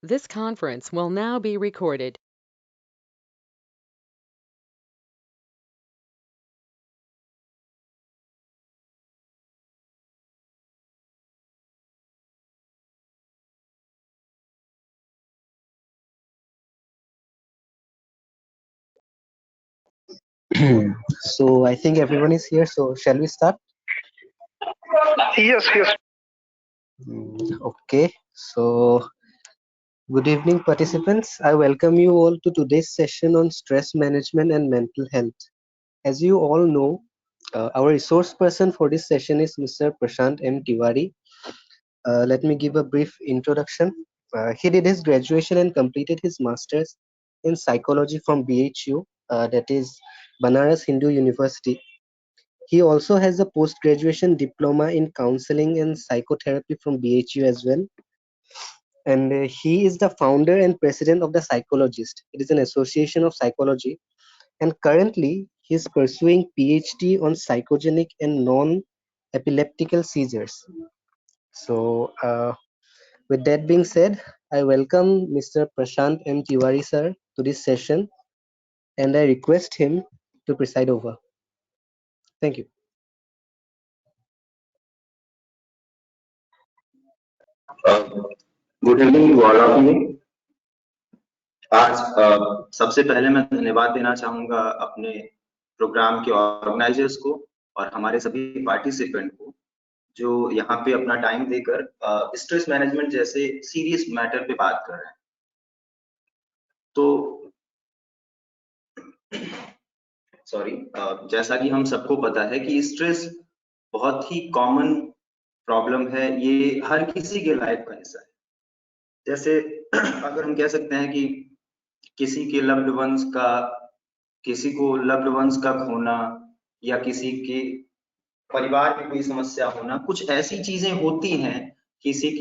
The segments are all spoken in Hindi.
This conference will now be recorded. So I think everyone is here. So shall we start? Yes, yes. Okay. So good evening, participants. I welcome you all to today's session on stress management and mental health. As you all know, our resource person for this session is Mr. Prashant M. Tiwari. Let me give a brief introduction. He did his graduation and completed his master's in psychology from BHU, that is Banaras Hindu University. He also has a post-graduation diploma in counseling and psychotherapy from BHU as well. And he is the founder and president of the Psychologist. It is an association of psychology. And currently, he is pursuing PhD on psychogenic and non-epileptical seizures. So, with that being said, I welcome Mr. Prashant M. Tiwari sir to this session, and I request him to preside over. Thank you. Good evening to all of you. आज सबसे पहले मैं धन्यवाद देना चाहूंगा अपने प्रोग्राम के ऑर्गेनाइजर्स को और हमारे सभी पार्टिसिपेंट को जो यहाँ पे अपना टाइम देकर स्ट्रेस मैनेजमेंट जैसे सीरियस मैटर पे बात कर रहे हैं। तो सॉरी, जैसा कि हम सबको पता है कि स्ट्रेस बहुत ही कॉमन प्रॉब्लम है, ये हर किसी के लाइफ का हिस्सा है। जैसे अगर हम कह सकते हैं कि किसी के लव्ड वंस का, किसी को लव्ड वंस का खोना या किसी के परिवार में कोई समस्या होना, कुछ ऐसी चीजें होती हैं, किसी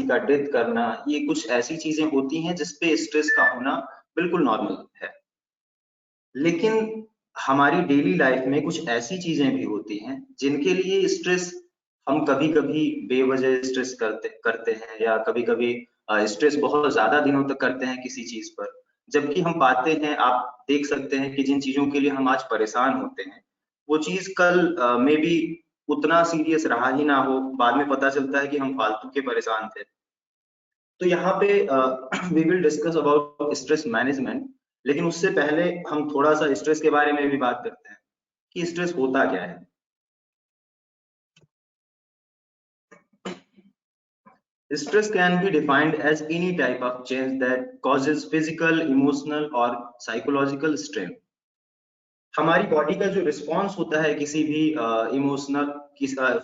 का डेथ करना, ये कुछ ऐसी चीजें होती हैं जिसपे स्ट्रेस का होना बिल्कुल नॉर्मल है। लेकिन हमारी डेली लाइफ में कुछ ऐसी चीजें भी होती हैं जिनके लिए स्ट्रेस हम कभी-कभी बेवजह स्ट्रेस करते हैं या कभी-कभी स्ट्रेस बहुत ज्यादा दिनों तक करते हैं किसी चीज पर। जबकि हम पाते हैं, आप देख सकते हैं कि जिन चीजों के लिए हम आज परेशान होते हैं, वो चीज कल मे बी उतना सीरियस रहा ही ना हो, बाद में पता चलता है कि हम फालतू के परेशान थे। तो यहाँ पे we will discuss about stress management, लेकिन उससे पहले हम थोड़ा सा स्ट्रेस के बारे में भी बात करते हैं कि स्ट्रेस होता क्या है। Stress can be defined as any type of change that causes physical, emotional or psychological strain. हमारी बॉडी का जो रिस्पॉन्स होता है किसी भी इमोशनल,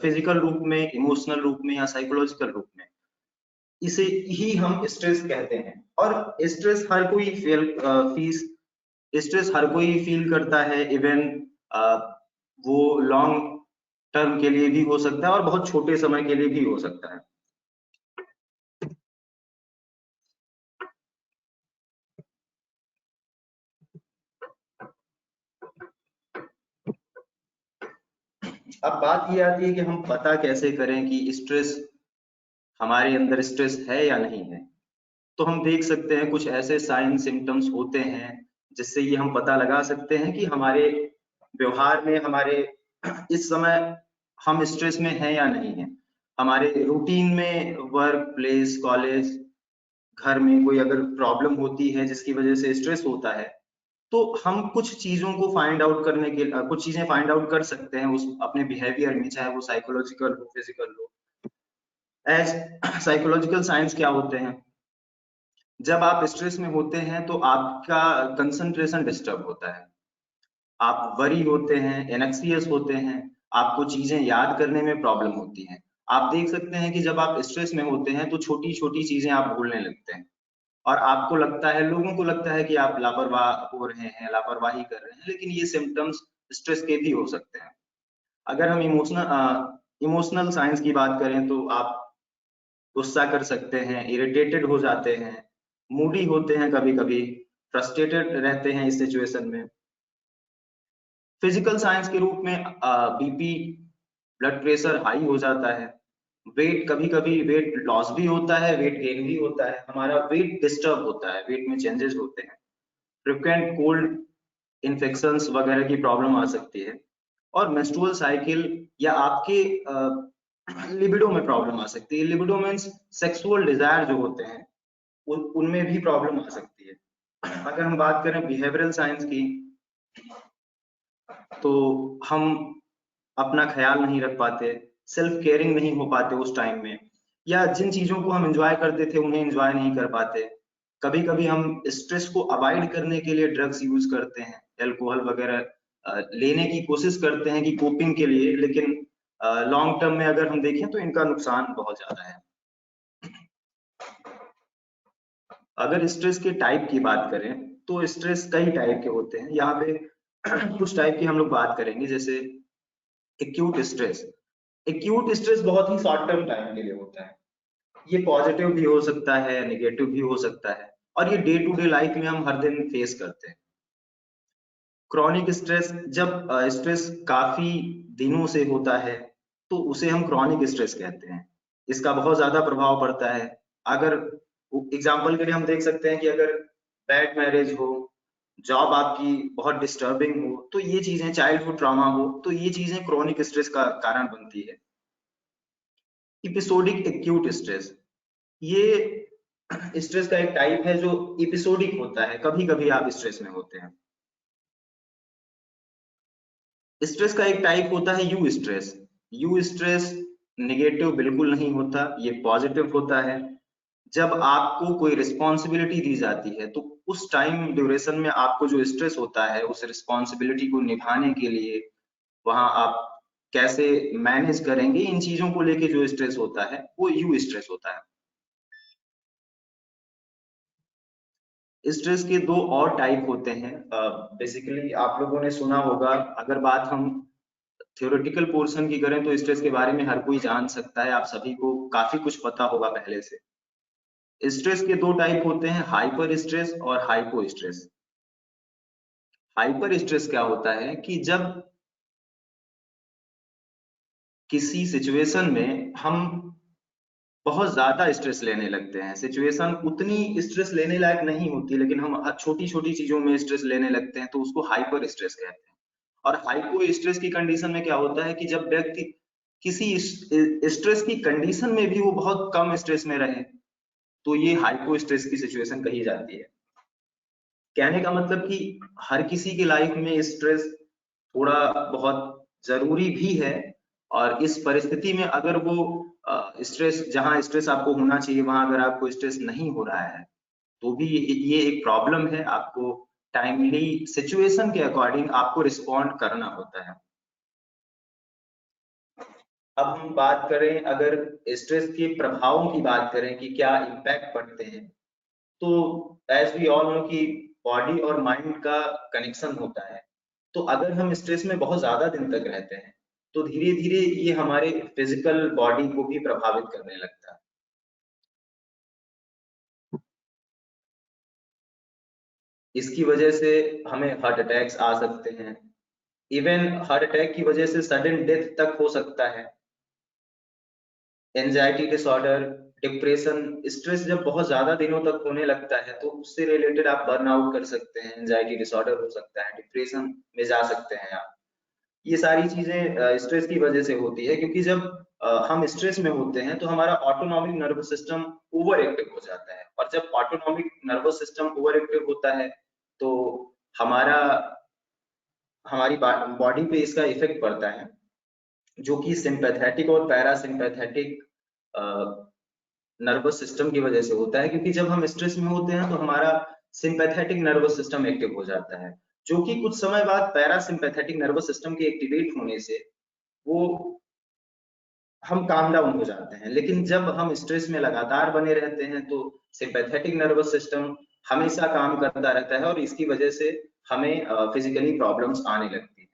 फिजिकल रूप में, इमोशनल रूप में या साइकोलॉजिकल रूप में, इसे ही हम स्ट्रेस कहते हैं। और स्ट्रेस हर कोई स्ट्रेस हर कोई फील करता है, इवन वो लॉन्ग टर्म के लिए भी हो सकता है और बहुत छोटे समय के लिए भी हो सकता है। अब बात ये आती है कि हम पता कैसे करें कि स्ट्रेस, हमारे अंदर स्ट्रेस है या नहीं है। तो हम देख सकते हैं कुछ ऐसे साइन सिम्टम्स होते हैं जिससे ये हम पता लगा सकते हैं कि हमारे व्यवहार में, हमारे इस समय हम स्ट्रेस में हैं या नहीं है। हमारे रूटीन में, वर्क प्लेस, कॉलेज, घर में कोई अगर प्रॉब्लम होती है जिसकी वजह से स्ट्रेस होता है, तो हम कुछ चीजों को फाइंड आउट करने के कुछ चीजें फाइंड आउट कर सकते हैं उस अपने बिहेवियर में, चाहे वो साइकोलॉजिकल हो, फिजिकल हो। एज साइकोलॉजिकल साइंस क्या होते हैं? जब आप स्ट्रेस में होते हैं तो आपका कंसंट्रेशन डिस्टर्ब होता है, आप वरी होते हैं, एनक्सियस होते हैं, आपको चीजें याद करने में प्रॉब्लम होती है। आप देख सकते हैं कि जब आप स्ट्रेस में होते हैं तो छोटी छोटी चीजें आप भूलने लगते हैं और आपको लगता है, लोगों को लगता है कि आप लापरवाह हो रहे हैं, लापरवाही कर रहे हैं, लेकिन ये सिम्टम्स स्ट्रेस के भी हो सकते हैं। अगर हम इमोशनल साइंस की बात करें तो आप गुस्सा कर सकते हैं, इरिटेटेड हो जाते हैं, मूडी होते हैं, कभी कभी फ्रस्ट्रेटेड रहते हैं इस सिचुएशन में। फिजिकल साइंस के रूप में बीपी, ब्लड प्रेशर हाई हो जाता है, वेट, कभी कभी वेट लॉस भी होता है, वेट गेन भी होता है, हमारा वेट डिस्टर्ब होता है, वेट में चेंजेस होते हैं, फ्रिक्वेंट कोल्ड इन्फेक्शंस वगैरह की प्रॉब्लम आ सकती है, और मेंस्ट्रुअल साइकिल या आपके लिबिडो में प्रॉब्लम आ सकती है। लिबिडो मीन्स सेक्सुअल डिजायर जो होते हैं उनमें भी प्रॉब्लम आ सकती है। अगर हम बात करें बिहेवियरल साइंस की, तो हम अपना ख्याल नहीं रख पाते, सेल्फ केयरिंग नहीं हो पाते उस टाइम में, या जिन चीजों को हम एंजॉय करते थे उन्हें एंजॉय नहीं कर पाते। कभी कभी हम स्ट्रेस को अवॉइड करने के लिए ड्रग्स यूज करते हैं, अल्कोहल वगैरह लेने की कोशिश करते हैं कि कोपिंग के लिए, लेकिन लॉन्ग टर्म में अगर हम देखें तो इनका नुकसान बहुत ज्यादा है। अगर स्ट्रेस के टाइप की बात करें तो स्ट्रेस कई टाइप के होते हैं। यहाँ पे कुछ टाइप की हम लोग बात करेंगे, जैसे एक्यूट स्ट्रेस। एक्यूट स्ट्रेस बहुत ही शॉर्ट टर्म टाइम के लिए होता है, ये पॉजिटिव भी हो सकता है, नेगेटिव भी हो सकता है, और ये डे टू डे लाइफ में हम हर दिन फेस करते हैं। क्रॉनिक स्ट्रेस, जब स्ट्रेस काफी दिनों से होता है तो उसे हम क्रॉनिक स्ट्रेस कहते हैं, इसका बहुत ज्यादा प्रभाव पड़ता है। अगर एग्जाम्पल के लिए हम देख सकते हैं कि अगर बैड मैरिज हो, जॉब आपकी बहुत डिस्टर्बिंग हो, तो ये चीजें, चाइल्डहुड ट्रॉमा हो, तो ये चीजें क्रॉनिक स्ट्रेस का कारण बनती है। एपिसोडिक एक्यूट स्ट्रेस, ये स्ट्रेस का एक टाइप है जो एपिसोडिक होता है, कभी कभी आप स्ट्रेस में होते हैं। स्ट्रेस का एक टाइप होता है you stress. You stress negative बिल्कुल नहीं होता, ये पॉजिटिव होता है। जब आपको कोई रिस्पॉन्सिबिलिटी दी जाती है तो उस टाइम ड्यूरेशन में आपको जो स्ट्रेस होता है, उस रिस्पॉन्सिबिलिटी को निभाने के लिए वहां आप कैसे मैनेज करेंगे, इन चीजों को लेके जो स्ट्रेस होता है वो यू स्ट्रेस होता है। स्ट्रेस के दो और टाइप होते हैं। बेसिकली आप लोगों ने सुना होगा, अगर बात हम थ्योरेटिकल पोर्शन की करें तो स्ट्रेस के बारे में हर कोई जान सकता है, आप सभी को काफी कुछ पता होगा पहले से। स्ट्रेस के दो टाइप होते हैं, हाइपर स्ट्रेस और हाइपो स्ट्रेस। हाइपर स्ट्रेस क्या होता है कि जब किसी सिचुएशन में हम बहुत ज्यादा स्ट्रेस लेने लगते हैं, सिचुएशन उतनी स्ट्रेस लेने लायक नहीं होती लेकिन हम छोटी छोटी चीजों में स्ट्रेस लेने लगते हैं, तो उसको हाइपर स्ट्रेस कहते हैं। और हाइपो स्ट्रेस की कंडीशन में क्या होता है कि जब व्यक्ति किसी स्ट्रेस की कंडीशन में भी वो बहुत कम स्ट्रेस में रहे, तो ये हाइपो स्ट्रेस की सिचुएशन कही जाती है। कहने का मतलब कि हर किसी की लाइफ में स्ट्रेस थोड़ा बहुत जरूरी भी है, और इस परिस्थिति में अगर वो स्ट्रेस, जहां स्ट्रेस आपको होना चाहिए वहां अगर आपको स्ट्रेस नहीं हो रहा है तो भी ये एक प्रॉब्लम है। आपको टाइमली सिचुएशन के अकॉर्डिंग आपको रिस्पॉन्ड करना होता है। अब हम बात करें, अगर स्ट्रेस के प्रभावों की बात करें कि क्या इम्पैक्ट पड़ते हैं, तो एज वी ऑल नो कि बॉडी और माइंड का कनेक्शन होता है। तो अगर हम स्ट्रेस में बहुत ज्यादा दिन तक रहते हैं तो धीरे धीरे ये हमारे फिजिकल बॉडी को भी प्रभावित करने लगता है। इसकी वजह से हमें हार्ट अटैक्स आ सकते हैं, इवन हार्ट अटैक की वजह से सडन डेथ तक हो सकता है। एंजाइटी डिसऑर्डर, डिप्रेशन, स्ट्रेस जब बहुत ज्यादा दिनों तक होने लगता है तो उससे रिलेटेड आप बर्न आउट कर सकते हैं, एंजाइटी डिसऑर्डर हो सकता है, डिप्रेशन में जा सकते हैं आप। ये सारी चीजें स्ट्रेस की वजह से होती है, क्योंकि जब हम स्ट्रेस में होते हैं तो हमारा autonomic nervous system over active हो जाता है, और जब autonomic nervous system over active होता है तो हमारा हमारी बॉडी पे इसका इफेक्ट पड़ता है, जो कि सिंपैथेटिक और पैरासिम्पैथेटिक नर्वस सिस्टम की वजह से होता है। क्योंकि जब हम स्ट्रेस में होते हैं तो हमारा सिंपैथेटिक नर्वस सिस्टम एक्टिव हो जाता है, जो कि कुछ समय बाद पैरासिम्पैथेटिक नर्वस सिस्टम के एक्टिवेट होने से वो हम काम डाउन हो जाते हैं। लेकिन जब हम स्ट्रेस में लगातार बने रहते हैं तो सिंपैथेटिक नर्वस सिस्टम हमेशा काम करता रहता है, और इसकी वजह से हमें फिजिकली प्रॉब्लम्स आने लगती है।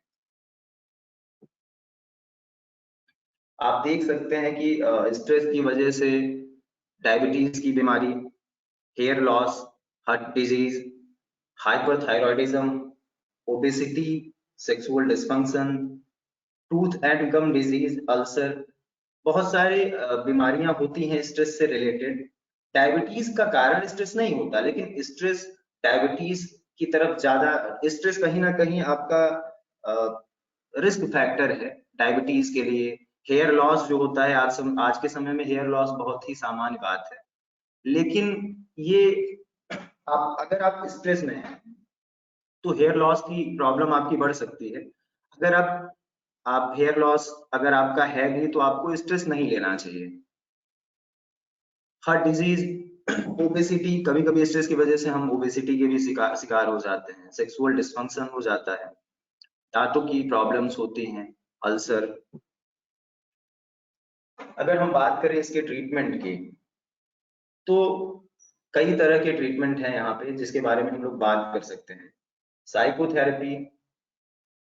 आप देख सकते हैं कि स्ट्रेस की वजह से डायबिटीज की बीमारी, hair loss, heart disease, hyperthyroidism, obesity, sexual dysfunction, tooth and gum disease, ulcer, बहुत सारी बीमारियां होती हैं स्ट्रेस से रिलेटेड। डायबिटीज का कारण स्ट्रेस नहीं होता, लेकिन स्ट्रेस डायबिटीज की तरफ ज्यादा, स्ट्रेस कहीं ना कहीं आपका रिस्क फैक्टर है डायबिटीज के लिए। हेयर लॉस जो होता है, आज के समय में हेयर लॉस बहुत ही सामान्य बात है, लेकिन ये अगर आप स्ट्रेस में हैं तो हेयर लॉस की प्रॉब्लम आपकी बढ़ सकती है। अगर आप हेयर लॉस अगर आपका है भी तो आपको स्ट्रेस नहीं लेना चाहिए। हार्ट डिजीज, ओबेसिटी, कभी कभी स्ट्रेस की वजह से हम ओबेसिटी के भी शिकार हो जाते हैं। सेक्सुअल डिस्फंक्शन हो जाता है, दांतों की प्रॉब्लम्स होती हैं, अल्सर। अगर हम बात करें इसके ट्रीटमेंट की, तो कई तरह के ट्रीटमेंट हैं यहाँ पे जिसके बारे में हम लोग बात कर सकते हैं। साइकोथेरेपी,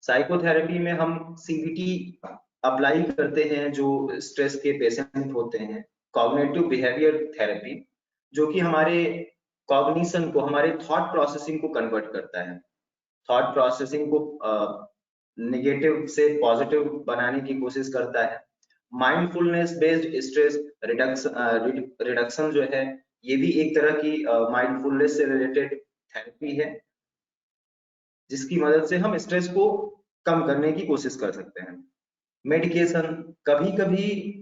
साइकोथेरेपी में हम सीबीटी अप्लाई करते हैं जो स्ट्रेस के पेशेंट होते हैं। कॉग्निटिव बिहेवियर थेरेपी, जो कि हमारे कॉग्निशन को, हमारे थॉट प्रोसेसिंग को कन्वर्ट करता है, थॉट प्रोसेसिंग को नेगेटिव से पॉजिटिव बनाने की कोशिश करता है। माइंडफुलनेस बेस्ड स्ट्रेस रिडक्शन जो है, ये भी एक तरह की माइंडफुलनेस से रिलेटेड थेरेपी है, जिसकी मदद से हम स्ट्रेस को कम करने की कोशिश कर सकते हैं। मेडिकेशन, कभी कभी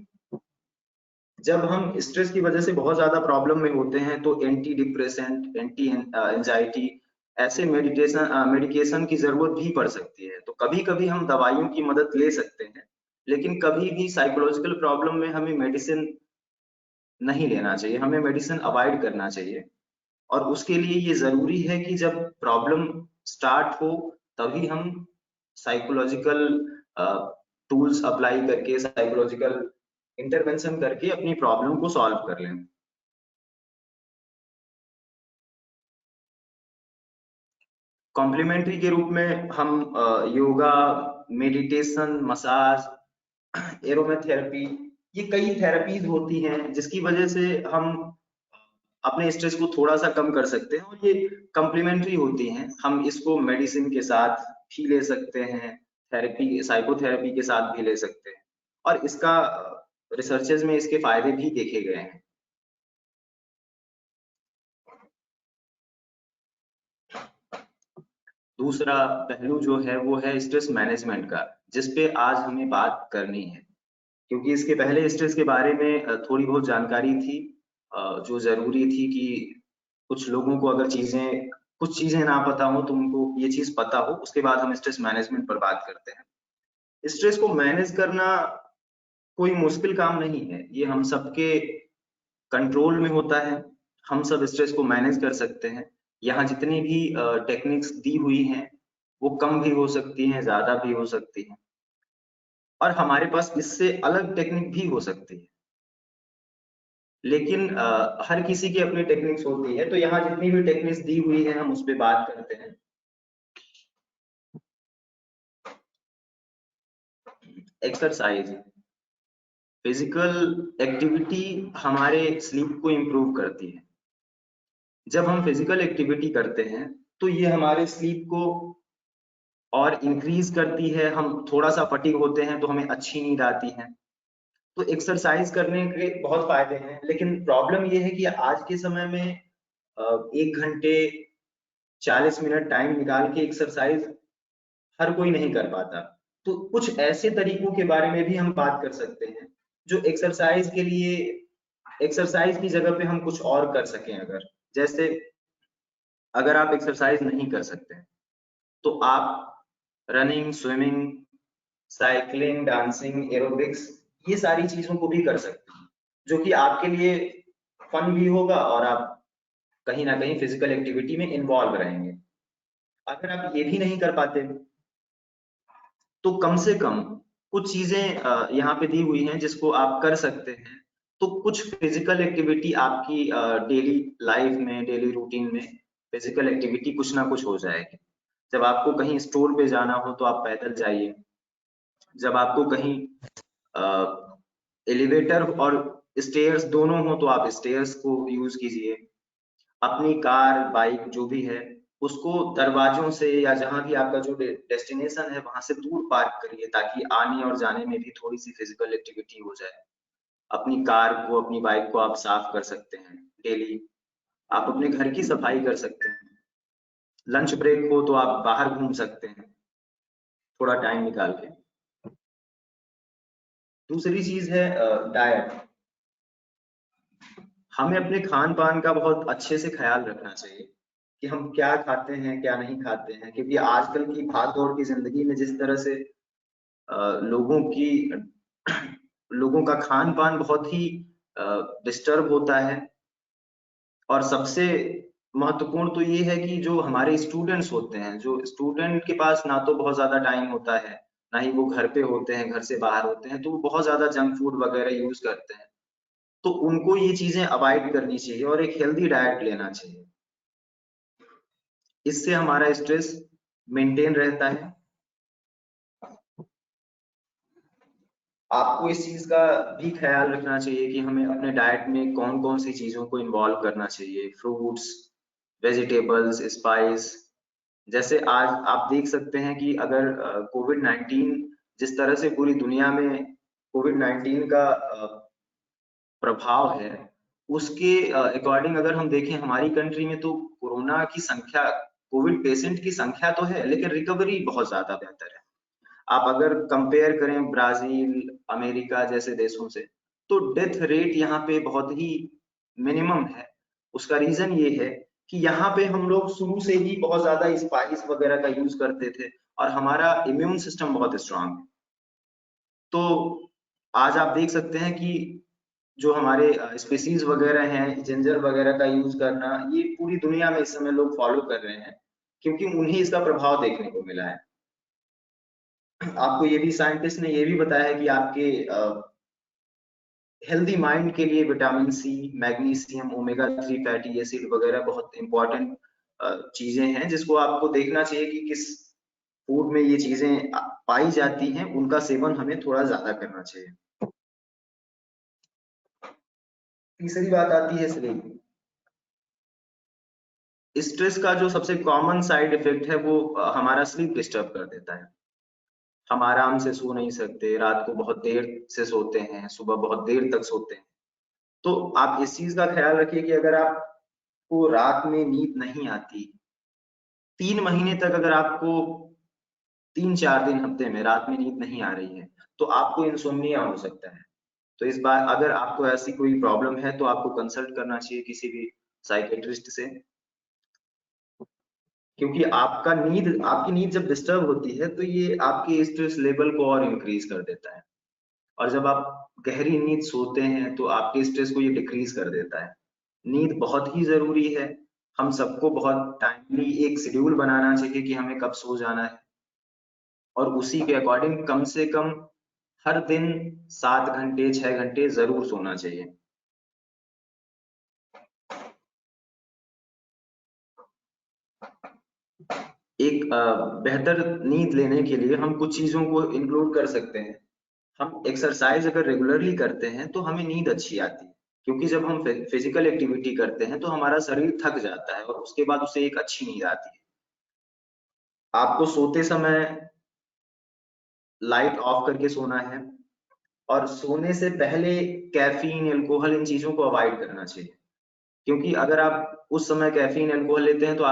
जब हम स्ट्रेस की वजह से बहुत ज्यादा प्रॉब्लम में होते हैं तो एंटी डिप्रेसेंट, एंटी एंजाइटी, ऐसे मेडिकेशन की जरूरत भी पड़ सकती है। तो कभी कभी हम दवाइयों की मदद ले सकते हैं, लेकिन कभी भी साइकोलॉजिकल प्रॉब्लम में हमें मेडिसिन नहीं लेना चाहिए, हमें मेडिसिन अवॉइड करना चाहिए। और उसके लिए ये जरूरी है कि जब प्रॉब्लम स्टार्ट हो तभी हम साइकोलॉजिकल टूल्स अप्लाई करके, साइकोलॉजिकल इंटरवेंशन करके अपनी प्रॉब्लम को सॉल्व कर लें। कॉम्प्लीमेंट्री के रूप में हम योगा, मेडिटेशन, मसाज, एरोमेथेरेपी, ये कई थेरेपीज होती हैं जिसकी वजह से हम अपने स्ट्रेस को थोड़ा सा कम कर सकते हैं, और ये कॉम्प्लीमेंट्री होती हैं। हम इसको मेडिसिन के साथ भी ले सकते हैं, थेरेपी, साइकोथेरेपी के साथ भी ले सकते हैं, और इसका रिसर्चेज में इसके फायदे भी देखे गए हैं। दूसरा पहलू जो है वो है स्ट्रेस मैनेजमेंट का, जिसपे आज हमें बात करनी है, क्योंकि इसके पहले स्ट्रेस के बारे में थोड़ी बहुत जानकारी थी जो जरूरी थी कि कुछ लोगों को अगर कुछ चीजें ना पता हो तो उनको ये चीज पता हो। उसके बाद हम स्ट्रेस मैनेजमेंट पर बात करते हैं। स्ट्रेस को मैनेज करना कोई मुश्किल काम नहीं है, ये हम सबके कंट्रोल में होता है, हम सब स्ट्रेस को मैनेज कर सकते हैं। यहाँ जितनी भी टेक्निक्स दी हुई हैं वो कम भी हो सकती हैं, ज्यादा भी हो सकती हैं, और हमारे पास इससे अलग टेक्निक भी हो सकती है, लेकिन हर किसी की अपनी टेक्निक्स होती है। तो यहाँ जितनी भी टेक्निक्स दी हुई है हम उस पर बात करते हैं। एक्सरसाइज, फिजिकल एक्टिविटी हमारे स्लीप को इम्प्रूव करती है। जब हम फिजिकल एक्टिविटी करते हैं तो ये हमारे स्लीप को और इंक्रीज करती है। हम थोड़ा सा फटीग होते हैं तो हमें अच्छी नींद आती है। तो एक्सरसाइज करने के बहुत फायदे हैं, लेकिन प्रॉब्लम ये है कि आज के समय में 1 घंटे 40 मिनट टाइम निकाल के एक्सरसाइज हर कोई नहीं कर पाता। तो कुछ ऐसे तरीकों के बारे में भी हम बात कर सकते हैं जो एक्सरसाइज के लिए, एक्सरसाइज की जगह पे हम कुछ और कर सकें। अगर जैसे अगर आप एक्सरसाइज नहीं कर सकते तो आप running, swimming, cycling, dancing, aerobics, ये सारी चीजों को भी कर सकते हैं, जो कि आपके लिए फन भी होगा और आप कहीं ना कहीं फिजिकल एक्टिविटी में इन्वॉल्व रहेंगे। अगर आप ये भी नहीं कर पाते तो कम से कम कुछ चीजें यहाँ पे दी हुई हैं जिसको आप कर सकते हैं। तो कुछ फिजिकल एक्टिविटी आपकी डेली लाइफ में, डेली रूटीन में फिजिकल एक्टिविटी कुछ ना कुछ हो जाएगी। जब आपको कहीं स्टोर पे जाना हो तो आप पैदल जाइए, जब आपको कहीं एलिवेटर और स्टेयर्स दोनों हो तो आप स्टेयर्स को यूज कीजिए। अपनी कार, बाइक जो भी है उसको दरवाजों से या जहां भी आपका जो डेस्टिनेशन है वहां से दूर पार्क करिए, ताकि आने और जाने में भी थोड़ी सी फिजिकल एक्टिविटी हो जाए। अपनी कार को, अपनी बाइक को आप साफ कर सकते हैं डेली। आप अपने घर की सफाई कर सकते हैं। लंच ब्रेक हो तो आप बाहर घूम सकते हैं थोड़ा टाइम निकाल के। दूसरी चीज है डाइट। हमें अपने खान पान का बहुत अच्छे से ख्याल रखना चाहिए कि हम क्या खाते हैं क्या नहीं खाते हैं, क्योंकि आजकल की भाग दौड़ की जिंदगी में जिस तरह से लोगों का खान पान बहुत ही डिस्टर्ब होता है। और सबसे महत्वपूर्ण तो ये है कि जो हमारे स्टूडेंट्स होते हैं, जो स्टूडेंट के पास ना तो बहुत ज्यादा टाइम होता है, ना ही वो घर पे होते हैं, घर से बाहर होते हैं, तो वो बहुत ज्यादा जंक फूड वगैरह यूज करते हैं। तो उनको ये चीजें अवॉइड करनी चाहिए और एक हेल्दी डाइट लेना चाहिए। इससे हमारा स्ट्रेस मेंटेन रहता है। आपको इस चीज का भी ख्याल रखना चाहिए कि हमें अपने डाइट में कौन कौन सी चीजों को इन्वॉल्व करना चाहिए। Fruits, vegetables, spice. जैसे आज आप देख सकते हैं कि अगर कोविड-19 जिस तरह से पूरी दुनिया में कोविड-19 का प्रभाव है, उसके अकॉर्डिंग अगर हम देखें हमारी कंट्री में तो कोरोना की संख्या, कोविड पेशेंट की संख्या तो है, लेकिन रिकवरी बहुत ज्यादा बेहतर है। आप अगर कंपेयर करें ब्राजील, अमेरिका जैसे देशों से, तो डेथ रेट यहाँ पे बहुत ही मिनिमम है। उसका रीजन ये है कि यहाँ पे हम लोग शुरू से ही बहुत ज्यादा स्पाइस वगैरह का यूज करते थे और हमारा इम्यून सिस्टम बहुत स्ट्रांग है। तो आज आप देख सकते हैं कि जो हमारे स्पीसीज वगैरह हैं, जिंजर वगैरह का यूज करना, ये पूरी दुनिया में इस समय लोग फॉलो कर रहे हैं, क्योंकि उन्हें इसका प्रभाव देखने को मिला है। आपको ये भी साइंटिस्ट ने ये भी बताया है कि आपके हेल्दी माइंड के लिए vitamin C, magnesium, omega 3 fatty acid वगैरह बहुत इंपॉर्टेंट चीजें हैं, जिसको आपको देखना चाहिए कि किस फूड में ये चीजें पाई जाती हैं, उनका सेवन हमें थोड़ा ज्यादा करना चाहिए। तीसरी बात आती है स्लीप। स्ट्रेस का जो सबसे कॉमन साइड इफेक्ट है वो हमारा स्लीप डिस्टर्ब कर देता है। हम आराम से सो नहीं सकते, रात को बहुत देर से सोते हैं, सुबह बहुत देर तक सोते हैं। तो आप इस चीज का ख्याल रखिए कि अगर आपको रात में नींद नहीं आती, 3 महीने तक अगर आपको 3-4 दिन हफ्ते में रात में नींद नहीं आ रही है, तो आपको इंसोम्निया हो सकता है। तो इस बार अगर आपको ऐसी कोई प्रॉब्लम है तो आपको कंसल्ट करना चाहिए किसी भी साइकेट्रिस्ट से, क्योंकि आपकी नींद जब डिस्टर्ब होती है तो ये आपके स्ट्रेस लेवल को और इंक्रीज कर देता है। और जब आप गहरी नींद सोते हैं तो आपके स्ट्रेस को ये डिक्रीज कर देता है। नींद बहुत ही जरूरी है। हम सबको बहुत टाइमली एक शेड्यूल बनाना चाहिए कि हमें कब सो जाना है, और उसी के अकॉर्डिंग कम से कम हर दिन 7 घंटे 6 घंटे जरूर सोना चाहिए। एक बेहतर नींद लेने के लिए हम कुछ चीजों को इंक्लूड कर सकते हैं। हम एक्सरसाइज अगर रेगुलरली करते हैं तो हमें नींद अच्छी आती है, क्योंकि जब हम फिजिकल एक्टिविटी करते हैं तो हमारा शरीर थक जाता है और उसके बाद उसे एक अच्छी नींद आती है। आपको सोते समय लाइट ऑफ करके सोना है, और सोने से पहले कैफीन, अल्कोहल, इन चीजों को अवॉइड करना चाहिए, क्योंकि अगर आप उस समय कैफीन, अल्कोहल लेते हैं तो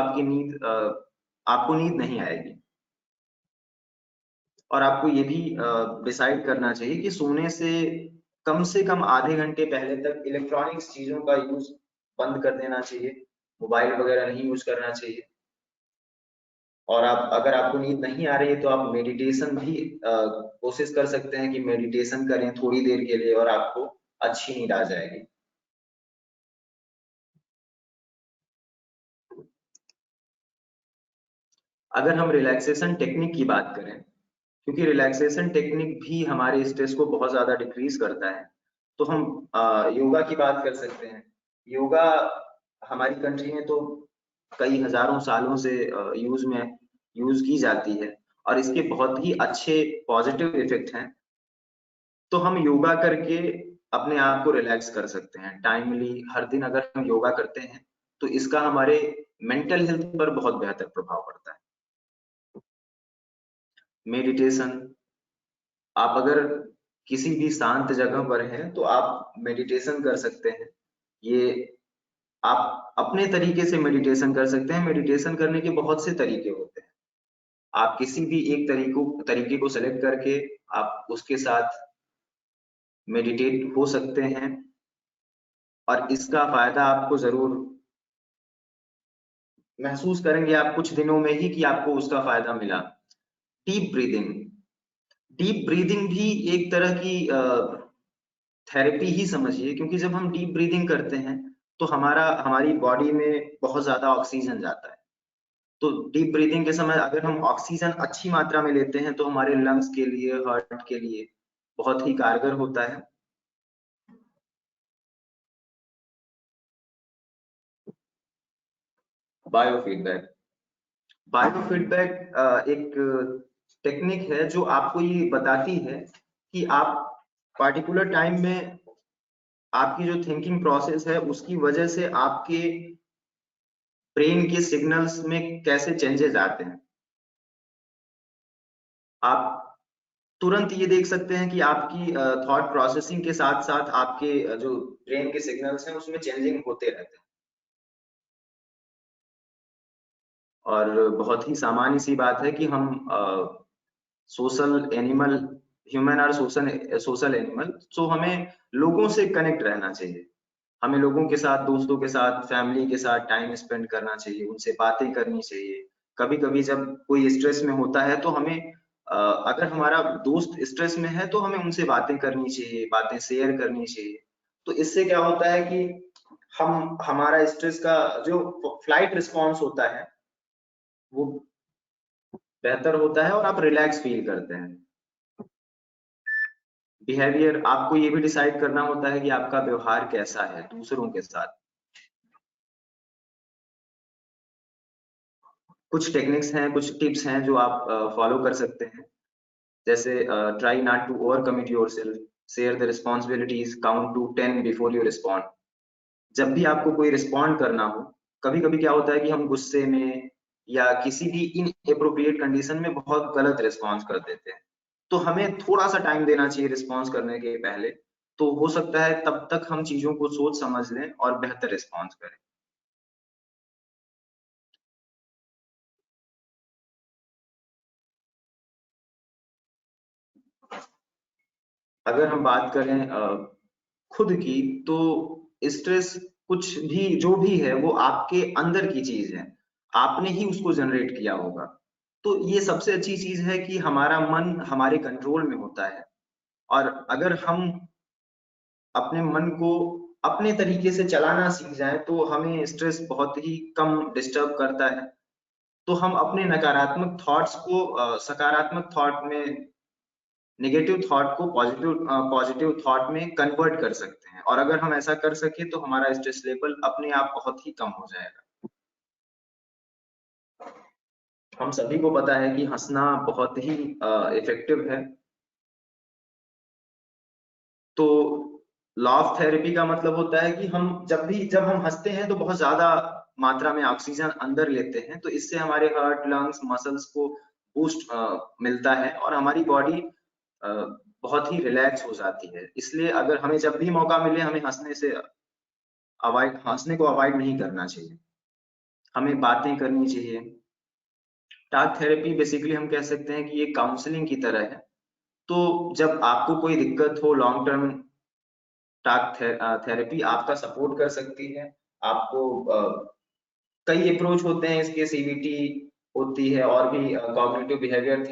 आपको नींद नहीं आएगी। और आपको ये भी डिसाइड करना चाहिए कि सोने से कम आधे घंटे पहले तक इलेक्ट्रॉनिक्स चीजों का यूज बंद कर देना चाहिए। मोबाइल वगैरह नहीं यूज करना चाहिए। और आप अगर आपको नींद नहीं आ रही है तो आप मेडिटेशन भी कोशिश कर सकते हैं कि मेडिटेशन करें थोड़ी देर के लिए और आपको अच्छी नींद आ जाएगी। अगर हम रिलैक्सेशन टेक्निक की बात करें, क्योंकि रिलैक्सेशन टेक्निक भी हमारे स्ट्रेस को बहुत ज्यादा डिक्रीज करता है, तो हम योगा की बात कर सकते हैं। योगा हमारी कंट्री में तो कई हजारों सालों से यूज की जाती है, और इसके बहुत ही अच्छे पॉजिटिव इफेक्ट हैं। तो हम योगा करके अपने आप को रिलैक्स कर सकते हैं टाइमली। हर दिन अगर हम योगा करते हैं तो इसका हमारे मेंटल हेल्थ पर बहुत बेहतर प्रभाव पड़ता है। मेडिटेशन, आप अगर किसी भी शांत जगह पर हैं तो आप मेडिटेशन कर सकते हैं। ये आप अपने तरीके से मेडिटेशन कर सकते हैं। मेडिटेशन करने के बहुत से तरीके होते हैं। आप किसी भी एक तरीके को सेलेक्ट करके आप उसके साथ मेडिटेट हो सकते हैं और इसका फायदा आपको जरूर महसूस करेंगे आप कुछ दिनों में ही कि आपको उसका फायदा मिला। डीप ब्रीदिंग, डीप ब्रीदिंग भी एक तरह की थेरेपी ही समझिए, क्योंकि जब हम डीप ब्रीदिंग करते हैं तो हमारी बॉडी में बहुत ज्यादा ऑक्सीजन जाता है। तो डीप ब्रीदिंग के समय अगर हम ऑक्सीजन अच्छी मात्रा में लेते हैं तो हमारे लंग्स के लिए, हार्ट के लिए बहुत ही कारगर होता है। बायोफीडबैक, बायोफीडबैक एक टेक्निक है जो आपको ये बताती है कि आप पार्टिकुलर टाइम में आपकी जो थिंकिंग प्रोसेस है उसकी वजह से आपके ब्रेन के सिग्नल्स में कैसे चेंजेस आते हैं। आप तुरंत ये देख सकते हैं कि आपकी थॉट प्रोसेसिंग के साथ साथ आपके जो ब्रेन के सिग्नल्स हैं उसमें चेंजिंग होते रहते हैं। और बहुत ही सामान्य सी बात है कि हम social animal, human are social animal, so हमें लोगों से कनेक्ट रहना चाहिए। हमें लोगों के साथ, दोस्तों के साथ, फैमिली के साथ टाइम स्पेंड करना चाहिए, उनसे बातें करनी चाहिए। कभी कभी जब कोई स्ट्रेस में होता है तो हमें अगर हमारा दोस्त स्ट्रेस में है तो हमें उनसे बातें करनी चाहिए, बातें शेयर करनी चाहिए। तो इससे क्या होता है कि हम हमारा स्ट्रेस का जो फ्लाइट रिस्पॉन्स होता है वो बेहतर होता है और आप रिलैक्स फील करते हैं। बिहेवियर, आपको ये भी डिसाइड करना होता है कि आपका व्यवहार कैसा है दूसरों के साथ। कुछ टेक्निक्स हैं, कुछ टिप्स हैं जो आप फॉलो कर सकते हैं। जैसे try not to over commit yourself, share the responsibilities, count to 10 before you respond. जब भी आपको कोई रिस्पॉन्ड करना हो, कभी कभी क्या होता है कि हम गुस्से में या किसी भी इनएप्रोप्रिएट कंडीशन में बहुत गलत रिस्पॉन्स कर देते हैं। तो हमें थोड़ा सा टाइम देना चाहिए रिस्पॉन्स करने के पहले। तो हो सकता है तब तक हम चीजों को सोच समझ लें और बेहतर रिस्पॉन्स करें। अगर हम बात करें खुद की, तो स्ट्रेस कुछ भी जो भी है वो आपके अंदर की चीज है, आपने ही उसको जनरेट किया होगा। तो ये सबसे अच्छी चीज है कि हमारा मन हमारे कंट्रोल में होता है। और अगर हम अपने मन को अपने तरीके से चलाना सीख जाएं तो हमें स्ट्रेस बहुत ही कम डिस्टर्ब करता है। तो हम अपने नकारात्मक थॉट्स को सकारात्मक थॉट में, नेगेटिव थॉट को पॉजिटिव थॉट में कन्वर्ट कर सकते हैं। और अगर हम ऐसा कर सके तो हमारा स्ट्रेस लेवल अपने आप बहुत ही कम हो जाएगा। हम सभी को पता है कि हंसना बहुत ही इफेक्टिव है। तो लॉ ऑफ थेरेपी का मतलब होता है कि हम जब हम हंसते हैं तो बहुत ज्यादा मात्रा में ऑक्सीजन अंदर लेते हैं। तो इससे हमारे हार्ट, लंग्स, मसल्स को बूस्ट मिलता है और हमारी बॉडी बहुत ही रिलैक्स हो जाती है। इसलिए अगर हमें जब भी मौका मिले हमें हंसने को अवॉइड नहीं करना चाहिए, हमें बातें करनी चाहिए। टॉक थेरेपी बेसिकली हम कह सकते हैं कि ये काउंसलिंग की तरह है। तो जब आपको कोई दिक्कत हो, लॉन्ग टर्म टॉक थेरेपी आपका सपोर्ट कर सकती है। आपको कई अप्रोच होते हैं इसके, सीबीटी होती है और भी कॉग्निटिव बिहेवियर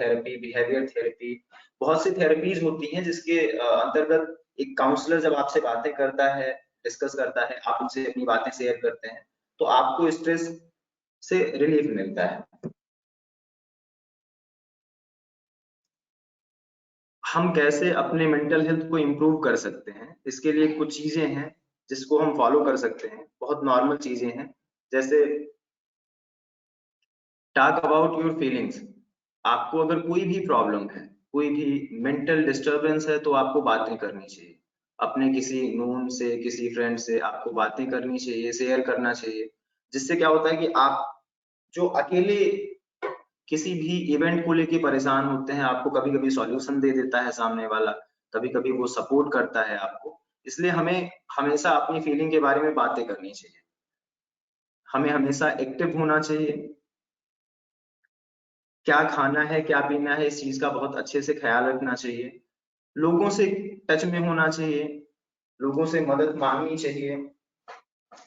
थेरेपी, बहुत सी थेरेपीज होती हैं जिसके अंतर्गत एक काउंसलर जब आपसे बातें करता है, डिस्कस करता है, आप उनसे अपनी बातें शेयर करते हैं तो आपको स्ट्रेस से रिलीफ मिलता है। हम कैसे अपने मेंटल हेल्थ को इम्प्रूव कर सकते हैं, इसके लिए कुछ चीजें हैं जिसको हम फॉलो कर सकते हैं, बहुत नॉर्मल चीजें हैं। जैसे टॉक अबाउट योर फीलिंग्स। आपको अगर कोई भी प्रॉब्लम है, कोई भी मेंटल डिस्टरबेंस है तो आपको बातें करनी चाहिए। अपने किसी नोन से, किसी फ्रेंड से आपको बातें करनी चाहिए, शेयर करना चाहिए। जिससे क्या होता है कि आप जो अकेले किसी भी इवेंट को लेके परेशान होते हैं, आपको कभी कभी सॉल्यूशन दे देता है सामने वाला। कभी कभी वो सपोर्ट करता है आपको। इसलिए हमें हमेशा अपनी फीलिंग के बारे में बातें करनी चाहिए, हमें हमेशा एक्टिव होना चाहिए, क्या खाना है क्या पीना है इस चीज का बहुत अच्छे से ख्याल रखना चाहिए, लोगों से टच में होना चाहिए, लोगों से मदद मांगनी चाहिए।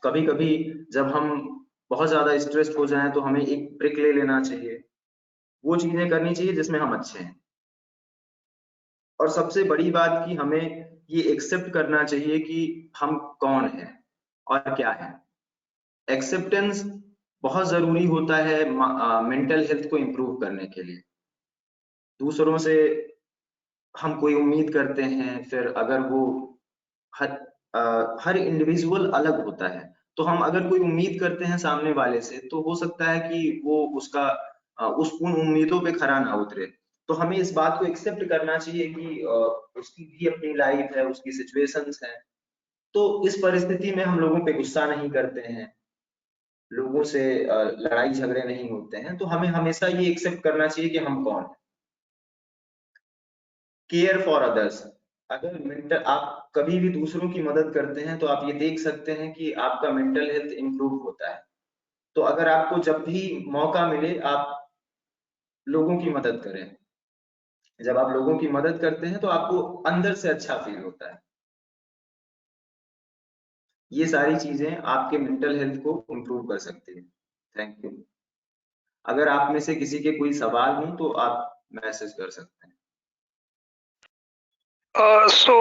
कभी कभी जब हम बहुत ज्यादा स्ट्रेस्ड हो जाएं तो हमें एक ब्रेक ले लेना चाहिए, वो चीजें करनी चाहिए जिसमें हम अच्छे हैं। और सबसे बड़ी बात कि हमें ये एक्सेप्ट करना चाहिए कि हम कौन हैं और क्या है। एक्सेप्टेंस बहुत जरूरी होता है मेंटल हेल्थ को इम्प्रूव करने के लिए। दूसरों से हम कोई उम्मीद करते हैं, फिर अगर वो हर हर इंडिविजुअल अलग होता है, तो हम अगर कोई उम्मीद करते हैं सामने वाले से तो हो सकता है कि वो उसका उन उम्मीदों पे खरा ना उतरे। तो हमें इस बात को एक्सेप्ट करना चाहिए कि उसकी भी अपनी लाइफ है, उसकी सिचुएशंस हैं। तो इस परिस्थिति में हम लोगों पे गुस्सा नहीं करते हैं, लोगों से लड़ाई झगड़े नहीं होते हैं। तो हमें हमेशा ये एक्सेप्ट करना चाहिए कि हम कौन हैं। केयर फॉर अदर्स, अगर मेंटल आप कभी भी दूसरों की मदद करते हैं तो आप ये देख सकते हैं कि आपका मेंटल हेल्थ इंप्रूव होता है। तो अगर आपको जब भी मौका मिले आप लोगों की मदद करें। जब आप लोगों की मदद करते हैं तो आपको अंदर से अच्छा फील होता है। ये सारी चीजें आपके मेंटल हेल्थ को इम्प्रूव कर सकती है। Thank you. अगर आप में से किसी के कोई सवाल हो तो आप मैसेज कर सकते हैं। सो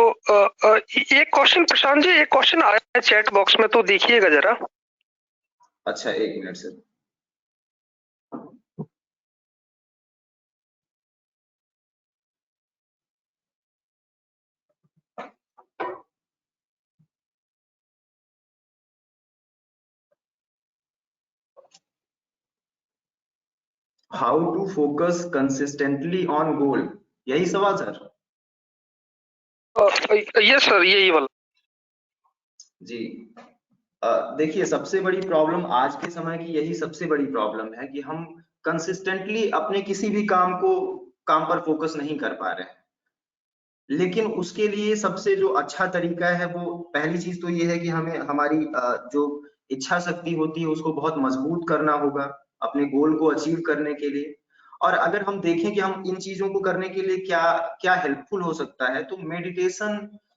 एक क्वेश्चन प्रशांत जी, एक क्वेश्चन आया है चैट बॉक्स में, तो देखिएगा जरा। अच्छा, एक minute sir. How to focus consistently on goal, यही सवाल सर? यस सर, यही वाला। जी, देखिए सबसे बड़ी प्रॉब्लम आज के समय की यही सबसे बड़ी प्रॉब्लम है कि हम कंसिस्टेंटली अपने किसी भी काम पर फोकस नहीं कर पा रहे हैं। लेकिन उसके लिए सबसे जो अच्छा तरीका है वो पहली चीज तो ये है कि हमें हमारी जो इच्छा शक्ति होती है उसको बहुत मजबूत करना होगा अपने गोल को अचीव करने के लिए। और अगर हम देखें कि हम इन चीजों को करने के लिए क्या क्या हेल्पफुल हो सकता है, तो मेडिटेशन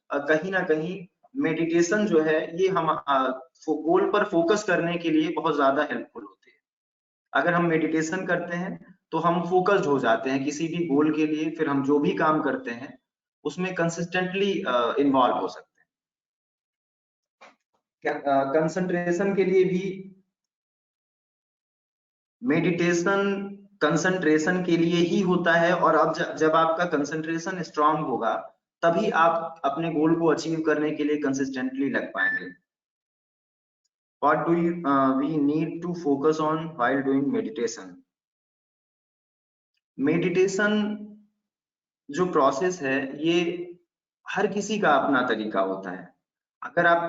कहीं ना कहीं मेडिटेशन जो है ये हम गोल पर फोकस करने के लिए बहुत ज्यादा हेल्पफुल होती है। अगर हम मेडिटेशन करते हैं तो हम फोकस्ड हो जाते हैं किसी भी गोल के लिए, फिर हम जो भी काम करते हैं उसमें कंसिस्टेंटली इन्वॉल्व हो सकते हैं। कंसंट्रेशन के लिए भी मेडिटेशन कंसंट्रेशन के लिए ही होता है। और अब जब आपका कंसंट्रेशन स्ट्रांग होगा तभी आप अपने गोल को अचीव करने के लिए कंसिस्टेंटली लग पाएंगे। What do we need to focus on while doing meditation? Meditation जो प्रोसेस है ये हर किसी का अपना तरीका होता है। अगर आप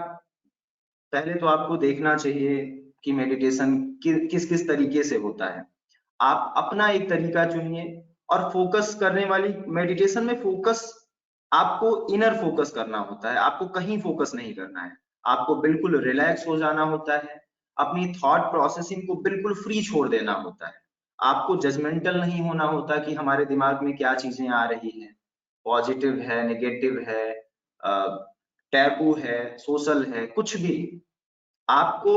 पहले तो आपको देखना चाहिए कि मेडिटेशन किस किस तरीके से होता है। आप अपना एक तरीका चुनिए और फोकस करने वाली मेडिटेशन में फोकस आपको इनर फोकस करना होता है, आपको कहीं फोकस नहीं करना है। आपको बिल्कुल रिलैक्स हो जाना होता है, अपनी थॉट प्रोसेसिंग को बिल्कुल फ्री छोड़ देना होता है। आपको जजमेंटल नहीं होना होता कि हमारे दिमाग में क्या चीजें आ रही हैं, पॉजिटिव है नेगेटिव है, टैबू है सोशल है, कुछ भी। आपको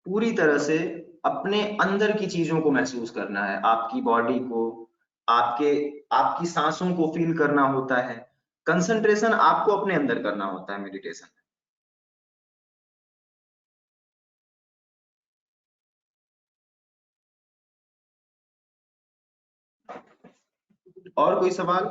पूरी तरह से अपने अंदर की चीजों को महसूस करना है, आपकी बॉडी को, आपके आपकी सांसों को फील करना होता है। कंसंट्रेशन आपको अपने अंदर करना होता है मेडिटेशन में। और कोई सवाल?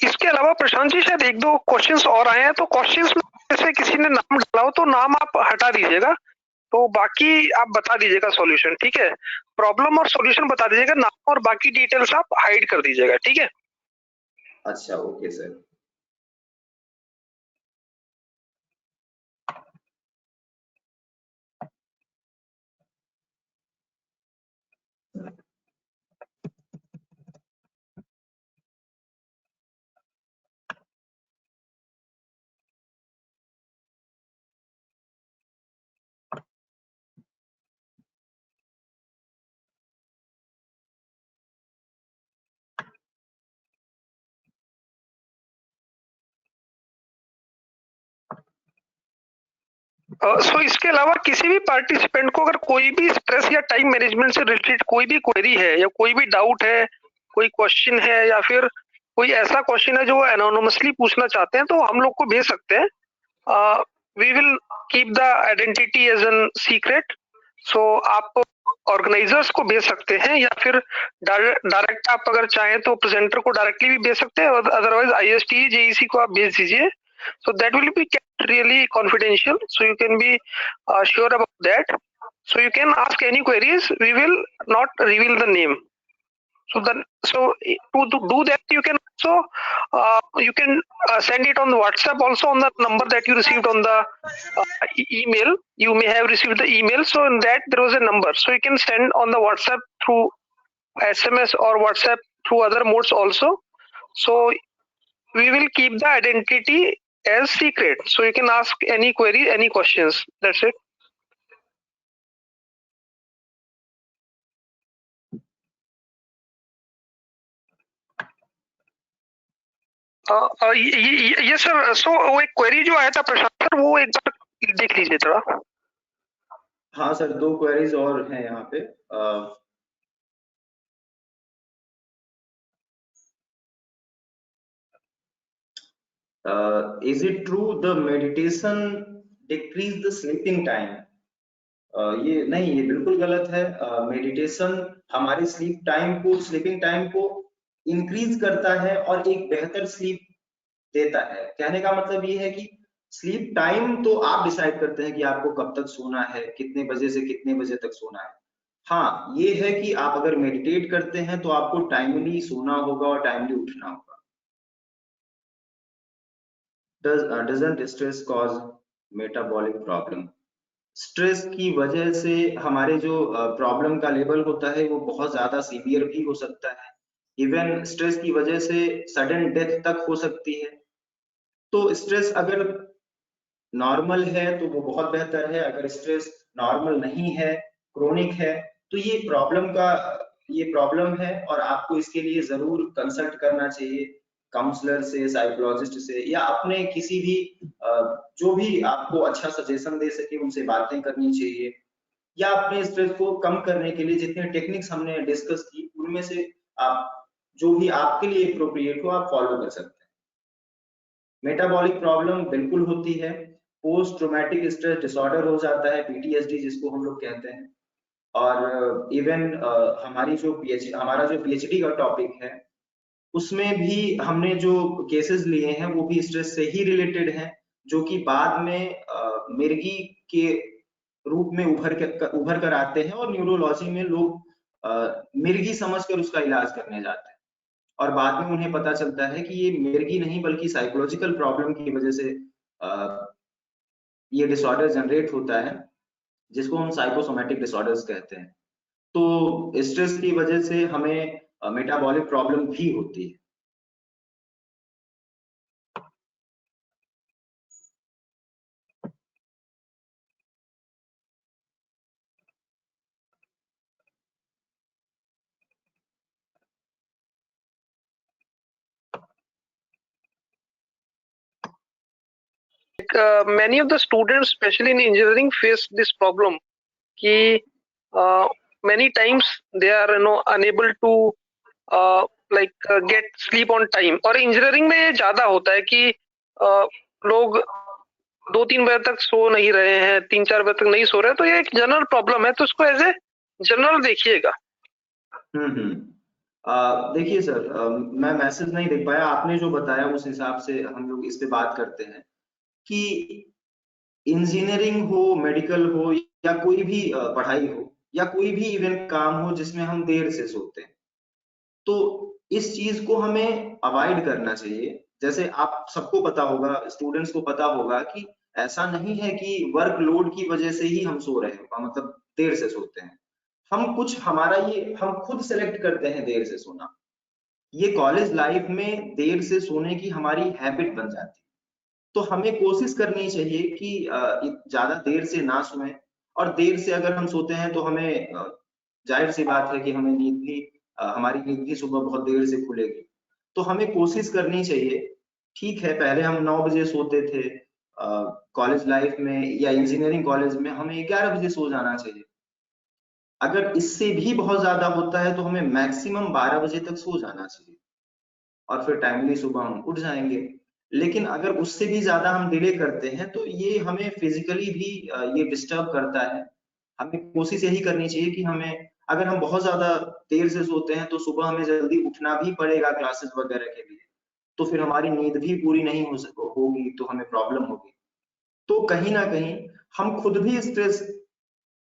इसके अलावा प्रशांत जी शायद एक दो क्वेश्चंस और आए हैं, तो क्वेश्चंस में जैसे किसी ने नाम डाला हो तो नाम आप हटा दीजिएगा, तो बाकी आप बता दीजिएगा सॉल्यूशन, ठीक है? प्रॉब्लम और सॉल्यूशन बता दीजिएगा, नाम और बाकी डिटेल्स आप हाइड कर दीजिएगा, ठीक है? अच्छा, ओके सर। सो इसके अलावा किसी भी पार्टिसिपेंट को अगर कोई भी स्ट्रेस या टाइम मैनेजमेंट से रिलेटेड कोई भी क्वेरी है या कोई भी डाउट है, कोई क्वेश्चन है या फिर कोई ऐसा क्वेश्चन है जो वो एनोनिमसली पूछना चाहते हैं, तो हम लोग को भेज सकते हैं। We will keep the identity as an secret. So आप ऑर्गेनाइजर्स को भेज सकते हैं या फिर डायरेक्ट आप अगर चाहें तो प्रेजेंटर को डायरेक्टली भी भेज सकते हैं, अदरवाइज ISTE JEC को आप भेज दीजिए। So that will be kept really confidential, so you can be sure about that. So you can ask any queries, we will not reveal the name. So to do that, you can also send it on WhatsApp also on the number that you received on the email. You may have received the email, so in that there was a number, so you can send on the WhatsApp through SMS or WhatsApp through other modes also. So we will keep the identity as secret, so you can ask any query, any questions. That's it. Yes sir, so वो एक क्वेरी जो आया था प्रशांत सर, वो एक बार देख लीजिए थोड़ा। हाँ सर, 2 क्वेरीज और हैं यहाँ पे। Is it true the meditation decrease the sleeping time? ये नहीं, ये बिल्कुल गलत है। मेडिटेशन हमारे स्लीपिंग टाइम को इंक्रीज करता है और एक बेहतर स्लीप देता है। कहने का मतलब ये है कि स्लीप टाइम तो आप डिसाइड करते हैं कि आपको कब तक सोना है, कितने बजे से कितने बजे तक सोना है। हाँ, ये है कि आप अगर मेडिटेट करते हैं तो आपको टाइमली सोना होगा और टाइमली उठना होगा। Doesn't stress cause metabolic problem? Stress की वजह से हमारे जो प्रॉब्लम का लेवल होता है वो बहुत ज्यादा सीवियर भी हो सकता है। इवन स्ट्रेस की वजह से सडन डेथ तक हो सकती है। तो स्ट्रेस अगर नॉर्मल है तो वो बहुत बेहतर है, अगर स्ट्रेस नॉर्मल नहीं है, क्रोनिक है, तो ये प्रॉब्लम है और आपको इसके लिए जरूर कंसल्ट करना चाहिए काउंसलर से, साइकोलॉजिस्ट से, या अपने किसी भी जो भी आपको अच्छा सजेशन दे सके उनसे बातें करनी चाहिए, या अपने स्ट्रेस को कम करने के लिए जितने टेक्निक्स हमने डिस्कस की उनमें से आप जो भी आपके लिए अप्रोप्रिएट हो आप फॉलो कर सकते हैं। मेटाबॉलिक प्रॉब्लम बिल्कुल होती है, पोस्ट ट्रोमैटिक स्ट्रेस डिसऑर्डर हो जाता है, PTSD जिसको हम लोग कहते हैं। और इवन हमारा जो PhD का टॉपिक है उसमें भी हमने जो केसेस लिए हैं वो भी स्ट्रेस से ही रिलेटेड हैं, जो कि बाद में मिर्गी के रूप में उभर कर आते हैं और न्यूरोलॉजी में लोग मिर्गी समझकर उसका इलाज करने जाते हैं और बाद में उन्हें पता चलता है कि ये मिर्गी नहीं बल्कि साइकोलॉजिकल प्रॉब्लम की वजह से ये डिसऑर्डर जनरेट होता है, जिसको हम साइकोसोमैटिक डिसऑर्डर्स कहते हैं। तो स्ट्रेस की वजह से हमें मेटाबॉलिक प्रॉब्लम भी होती है। Many of the students, especially in engineering, face this problem कि many times they are unable to get sleep on time। और इंजीनियरिंग में ये ज्यादा होता है कि लोग 2-3 बजे तक सो नहीं रहे हैं, 3-4 बजे तक नहीं सो रहे हैं, तो ये एक जनरल प्रॉब्लम है, तो इसको एज ए जनरल देखिएगा। देखिए सर, मैं मैसेज नहीं देख पाया, आपने जो बताया उस हिसाब से हम लोग इस पे बात करते हैं कि इंजीनियरिंग हो, मेडिकल हो, या कोई भी पढ़ाई हो, या कोई भी इवन काम हो जिसमें हम देर से सोते हैं, तो इस चीज को हमें अवॉइड करना चाहिए। जैसे आप सबको पता होगा, स्टूडेंट्स को पता होगा कि ऐसा नहीं है कि वर्कलोड की वजह से ही हम सो रहे हैं, मतलब देर से सोते हैं। हम कुछ हमारा ये हम खुद सेलेक्ट करते हैं देर से सोना। ये कॉलेज लाइफ में देर से सोने की हमारी हैबिट बन जाती है। तो हमें कोशिश करनी चाहिए कि ज्यादा देर से ना सोएं। और देर से अगर हम सोते हैं तो हमें जाहिर सी बात है कि हमें नींद भी हमारी नींद भी सुबह बहुत देर से खुलेगी। तो हमें कोशिश करनी चाहिए। ठीक है, पहले हम 9 बजे सोते थे, कॉलेज लाइफ में या इंजीनियरिंग कॉलेज में हमें 11 बजे सो जाना चाहिए। अगर इससे भी बहुत ज्यादा होता है तो हमें मैक्सिमम 12 बजे तक सो जाना चाहिए, और फिर टाइमली सुबह हम उठ जाएंगे। लेकिन अगर उससे भी ज्यादा हम डिले करते हैं तो ये हमें फिजिकली भी ये डिस्टर्ब करता है। हमें कोशिश यही करनी चाहिए कि हमें, अगर हम बहुत ज्यादा देर से सोते हैं तो सुबह हमें जल्दी उठना भी पड़ेगा क्लासेस वगैरह के लिए, तो फिर हमारी नींद भी पूरी नहीं होगी, तो हमें प्रॉब्लम होगी। तो कहीं ना कहीं हम खुद भी स्ट्रेस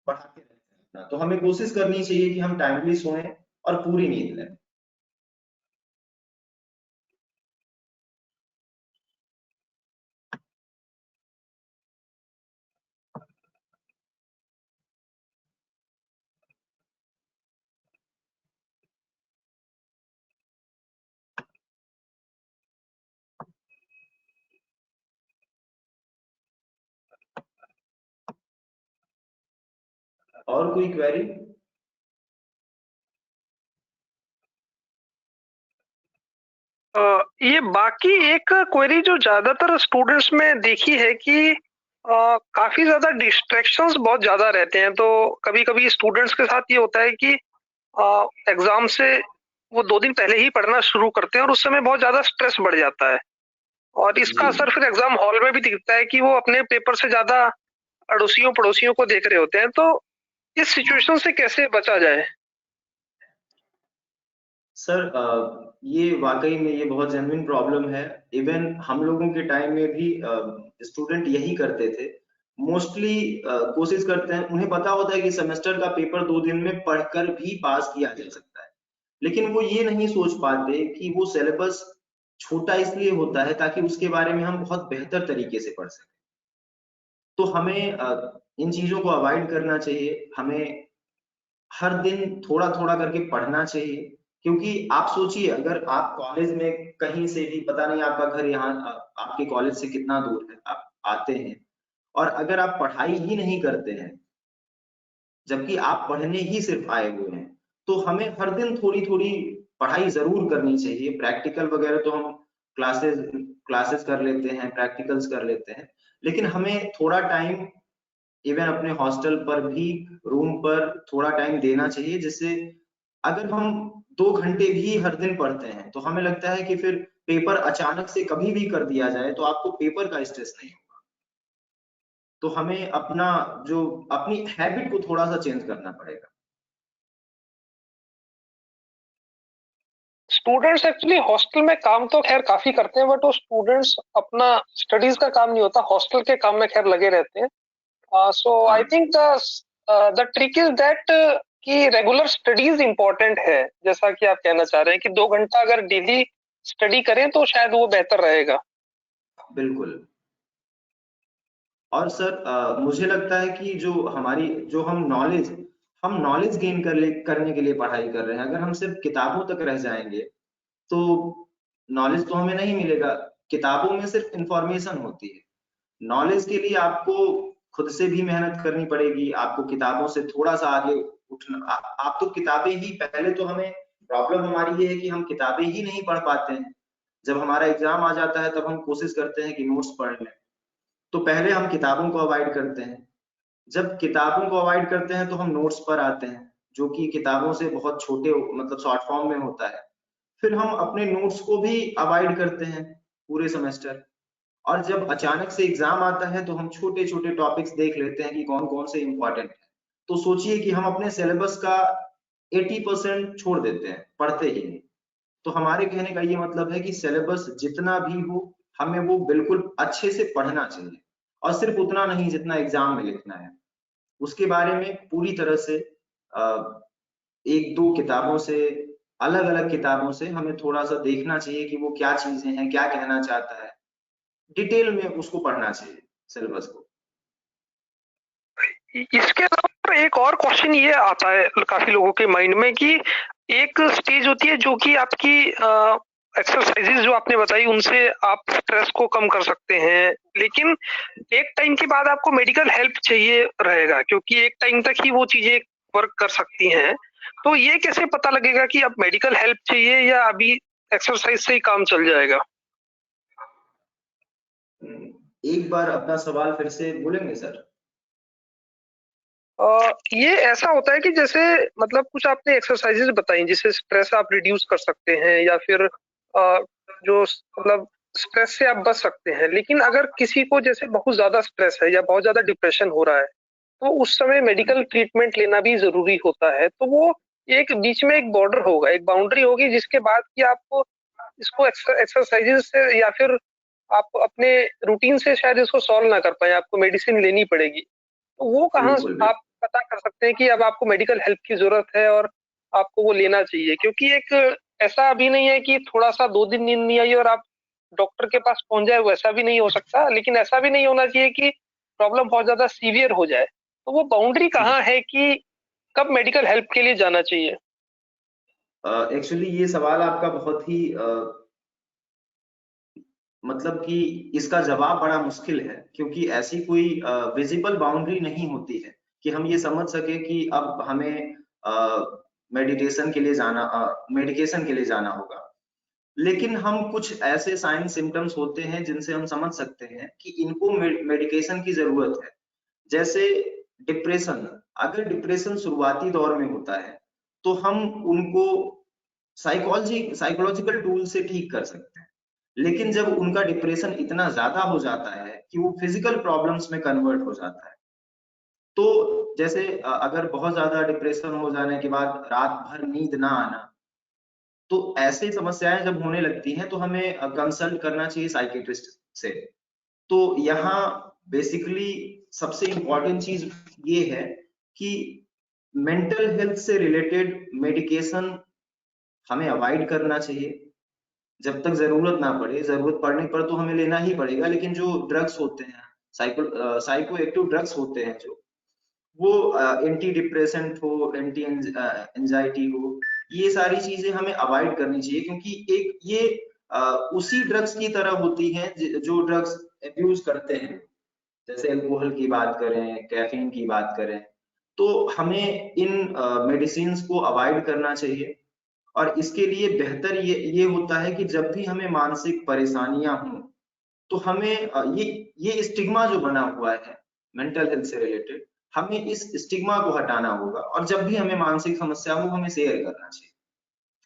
बढ़ाते रहते हैं अपना। तो हमें कोशिश करनी चाहिए कि हम टाइमली सोएं और पूरी नींद लें। और कोई क्वेरी? ये बाकी एक क्वेरी जो ज्यादातर स्टूडेंट्स में देखी है कि काफी ज्यादा डिस्ट्रैक्शंस बहुत ज्यादा रहते हैं। तो कभी कभी स्टूडेंट्स के साथ ये होता है कि एग्जाम से वो 2 दिन पहले ही पढ़ना शुरू करते हैं और उस समय बहुत ज्यादा स्ट्रेस बढ़ जाता है, और इसका जी, असर फिर एग्जाम हॉल में भी दिखता है कि वो अपने पेपर से ज्यादा अड़ोसियों पड़ोसियों को देख रहे होते हैं। तो इस सिचुएशन से कैसे बचा जाए? सर ये वाकई में ये बहुत जेन्युइन प्रॉब्लम है। इवन हम लोगों के टाइम में भी स्टूडेंट यही करते थे। मोस्टली कोशिश करते हैं, उन्हें पता होता है कि सेमेस्टर का पेपर 2 दिन में पढ़कर भी पास किया जा सकता है, लेकिन वो ये नहीं सोच पाते कि वो सिलेबस छोटा इसलिए होता है ताकि उसके बारे में हम बहुत बेहतर तरीके से पढ़ सकें। तो हमें इन चीजों को अवॉइड करना चाहिए। हमें हर दिन थोड़ा-थोड़ा करके पढ़ना चाहिए। क्योंकि आप सोचिए, अगर आप कॉलेज में कहीं से भी, पता नहीं आपका घर यहाँ आपके कॉलेज से कितना दूर है, आप आते हैं और अगर आप पढ़ाई ही नहीं करते हैं, जबकि आप पढ़ने ही सिर्फ आए हुए हैं, तो हमें हर दिन थोड़ी-थोड़ी पढ़ाई ज़रूर करनी चाहिए। प्रैक्टिकल वगैरह तो हम क्लासेस क्लासेस कर लेते हैं, प्रैक्टिकल्स कर लेते हैं, लेकिन हमें थोड़ा टाइम इवन अपने हॉस्टल पर भी, रूम पर थोड़ा टाइम देना चाहिए, जिससे अगर हम 2 घंटे भी हर दिन पढ़ते हैं तो हमें लगता है कि फिर पेपर अचानक से कभी भी कर दिया जाए तो आपको पेपर का स्ट्रेस नहीं होगा। तो हमें अपनी हैबिट को थोड़ा सा चेंज करना पड़ेगा। स्टूडेंट्स एक्चुअली हॉस्टल में काम तो खैर काफी करते हैं, बट वो स्टूडेंट्स अपना स्टडीज का काम नहीं होता, हॉस्टल के काम में खैर लगे रहते हैं। सो आई हाँ think the trick is that कि रेगुलर स्टडीज इंपॉर्टेंट है, जैसा कि आप कहना चाह रहे हैं कि 2 घंटा अगर डेली स्टडी करें तो शायद वो बेहतर रहेगा। बिल्कुल। और सर मुझे लगता है कि जो हम नॉलेज गेन करने के लिए पढ़ाई कर रहे हैं, अगर हम सिर्फ किताबों तक रह जाएंगे तो नॉलेज तो हमें नहीं मिलेगा। किताबों में सिर्फ इंफॉर्मेशन होती है। नॉलेज के लिए आपको खुद से भी मेहनत करनी पड़ेगी। आपको किताबों से थोड़ा सा आगे उठना। आप तो किताबें ही, पहले तो हमें प्रॉब्लम हमारी ये है कि हम किताबें ही नहीं पढ़ पाते हैं। जब हमारा एग्जाम आ जाता है तब हम कोशिश करते हैं कि नोट्स पढ़ लें। तो पहले हम किताबों को अवॉइड करते हैं। जब किताबों को अवॉइड करते हैं तो हम नोट्स पर आते हैं, जो कि किताबों से बहुत छोटे, मतलब शॉर्ट फॉर्म में होता है। फिर हम अपने नोट्स को भी अवॉइड करते हैं पूरे सेमेस्टर। और जब अचानक से एग्जाम आता है तो हम छोटे छोटे टॉपिक्स देख लेते हैं कि कौन कौन से इंपॉर्टेंट है। तो सोचिए कि हम अपने सिलेबस का 80% छोड़ देते हैं, पढ़ते ही नहीं। तो हमारे कहने का ये मतलब है कि सिलेबस जितना भी हो हमें वो बिल्कुल अच्छे से पढ़ना चाहिए, और सिर्फ उतना नहीं जितना एग्जाम में लिखना है। उसके बारे में पूरी तरह से एक दो किताबों से, अलग अलग किताबों से हमें थोड़ा सा देखना चाहिए कि वो क्या चीजें हैं, क्या कहना चाहता है, डिटेल में उसको पढ़ना चाहिए सिलेबस को। इसके अलावा एक और क्वेश्चन ये आता है काफी लोगों के माइंड में कि एक स्टेज होती है जो कि आपकी एक्सरसाइजेज जो आपने बताई उनसे आप स्ट्रेस को कम कर सकते हैं, लेकिन एक टाइम के बाद आपको मेडिकल हेल्प चाहिए रहेगा, क्योंकि एक टाइम तक ही वो चीजें वर्क कर सकती हैं। तो ये कैसे पता लगेगा कि अब मेडिकल हेल्प चाहिए या अभी एक्सरसाइज से ही काम चल जाएगा? एक बार अपना सवाल फिर से बोलेंगे सर? ये ऐसा होता है कि जैसे मतलब कुछ आपने एक्सरसाइजेज बताई जिससे स्ट्रेस आप रिड्यूस कर सकते हैं या फिर जो मतलब स्ट्रेस से आप बच सकते हैं, लेकिन अगर किसी को जैसे बहुत ज्यादा स्ट्रेस है या बहुत ज्यादा डिप्रेशन हो रहा है तो उस समय मेडिकल ट्रीटमेंट लेना भी जरूरी होता है। तो वो एक बीच में एक बॉर्डर होगा, एक बाउंड्री होगी जिसके बाद कि आपको इसको एक्सरसाइजेज से या फिर आप अपने रूटीन से शायद इसको सॉल्व ना कर पाए, आपको मेडिसिन लेनी पड़ेगी। तो वो कहाँ बिल्कुल आप पता कर सकते हैं कि अब आपको मेडिकल हेल्प की जरूरत है और आपको वो लेना चाहिए? क्योंकि एक ऐसा अभी नहीं है कि थोड़ा सा 2 दिन नींद नहीं आई और आप डॉक्टर के पास पहुंच जाए, वैसा भी नहीं हो सकता, लेकिन ऐसा भी नहीं होना चाहिए कि प्रॉब्लम बहुत ज्यादा सीवियर हो जाए। तो वो बाउंड्री कहाँ है कि कब मेडिकल हेल्प के लिए जाना चाहिए? एक्चुअली ये सवाल आपका बहुत ही मतलब कि इसका जवाब बड़ा मुश्किल है, क्योंकि ऐसी कोई विजिबल बाउंड्री नहीं होती है कि हम ये समझ सके कि अब हमें मेडिटेशन के लिए जाना, मेडिकेशन के लिए जाना होगा। लेकिन हम कुछ ऐसे साइन सिम्टम्स होते हैं जिनसे हम समझ सकते हैं कि इनको मेडिकेशन की जरूरत है। जैसे डिप्रेशन, अगर डिप्रेशन शुरुआती दौर में होता है तो हम उनको साइकोलॉजिकल टूल से ठीक कर सकते हैं। लेकिन जब उनका डिप्रेशन इतना ज्यादा हो जाता है कि वो फिजिकल प्रॉब्लम्स में कन्वर्ट हो जाता है, तो जैसे अगर बहुत ज्यादा डिप्रेशन हो जाने के बाद रात भर नींद ना आना, तो ऐसी समस्याएं जब होने लगती हैं तो हमें कंसल्ट करना चाहिए साइकियाट्रिस्ट से। तो यहाँ बेसिकली सबसे इम्पोर्टेंट चीज ये है कि मेंटल हेल्थ से रिलेटेड मेडिकेशन हमें अवॉइड करना चाहिए जब तक जरूरत ना पड़े। जरूरत पड़ने पर तो हमें लेना ही पड़ेगा, लेकिन जो ड्रग्स होते हैं, साइको एक्टिव ड्रग्स होते हैं, जो वो एंटी डिप्रेसेंट हो, एंटी एंजाइटी हो, ये सारी चीजें हमें अवॉइड करनी चाहिए, क्योंकि एक ये उसी ड्रग्स की तरह होती हैं जो ड्रग्स अब्यूज करते हैं। जैसे अल्कोहल की बात करें, कैफीन की बात करें, तो हमें इन मेडिसिन को अवॉइड करना चाहिए। और इसके लिए बेहतर ये होता है कि जब भी हमें मानसिक परेशानियां हों तो हमें ये स्टिग्मा जो बना हुआ है मेंटल हेल्थ से रिलेटेड, हमें इस स्टिग्मा को हटाना होगा। और जब भी हमें मानसिक समस्या हो हमें शेयर करना चाहिए।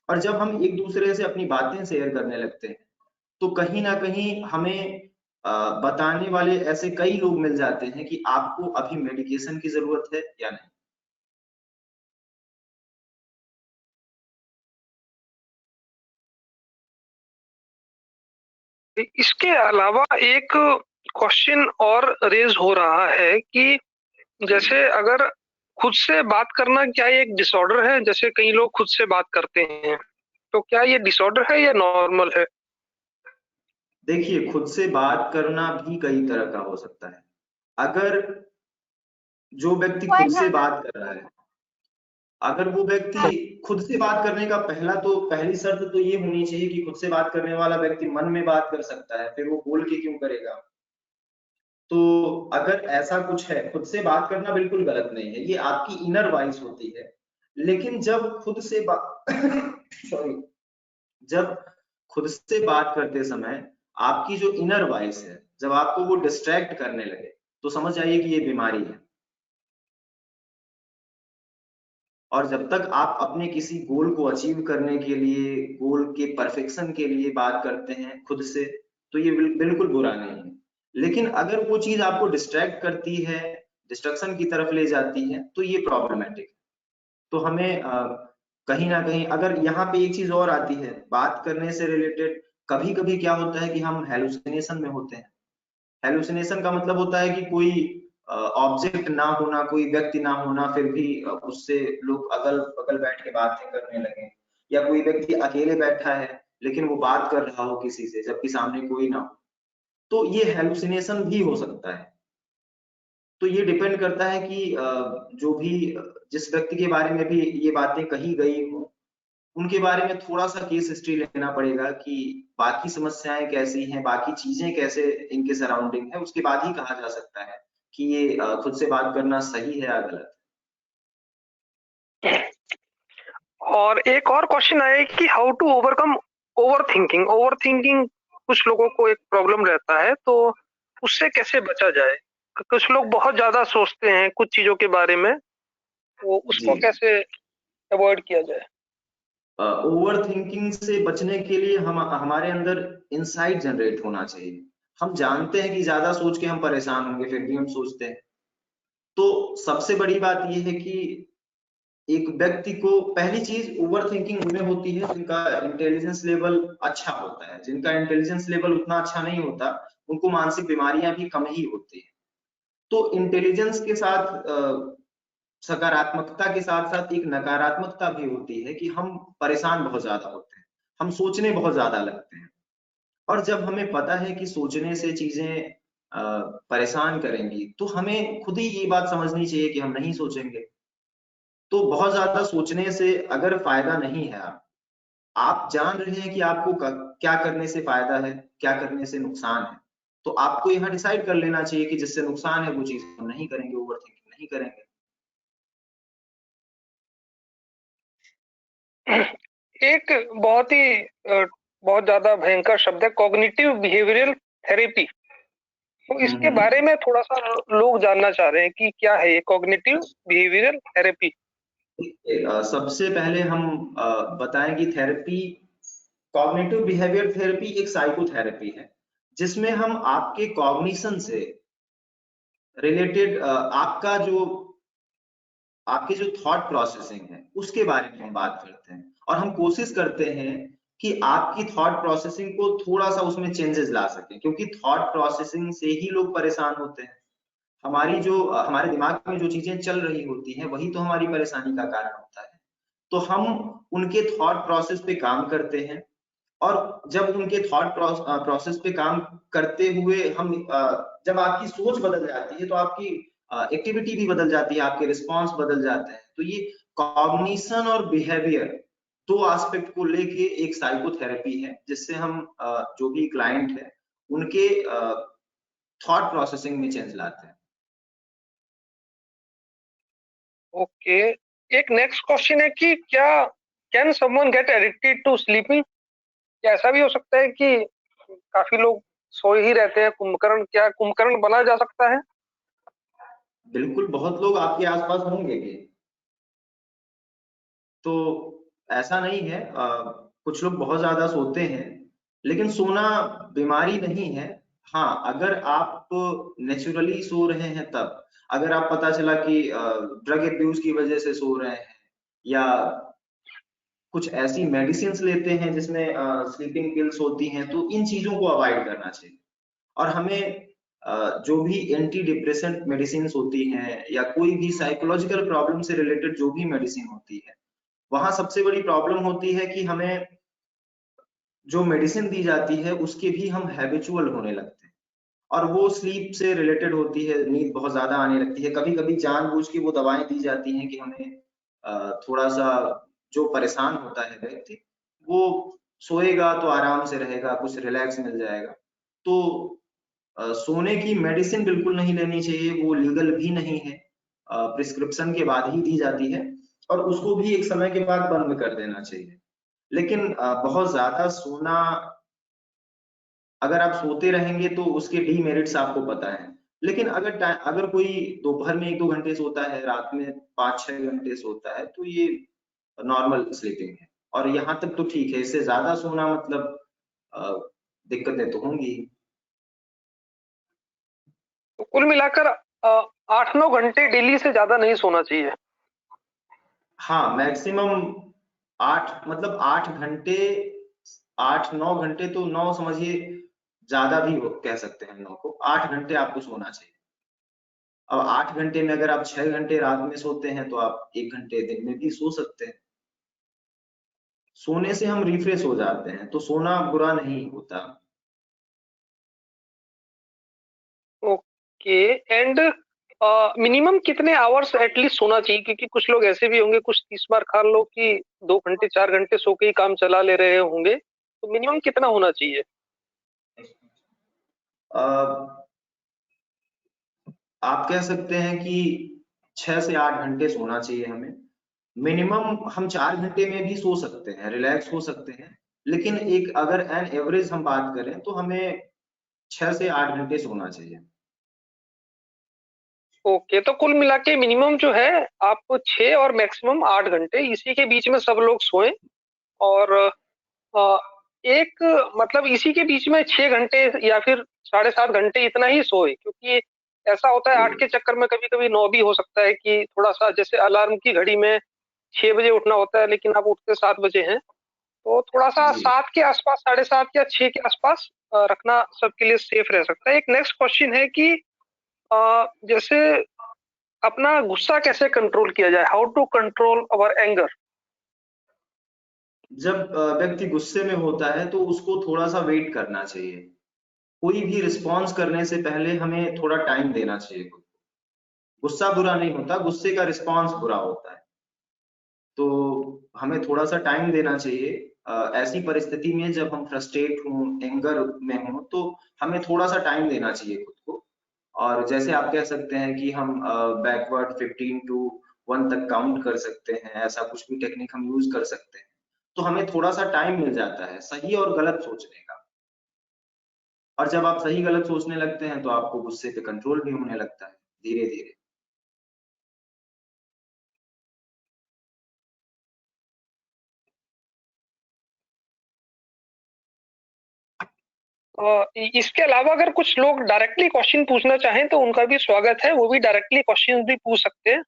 और जब हम एक दूसरे से अपनी बातें शेयर करने लगते हैं तो कहीं ना कहीं हमें बताने वाले ऐसे कई लोग मिल जाते हैं कि आपको अभी मेडिकेशन की जरूरत है या नहीं। इसके अलावा एक क्वेश्चन और रेज हो रहा है कि जैसे अगर खुद से बात करना क्या ये एक डिसऑर्डर है? जैसे कई लोग खुद से बात करते हैं, तो क्या ये डिसऑर्डर है या नॉर्मल है? देखिए, खुद से बात करना भी कई तरह का हो सकता है। अगर जो व्यक्ति खुद से बात कर रहा है, अगर वो व्यक्ति खुद से बात करने का पहली शर्त तो ये होनी चाहिए कि खुद से बात करने वाला व्यक्ति मन में बात कर सकता है, फिर वो बोल के क्यों करेगा। तो अगर ऐसा कुछ है, खुद से बात करना बिल्कुल गलत नहीं है, ये आपकी इनर वॉइस होती है। लेकिन जब खुद से बात सॉरी, जब खुद से बात करते समय आपकी जो इनर वॉइस है, जब आपको वो डिस्ट्रैक्ट करने लगे, तो समझ जाइए कि ये बीमारी है। और जब तक आप अपने किसी गोल को अचीव करने के लिए, गोल के परफेक्शन के लिए बात करते हैं खुद से, तो ये बिल्कुल बुरा नहीं है। लेकिन अगर वो चीज आपको डिस्ट्रैक्ट करती है, डिस्ट्रक्शन की तरफ ले जाती है, तो ये प्रॉब्लमेटिक है। तो हमें कहीं ना कहीं अगर यहाँ पे एक चीज और आती है बात करने से रिलेटेड, कभी कभी क्या होता है कि हम हेलुसिनेशन में होते हैं। हेलुसिनेशन का मतलब होता है कि कोई ऑब्जेक्ट ना होना, कोई व्यक्ति ना होना, फिर भी उससे लोग अगल बगल बैठ के बातें करने लगे, या कोई व्यक्ति अकेले बैठा है लेकिन वो बात कर रहा हो किसी से जबकि सामने कोई ना हो, तो ये हेलुसिनेशन भी हो सकता है। तो ये डिपेंड करता है कि जो भी जिस व्यक्ति के बारे में भी ये बातें कही गई हो, उनके बारे में थोड़ा सा केस हिस्ट्री लेना पड़ेगा कि बाकी समस्याएं कैसी हैं, बाकी चीजें कैसे इनके सराउंडिंग है, उसके बाद ही कहा जा सकता है कि ये खुद से बात करना सही है या गलत। और एक और क्वेश्चन आया कि how to overcome over thinking कुछ लोगों को एक प्रॉब्लम रहता है, तो उससे कैसे बचा जाए? कुछ लोग बहुत ज्यादा सोचते हैं कुछ चीजों के बारे में, तो उसको जी, कैसे अवॉइड किया जाए? ओवर थिंकिंग से बचने के लिए हम हमारे अंदर इंसाइट जनरेट होना चाहिए। हम जानते हैं कि ज्यादा सोच के हम परेशान होंगे, फिर भी हम सोचते हैं। तो सबसे बड़ी बात यह है कि एक व्यक्ति को पहली चीज ओवर थिंकिंग उनमें होती है जिनका इंटेलिजेंस लेवल अच्छा होता है। जिनका इंटेलिजेंस लेवल उतना अच्छा नहीं होता, उनको मानसिक बीमारियां भी कम ही होती है। तो इंटेलिजेंस के साथ सकारात्मकता के साथ साथ एक नकारात्मकता भी होती है कि हम परेशान बहुत ज्यादा होते हैं, हम सोचने बहुत ज्यादा लगते हैं। और जब हमें पता है कि सोचने से चीजें परेशान करेंगी, तो हमें खुद ही ये बात समझनी चाहिए कि हम नहीं सोचेंगे। तो बहुत ज्यादा सोचने से अगर फायदा नहीं है, आप जान रहे हैं कि आपको क्या करने से फायदा है, क्या करने से नुकसान है, तो आपको यहाँ डिसाइड कर लेना चाहिए कि जिससे नुकसान है वो चीज हम नहीं करेंगे, ओवर थिंकिंग नहीं करेंगे। एक बहुत ज्यादा भयंकर शब्द है कॉग्निटिव बिहेवियरल थेरेपी। तो इसके हम्म। बारे में थोड़ा सा लोग जानना चाह रहे हैं कि क्या है ये कॉग्निटिव बिहेवियरल थेरेपी? सबसे पहले हम बताएं कि थेरेपी, कॉग्निटिव बिहेवियर थेरेपी एक साइकोथेरेपी है जिसमें हम आपके कॉग्निशन से रिलेटेड आपकी जो थॉट प्रोसेसिंग है उसके बारे में हम बात करते हैं, और हम कोशिश करते हैं कि आपकी थॉट प्रोसेसिंग को थोड़ा सा उसमें चेंजेस ला सकें, क्योंकि थॉट प्रोसेसिंग से ही लोग परेशान होते हैं। हमारे दिमाग में जो चीजें चल रही होती हैं वही तो हमारी परेशानी का कारण होता है। तो हम उनके थॉट प्रोसेस पे काम करते हैं, और जब उनके थॉट प्रोसेस पे काम करते हुए जब आपकी सोच बदल जाती है तो आपकी एक्टिविटी भी बदल जाती है, आपके रिस्पॉन्स बदल जाते हैं। तो ये कॉग्निशन और बिहेवियर दो एस्पेक्ट को लेके एक साइकोथेरेपी है जिससे हम जो भी क्लाइंट है उनके थॉट प्रोसेसिंग में चेंज लाते हैं। ओके। एक नेक्स्ट क्वेश्चन है कि क्या can someone get addicted to sleeping? क्या ऐसा भी हो सकता है कि काफी लोग सोए ही रहते हैं? कुंभकर्ण बना जा सकता है? बिल्कुल, बहुत लोग आपके आसपास होंगे भी। तो ऐसा नहीं है, कुछ लोग बहुत ज्यादा सोते हैं, लेकिन सोना बीमारी नहीं है। हाँ, अगर आप नेचुरली सो रहे हैं तब, अगर आप पता चला कि ड्रग एब्यूज की वजह से सो रहे हैं, या कुछ ऐसी मेडिसिन लेते हैं जिसमें स्लीपिंग पिल्स होती हैं, तो इन चीजों को अवॉइड करना चाहिए। और हमें जो भी एंटी डिप्रेसेंट मेडिसिन होती हैं या कोई भी साइकोलॉजिकल प्रॉब्लम से रिलेटेड जो भी मेडिसिन होती है, वहां सबसे बड़ी प्रॉब्लम होती है कि हमें जो मेडिसिन दी जाती है उसके भी हम हैबिचुअल होने लगते हैं, और वो स्लीप से रिलेटेड होती है, नींद बहुत ज्यादा आने लगती है। कभी कभी जानबूझ के वो दवाएं दी जाती हैं कि हमें थोड़ा सा, जो परेशान होता है व्यक्ति, वो सोएगा तो आराम से रहेगा, कुछ रिलैक्स मिल जाएगा। तो सोने की मेडिसिन बिल्कुल नहीं लेनी चाहिए, वो लीगल भी नहीं है, प्रिस्क्रिप्शन के बाद ही दी जाती है, और उसको भी एक समय के बाद बंद कर देना चाहिए। लेकिन बहुत ज्यादा सोना, अगर आप सोते रहेंगे तो उसके डीमेरिट्स आपको पता है। लेकिन अगर कोई दोपहर में 1-2 घंटे सोता है, रात में 5-6 घंटे सोता है, तो ये नॉर्मल स्लीपिंग है, और यहाँ तक तो ठीक है। इससे ज्यादा सोना मतलब अ, दिक्कतें तो होंगी ही। तो कुल मिलाकर 8-9 घंटे डेली से ज्यादा नहीं सोना चाहिए। हाँ, मैक्सिमम मतलब 8 घंटे, 8-9 घंटे, तो 9 समझिए ज्यादा भी कह सकते हैं 9 को, 8 घंटे आपको सोना चाहिए। अब 8 घंटे में अगर आप 6 घंटे रात में सोते हैं तो आप 1 घंटे दिन में भी सो सकते हैं। सोने से हम रिफ्रेश हो जाते हैं, तो सोना बुरा नहीं होता। ओके। एंड मिनिमम कितने आवर्स एटलीस्ट सोना चाहिए? क्योंकि कुछ लोग ऐसे भी होंगे, कुछ 30 बार खा लो कि 2 घंटे 4 घंटे सो के ही काम चला ले रहे होंगे, तो मिनिमम कितना होना चाहिए? आप कह सकते हैं कि 6 से 8 घंटे सोना चाहिए हमें। मिनिमम हम 4 घंटे में भी सो सकते हैं, रिलैक्स हो सकते हैं, लेकिन एक अगर एन एवरेज हम बात करें तो हमें 6 से 8 घंटे सोना चाहिए। ओके, तो कुल मिला के मिनिमम जो है आप 6 और मैक्सिमम 8 घंटे, इसी के बीच में सब लोग सोएं। और अ, एक मतलब इसी के बीच में 6 घंटे या फिर 7.5 घंटे इतना ही सोए, क्योंकि ऐसा होता है 8 के चक्कर में कभी कभी 9 भी हो सकता है कि थोड़ा सा, जैसे अलार्म की घड़ी में 6 बजे उठना होता है लेकिन आप उठते 7 बजे हैं, तो थोड़ा सा जी 7 के आसपास, 7.5 या 6 के आसपास रखना सबके लिए सेफ रह सकता है। एक नेक्स्ट क्वेश्चन है कि जैसे अपना गुस्सा कैसे कंट्रोल किया जाए? How to control our anger? जब व्यक्ति गुस्से में होता है तो उसको थोड़ा सा वेट करना चाहिए। कोई भी रिस्पॉन्स करने से पहले हमें थोड़ा टाइम देना चाहिए खुद को। गुस्सा बुरा नहीं होता, गुस्से का रिस्पॉन्स बुरा होता है। तो हमें थोड़ा सा टाइम देना चाहिए। ऐसी परिस्थिति में जब हम फ्रस्ट्रेट हों, एंगर में हों, तो हमें थोड़ा सा टाइम देना चाहिए खुद को। और जैसे आप कह सकते हैं कि हम बैकवर्ड 15 टू 1 तक काउंट कर सकते हैं, ऐसा कुछ भी टेक्निक हम यूज कर सकते हैं। तो हमें थोड़ा सा टाइम मिल जाता है सही और गलत सोचने का। और जब आप सही गलत सोचने लगते हैं तो आपको गुस्से पे कंट्रोल भी होने लगता है धीरे धीरे। इसके अलावा अगर कुछ लोग डायरेक्टली क्वेश्चन पूछना चाहें तो उनका भी स्वागत है, वो भी डायरेक्टली क्वेश्चन भी पूछ सकते हैं।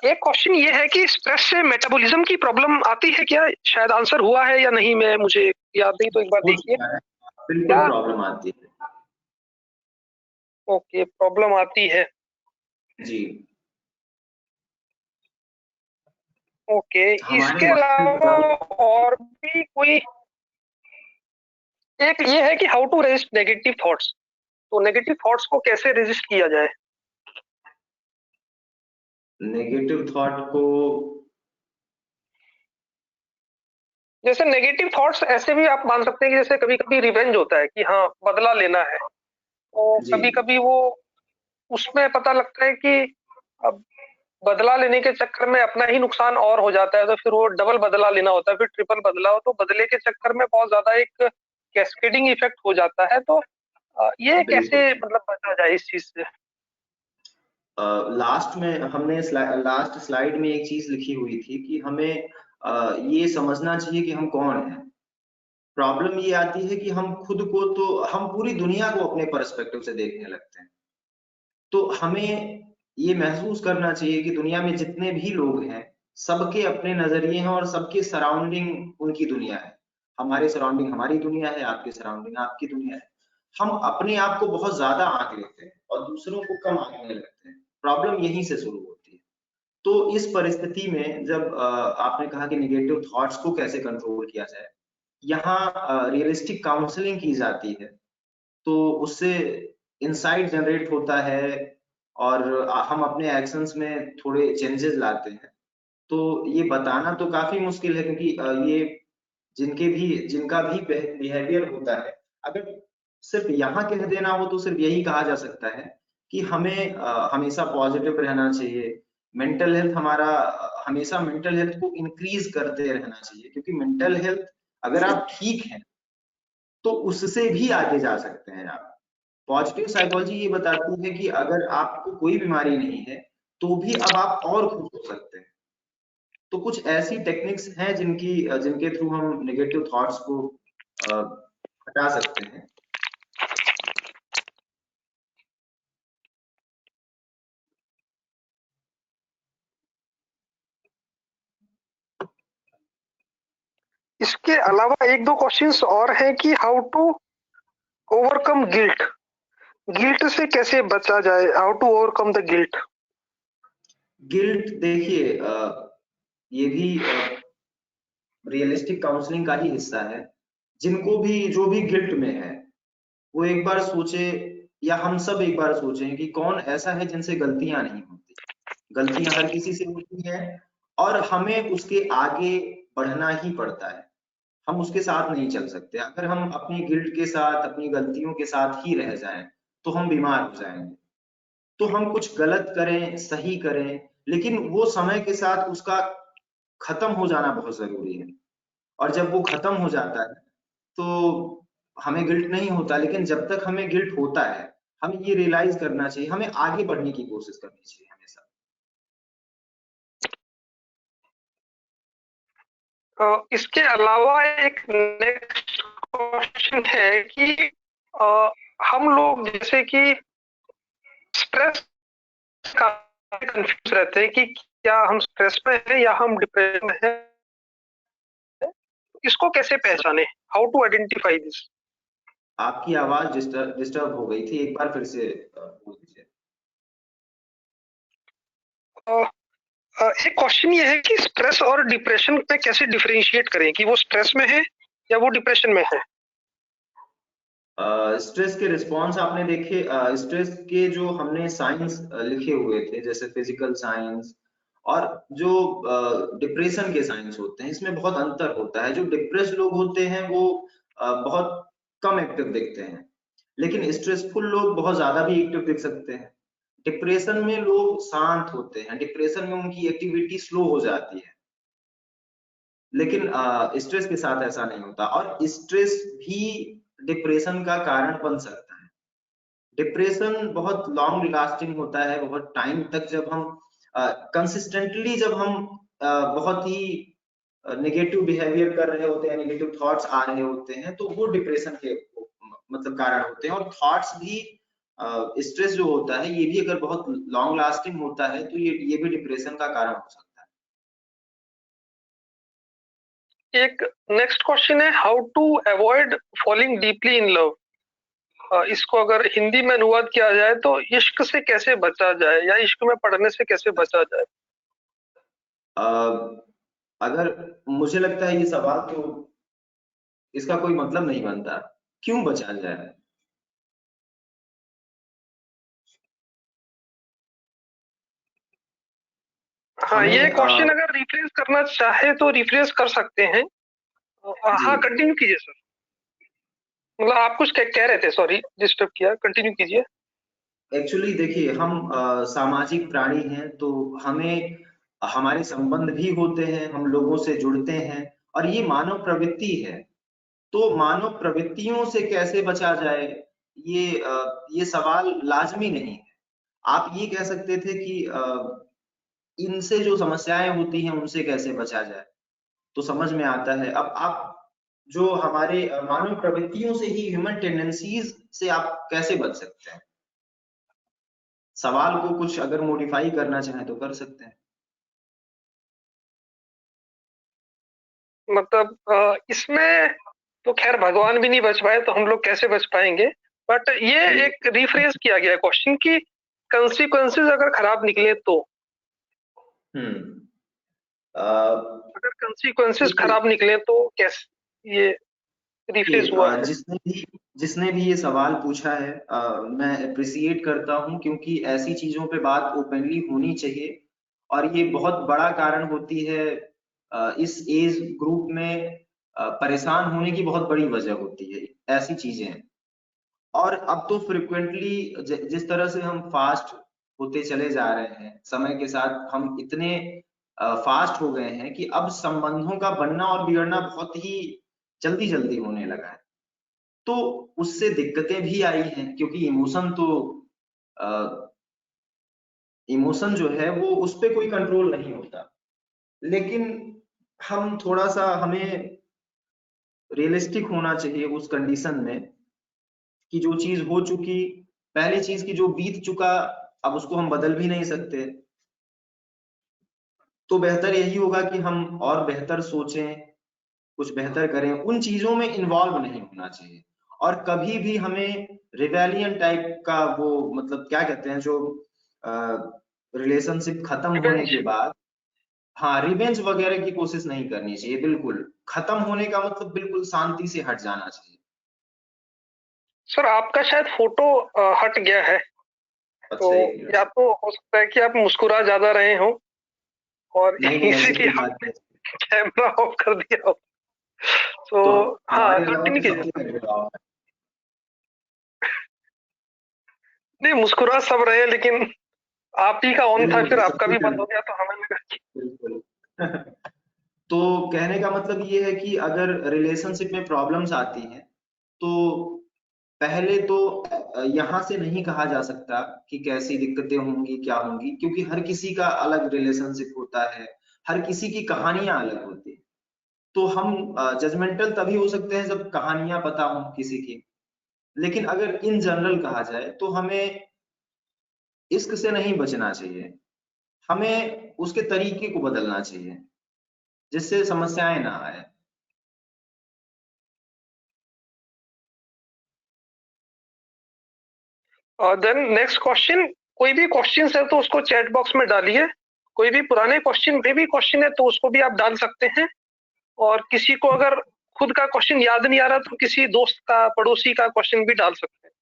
एक क्वेश्चन ये है कि स्ट्रेस से मेटाबॉलिज्म की प्रॉब्लम आती है क्या? शायद आंसर हुआ है या नहीं, मैं मुझे याद नहीं, तो एक बार हो देखिए सकता है, बिल्कुल क्या। प्रॉब्लम आती है। ओके, प्रॉब्लम आती है। जी ओके, हमारे इसके अलावा और भी कोई? एक ये है कि how to resist negative thoughts, तो नेगेटिव थॉट्स को कैसे रेजिस्ट किया जाए? नेगेटिव थॉट को जैसे नेगेटिव थॉट्स ऐसे भी आप मान सकते हैं कि जैसे कभी कभी रिवेंज होता है कि हाँ बदला लेना है, तो जी कभी कभी वो उसमें पता लगता है कि अब बदला लेने के चक्कर में अपना ही नुकसान और हो जाता है, तो फिर वो डबल बदला लेना होता है, फिर ट्रिपल बदला हो, तो बदले के चक्कर में बहुत ज्यादा एक कैस्केडिंग इफेक्ट हो जाता है। तो ये बिल्कुल। कैसे मतलब बचा जाए इस चीज से? लास्ट में हमने लास्ट स्लाइड में एक चीज लिखी हुई थी कि हमें ये समझना चाहिए कि हम कौन हैं। प्रॉब्लम ये आती है कि हम खुद को, तो हम पूरी दुनिया को अपने पर्सपेक्टिव से देखने लगते हैं। तो हमें ये महसूस करना चाहिए कि दुनिया में जितने भी लोग हैं, सबके अपने नजरिए हैं और सबके सराउंडिंग उनकी दुनिया है। हमारे सराउंडिंग हमारी दुनिया है, आपके सराउंडिंग आपकी दुनिया है। हम अपने आप को बहुत ज्यादा आंक लेते हैं और दूसरों को कम आंकने लगते हैं। प्रॉब्लम यहीं से शुरू होती है। तो इस परिस्थिति में जब आपने कहा कि निगेटिव थॉट्स को कैसे कंट्रोल किया जाए, यहाँ रियलिस्टिक काउंसलिंग की जाती है। तो उससे इंसाइट जनरेट होता है और हम अपने एक्शंस में थोड़े चेंजेस लाते हैं। तो ये बताना तो काफी मुश्किल है, क्योंकि ये जिनका भी बिहेवियर होता है, अगर सिर्फ यहाँ कह देना हो तो सिर्फ यही कहा जा सकता है कि हमें हमेशा पॉजिटिव रहना चाहिए, मेंटल हेल्थ हमारा हमेशा मेंटल हेल्थ को इंक्रीज करते रहना चाहिए, क्योंकि मेंटल हेल्थ अगर आप ठीक हैं तो उससे भी आगे जा सकते हैं आप। पॉजिटिव साइकोलॉजी ये बताती है कि अगर आपको कोई बीमारी नहीं है तो भी अब आप और खुश हो सकते हैं। तो कुछ ऐसी टेक्निक्स हैं जिनके थ्रू हम नेगेटिव थॉट्स को हटा सकते हैं। इसके अलावा एक दो क्वेश्चंस और हैं कि how to overcome guilt, guilt से कैसे बचा जाए, how to overcome the guilt. Guilt देखिए ये भी रियलिस्टिक काउंसलिंग का ही हिस्सा है। जिनको भी जो भी गिल्ट में है वो एक बार सोचे, या हम सब एक बार सोचें कि कौन ऐसा है जिनसे गलतियां नहीं होती। गलतियां हर किसी से होती हैं और हमें उसके आगे बढ़ना ही पड़ता है, हम उसके साथ नहीं चल सकते। अगर हम अपनी गिल्ट के साथ अपनी गलतियों के साथ ही रह जाएं तो हम बीमार हो जाएंगे। तो हम कुछ गलत करें सही करें, लेकिन वो समय के साथ उसका खत्म हो जाना बहुत जरूरी है। और जब वो खत्म हो जाता है तो हमें गिल्ट नहीं होता, लेकिन जब तक हमें गिल्ट होता है हमें ये रियलाइज करना चाहिए, हमें आगे बढ़ने की कोशिश करनी चाहिए हमेशा। इसके अलावा एक नेक्स्ट क्वेश्चन है कि हम लोग जैसे कि स्ट्रेस काफी कंफ्यूज रहते हैं कि क्या हम स्ट्रेस में हैं या हम डिप्रेशन में हैं, इसको कैसे पहचाने, हाउ टू आइडेंटिफाई दिस। आपकी आवाज डिस्टर्ब हो गई थी, एक बार फिर से बोल दीजिए। एक क्वेश्चन ये है कि स्ट्रेस और डिप्रेशन में कैसे डिफरेंशिएट करें कि वो स्ट्रेस में है या वो डिप्रेशन में है। स्ट्रेस के रिस्पॉन्स आपने देखे, स्ट्रेस के जो हमने साइंस लिखे हुए थे जैसे फिजिकल साइंस और जो डिप्रेशन के साइंस होते हैं, इसमें बहुत अंतर होता है। जो डिप्रेस लोग होते हैं वो बहुत कम एक्टिव दिखते हैं, लेकिन स्ट्रेसफुल लोग बहुत ज्यादा भी एक्टिव दिख सकते हैं। डिप्रेशन में लोग शांत होते हैं, डिप्रेशन में उनकी एक्टिविटी स्लो हो जाती है, लेकिन स्ट्रेस के साथ ऐसा नहीं होता। और स्ट्रेस भी डिप्रेशन का कारण बन सकता है। डिप्रेशन बहुत लॉन्ग लास्टिंग होता है, बहुत टाइम तक जब हम कंसिस्टेंटली जब हम बहुत ही नेगेटिव बिहेवियर कर रहे होते हैं, नेगेटिव थॉट्स आ रहे होते हैं, तो वो डिप्रेशन के मतलब कारण होते हैं। और थॉट्स भी स्ट्रेस जो होता है ये भी अगर बहुत लॉन्ग लास्टिंग होता है तो ये भी डिप्रेशन का कारण हो सकता है। एक नेक्स्ट क्वेश्चन है how to avoid falling deeply in love, इसको अगर हिंदी में अनुवाद किया जाए तो इश्क से कैसे बचा जाए या इश्क में पढ़ने से कैसे बचा जाए। अगर मुझे लगता है ये सवाल तो इसका कोई मतलब नहीं बनता, क्यों बचा जाए। हाँ, ये क्वेश्चन अगर रिफ्रेश करना चाहे तो रिफ्रेश कर सकते हैं। हाँ, कंटिन्यू कीजिए सर, मतलब आप कुछ कह रहे थे, सॉरी डिस्टर्ब किया, कंटिन्यू कीजिए। एक्चुअली देखिए हम सामाजिक प्राणी हैं, तो हमें हमारे संबंध भी होते हैं, हम लोगों से जुड़ते हैं और ये मानव प्रवृत्ति है। तो मानव प्रवृत्तियों से कैसे बचा जाए ये सवाल लाजमी नहीं है। आप ये कह सकते थे कि इनसे जो समस्याएं होती हैं उनसे कैसे बचा जाए, तो समझ में आता है। अब आप जो हमारे मानव प्रवृत्तियों से ही, ह्यूमन टेंडेंसीज से आप कैसे बच सकते हैं, सवाल को कुछ अगर मॉडिफाई करना चाहें तो कर सकते हैं। मतलब इसमें तो खैर भगवान भी नहीं बच पाए तो हम लोग कैसे बच पाएंगे, बट ये एक रिफ्रेश किया गया क्वेश्चन कि कंसिक्वेंसेस अगर खराब निकले तो, अगर कंसिक्वेंसेस खराब निकले तो कैसे, ये रिफ्रेश हुआ है। जिसने भी ये सवाल पूछा है मैं अप्रिसिएट करता हूं, क्योंकि ऐसी चीजों पे बात ओपनली होनी चाहिए। और ये बहुत बड़ा कारण होती है इस एज ग्रुप में परेशान होने की बहुत बड़ी वजह होती है ऐसी चीजें। और अब तो फ्रिक्वेंटली जिस तरह से हम फास्ट होते चले जा रहे हैं। समय के साथ हम इतने फास्ट हो गए हैं कि अब संबंधों का बनना और बिगड़ना बहुत ही जल्दी जल्दी होने लगा है। तो उससे दिक्कतें भी आई हैं, क्योंकि इमोशन जो है वो उस पे कोई कंट्रोल नहीं होता। लेकिन हम थोड़ा सा हमें रियलिस्टिक होना चाहिए उस कंडीशन में कि जो चीज हो चुकी, पहली चीज की जो बीत चुका, अब उसको हम बदल भी नहीं सकते। तो बेहतर यही होगा कि हम और बेहतर सोचें, कुछ बेहतर करें, उन चीजों में इन्वॉल्व नहीं होना चाहिए। और कभी भी हमें रिवेलियन टाइप का वो मतलब क्या कहते हैं, जो रिलेशनशिप खत्म होने रिवेंज। के बाद, हाँ, रिवेंज वगैरह की कोशिश नहीं करनी चाहिए। बिल्कुल खत्म होने का मतलब बिल्कुल शांति से हट जाना चाहिए। सर आपका शायद फोटो हट गया है, तो अच्छा, एक मिनट। या तो हो सकता है कि आप मुस्कुरा ज्यादा रहे हो और नहीं नहीं, ऐसी इसीलिए कोई बात आपने नहीं। कैमरा ऑफ कर दिया हो। तो तो हाँ, हमारे अलावा कंटिन्यू तो कीजिए सबके सर। कैमरे ऑफ है। नहीं, मुस्कुरा सब रहे, लेकिन आप ही का ऑन था, फिर बिल्कुल आपका सबके भी बंद कैमरे, हो गया, तो हमें लगा कि बिल्कुल। तो कहने का मतलब ये है कि अगर रिलेशनशिप में प्रॉब्लम्स आती हैं, तो पहले तो यहाँ से नहीं कहा जा सकता कि कैसी दिक्कतें होंगी, क्या होंगी, क्योंकि हर किसी का अलग रिलेशनशिप होता है, हर किसी की कहानियां अलग होती है। तो हम जजमेंटल तभी हो सकते हैं जब कहानियां पता हो किसी की। लेकिन अगर इन जनरल कहा जाए तो हमें इश्क से नहीं बचना चाहिए, हमें उसके तरीके को बदलना चाहिए जिससे समस्याएं ना आए। देन नेक्स्ट क्वेश्चन, कोई भी क्वेश्चन है तो उसको चैट बॉक्स में डालिए। कोई भी पुराने क्वेश्चन पे भी क्वेश्चन है तो उसको भी आप डाल सकते हैं। और किसी को अगर खुद का क्वेश्चन याद नहीं आ रहा तो किसी दोस्त का, पड़ोसी का क्वेश्चन भी डाल सकते हैं।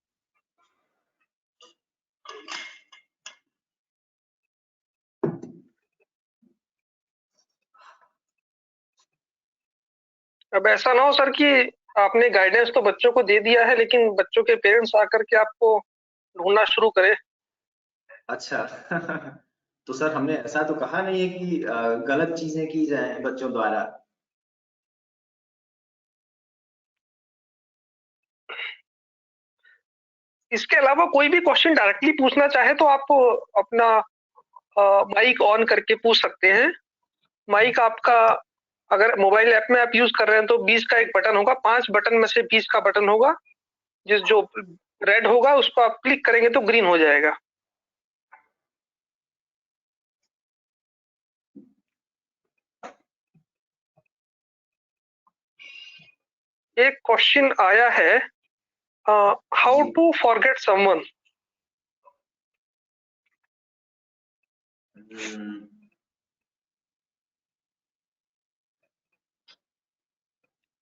अब ऐसा ना हो सर कि आपने गाइडेंस तो बच्चों को दे दिया है, लेकिन बच्चों के पेरेंट्स आकर के आपको ढूंढना शुरू करें। अच्छा। तो सर हमने ऐसा तो कहा नहीं है कि गलत चीजें की जाएं बच्चों द्वारा। इसके अलावा कोई भी क्वेश्चन डायरेक्टली पूछना चाहे तो आप अपना माइक ऑन करके पूछ सकते हैं। माइक आपका, अगर मोबाइल ऐप में आप यूज कर रहे हैं तो 20 का एक बटन होगा, 5 बटन में से 20 का बटन होगा। जो रेड होगा उसको आप क्लिक करेंगे तो ग्रीन हो जाएगा। एक क्वेश्चन आया है, हाउ जी। To forget someone. हम्म,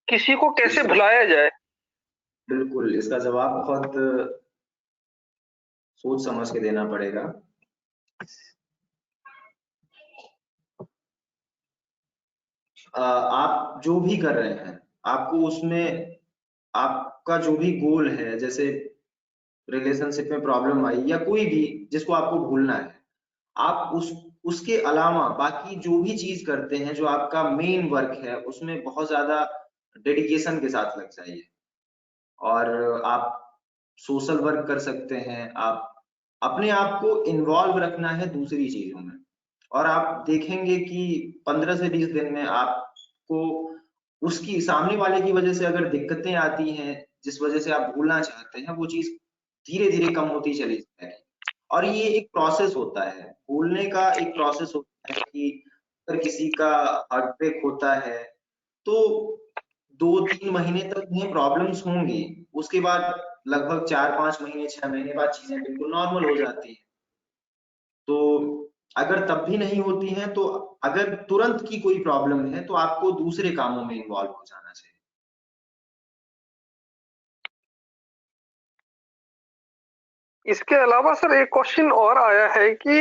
किसी को कैसे इस भुलाया जाए। बिल्कुल इसका जवाब बहुत सोच समझ के देना पड़ेगा। आप जो भी कर रहे हैं, आपको उसमें आपका जो भी गोल है, जैसे रिलेशनशिप में प्रॉब्लम आई या कोई भी जिसको आपको भूलना है, आप उसके अलावा बाकी जो भी चीज करते हैं, जो आपका मेन वर्क है, उसमें बहुत ज्यादा डेडिकेशन के साथ लग जाइए। और आप सोशल वर्क कर सकते हैं, आप अपने आप को इन्वॉल्व रखना है दूसरी चीजों में। और आप देखेंगे कि 15 से 20 दिन में आपको उसकी सामने वाले की वजह से अगर दिक्कतें आती हैं, जिस वजह से आप भूलना चाहते हैं, वो चीज धीरे धीरे कम होती चली जाएगी। और ये एक प्रोसेस होता है, भूलने का एक प्रोसेस होता है कि अगर किसी का हार्ट ब्रेक होता है तो 2-3 महीने तक ये प्रॉब्लम्स होंगी। उसके बाद लगभग 4-5 महीने 6 महीने बाद चीजें बिल्कुल नॉर्मल हो जाती हैं। तो अगर तब भी नहीं होती हैं, तो अगर तुरंत की कोई प्रॉब्लम है तो आपको दूसरे कामों में इन्वॉल्व हो जाना चाहिए। इसके अलावा सर एक क्वेश्चन और आया है कि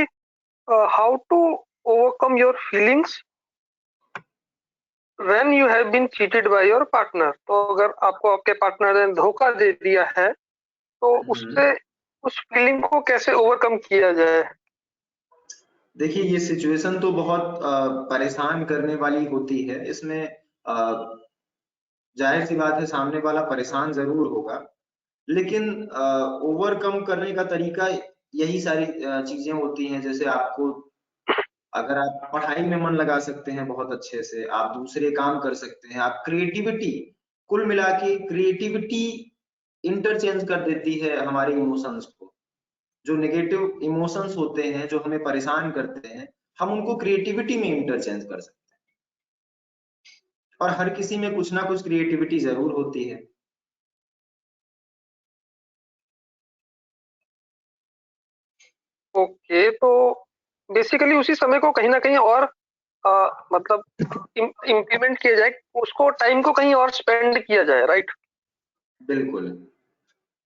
how to overcome your feelings when you have been cheated by your partner. तो अगर आपको आपके पार्टनर ने धोखा दे दिया है तो हम्म। उससे उस फीलिंग को कैसे ओवरकम किया जाए। देखिए ये सिचुएशन तो बहुत परेशान करने वाली होती है। इसमें जाहिर सी बात है सामने वाला परेशान जरूर होगा, लेकिन ओवरकम करने का तरीका यही सारी चीजें होती हैं। जैसे आपको, अगर आप पढ़ाई में मन लगा सकते हैं बहुत अच्छे से, आप दूसरे काम कर सकते हैं, आप क्रिएटिविटी, कुल मिला के क्रिएटिविटी इंटरचेंज कर देती है हमारे इमोशंस को। जो नेगेटिव इमोशंस होते हैं जो हमें परेशान करते हैं, हम उनको क्रिएटिविटी में इंटरचेंज कर सकते हैं। और हर किसी में कुछ ना कुछ क्रिएटिविटी जरूर होती है। ओके, तो बेसिकली उसी समय को कहीं ना कहीं और मतलब इम्प्लीमेंट किया जाए, उसको टाइम को कहीं और स्पेंड किया जाए, राइट? बिल्कुल।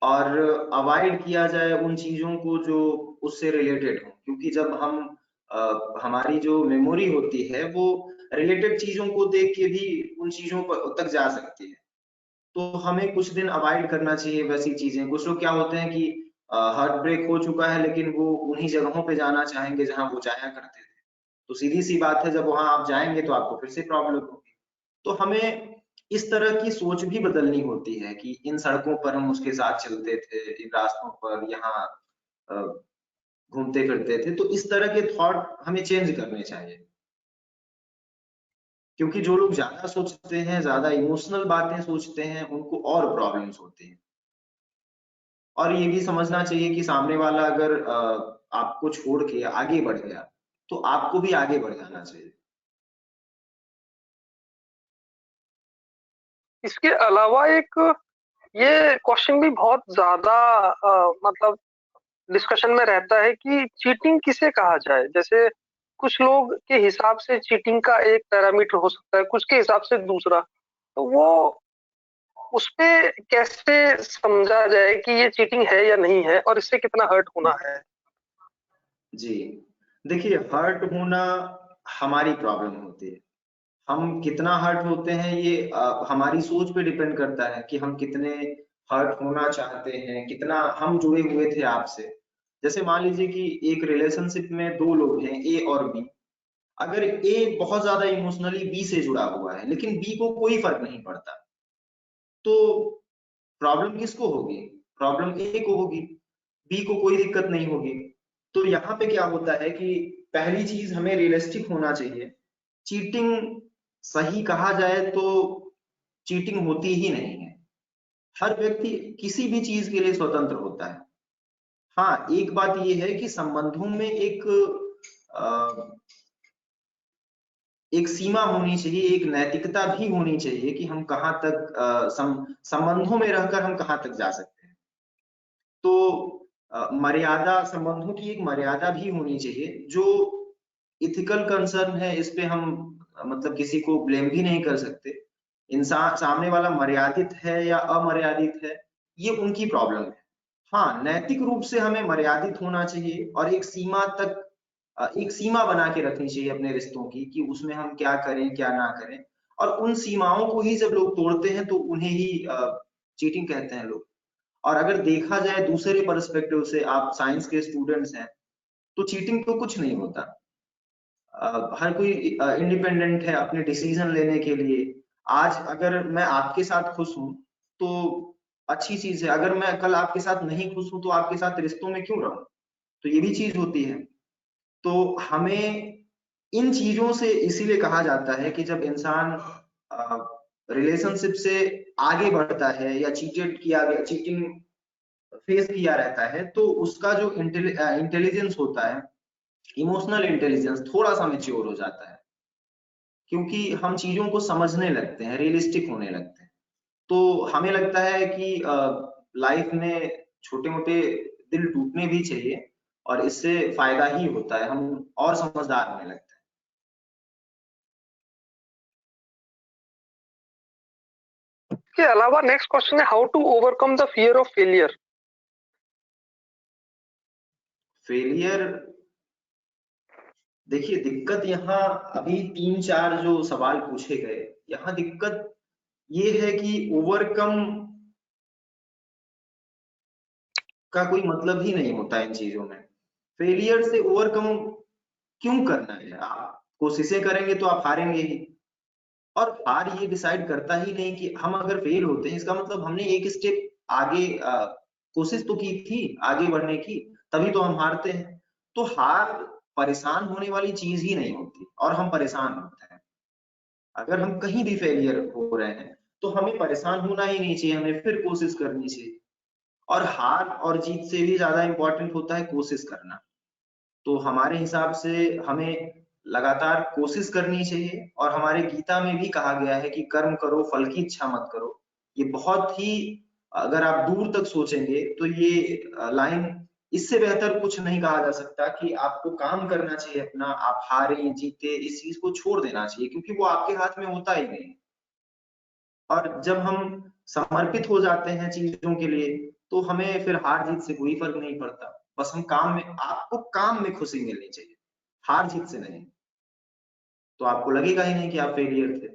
और अवॉइड किया जाए उन चीजों को जो उससे रिलेटेड हो, क्योंकि जब हम हमारी जो मेमोरी होती है वो रिलेटेड चीजों को देख के भी उन चीजों पर तक जा सकती है। तो हमें कुछ दिन अवॉइड करना चाहिए वैसी चीजें। कुछ लोग क्या होते हैं कि हार्ट ब्रेक हो चुका है लेकिन वो उन्हीं जगहों पे जाना चाहेंगे जहां वो जाया करते थे। तो सीधी सी बात है, जब वहां आप जाएंगे तो आपको फिर से प्रॉब्लम होगी। तो हमें इस तरह की सोच भी बदलनी होती है कि इन सड़कों पर हम उसके साथ चलते थे, इन रास्तों पर यहाँ अ, घूमते फिरते थे। तो इस तरह के थॉट हमें चेंज करने चाहिए, क्योंकि जो लोग ज्यादा सोचते हैं, ज्यादा इमोशनल बातें सोचते हैं, उनको और प्रॉब्लम्स होती हैं। और ये भी समझना चाहिए कि सामने वाला अगर आपको छोड़ के आगे बढ़ गया तो आपको भी आगे बढ़ जाना चाहिए। इसके अलावा एक ये क्वेश्चन भी बहुत ज्यादा मतलब डिस्कशन में रहता है कि चीटिंग किसे कहा जाए। जैसे कुछ लोग के हिसाब से चीटिंग का एक पैरामीटर हो सकता है, कुछ के हिसाब से दूसरा। तो वो उस पे कैसे समझा जाए कि ये चीटिंग है या नहीं है, और इससे कितना हर्ट होना है? जी, देखिए हर्ट होना हमारी प्रॉब्लम होती है। हम कितना हर्ट होते हैं ये हमारी सोच पे डिपेंड करता है कि हम कितने हर्ट होना चाहते हैं, कितना हम जुड़े हुए थे आपसे। जैसे मान लीजिए कि एक रिलेशनशिप में दो लोग हैं, ए और बी। अगर ए बहुत ज्यादा इमोशनली बी से जुड़ा हुआ है लेकिन बी को कोई फर्क नहीं पड़ता, तो प्रॉब्लम किसको होगी? प्रॉब्लम ए को होगी, बी को कोई दिक्कत नहीं होगी। तो यहाँ पे क्या होता है कि पहली चीज हमें रियलिस्टिक होना चाहिए। चीटिंग सही कहा जाए तो चीटिंग होती ही नहीं है। हर व्यक्ति किसी भी चीज के लिए स्वतंत्र होता है। हाँ, एक बात ये है कि संबंधों में एक सीमा होनी चाहिए, एक नैतिकता भी होनी चाहिए कि हम कहाँ तक संबंधों में रहकर हम कहाँ तक जा सकते हैं। तो मर्यादा, संबंधों की एक मर्यादा भी होनी चाहिए। जो इथिकल कंसर्न है इस पे हम मतलब किसी को ब्लेम भी नहीं कर सकते। इंसान सामने वाला मर्यादित है या अमर्यादित है, ये उनकी प्रॉब्लम है। हाँ, नैतिक रूप से हमें मर्यादित होना चाहिए और एक सीमा तक एक सीमा बना के रखनी चाहिए अपने रिश्तों की कि उसमें हम क्या करें क्या ना करें। और उन सीमाओं को ही जब लोग तोड़ते हैं तो उन्हें ही चीटिंग कहते हैं लोग। और अगर देखा जाए दूसरे पर्सपेक्टिव से, आप साइंस के स्टूडेंट्स हैं, तो चीटिंग तो कुछ नहीं होता। हर कोई इंडिपेंडेंट है अपने डिसीजन लेने के लिए। आज अगर मैं आपके साथ खुश हूं तो अच्छी चीज है, अगर मैं कल आपके साथ नहीं खुश हूं तो आपके साथ रिश्तों में क्यों रहूं? तो ये भी चीज होती है। तो हमें इन चीजों से इसीलिए कहा जाता है कि जब इंसान रिलेशनशिप से आगे बढ़ता है या चीटिंग फेस किया रहता है, तो उसका जो इंटेलिजेंस होता है, इमोशनल इंटेलिजेंस थोड़ा सा मेच्योर हो जाता है। क्योंकि हम चीजों को समझने लगते हैं, रियलिस्टिक होने लगते हैं। तो हमें लगता है कि लाइफ में छोटे मोटे दिल टूटने भी चाहिए और इससे फायदा ही होता है, हम और समझदार होने लगते हैं। इसके अलावा नेक्स्ट क्वेश्चन है, how to overcome the fear of failure. Failure, देखिए दिक्कत यहाँ अभी तीन चार जो सवाल पूछे गए, यहाँ दिक्कत ये है कि ओवरकम का कोई मतलब ही नहीं होता इन चीजों में। फेलियर से ओवरकम क्यों करना है। आप कोशिशें करेंगे तो आप हारेंगे ही, और हार ये डिसाइड करता ही नहीं कि हम अगर फेल होते हैं इसका मतलब हमने एक स्टेप आगे कोशिश तो की थी आगे बढ़ने की, तभी तो हम हारते हैं। तो हार परेशान होने वाली चीज ही नहीं होती, और हम परेशान होते हैं। अगर हम कहीं भी फेलियर हो रहे हैं तो हमें परेशान होना ही नहीं चाहिए, हमें फिर कोशिश करनी चाहिए। और हार और जीत से भी ज्यादा इंपॉर्टेंट होता है कोशिश करना। तो हमारे हिसाब से हमें लगातार कोशिश करनी चाहिए, और हमारे गीता में भी कहा गया है कि कर्म करो फल की इच्छा मत करो। ये बहुत ही, अगर आप दूर तक सोचेंगे तो ये लाइन, इससे बेहतर कुछ नहीं कहा जा सकता कि आपको काम करना चाहिए अपना, आप हारे जीते इस चीज को छोड़ देना चाहिए, क्योंकि वो आपके हाथ में होता ही नहीं। और जब हम समर्पित हो जाते हैं चीजों के लिए तो हमें फिर हार जीत से कोई फर्क नहीं पड़ता। बस हम काम में, आपको काम में खुशी मिलनी चाहिए, हार जीत से नहीं। तो आपको लगेगा ही नहीं कि आप फेलियर थे।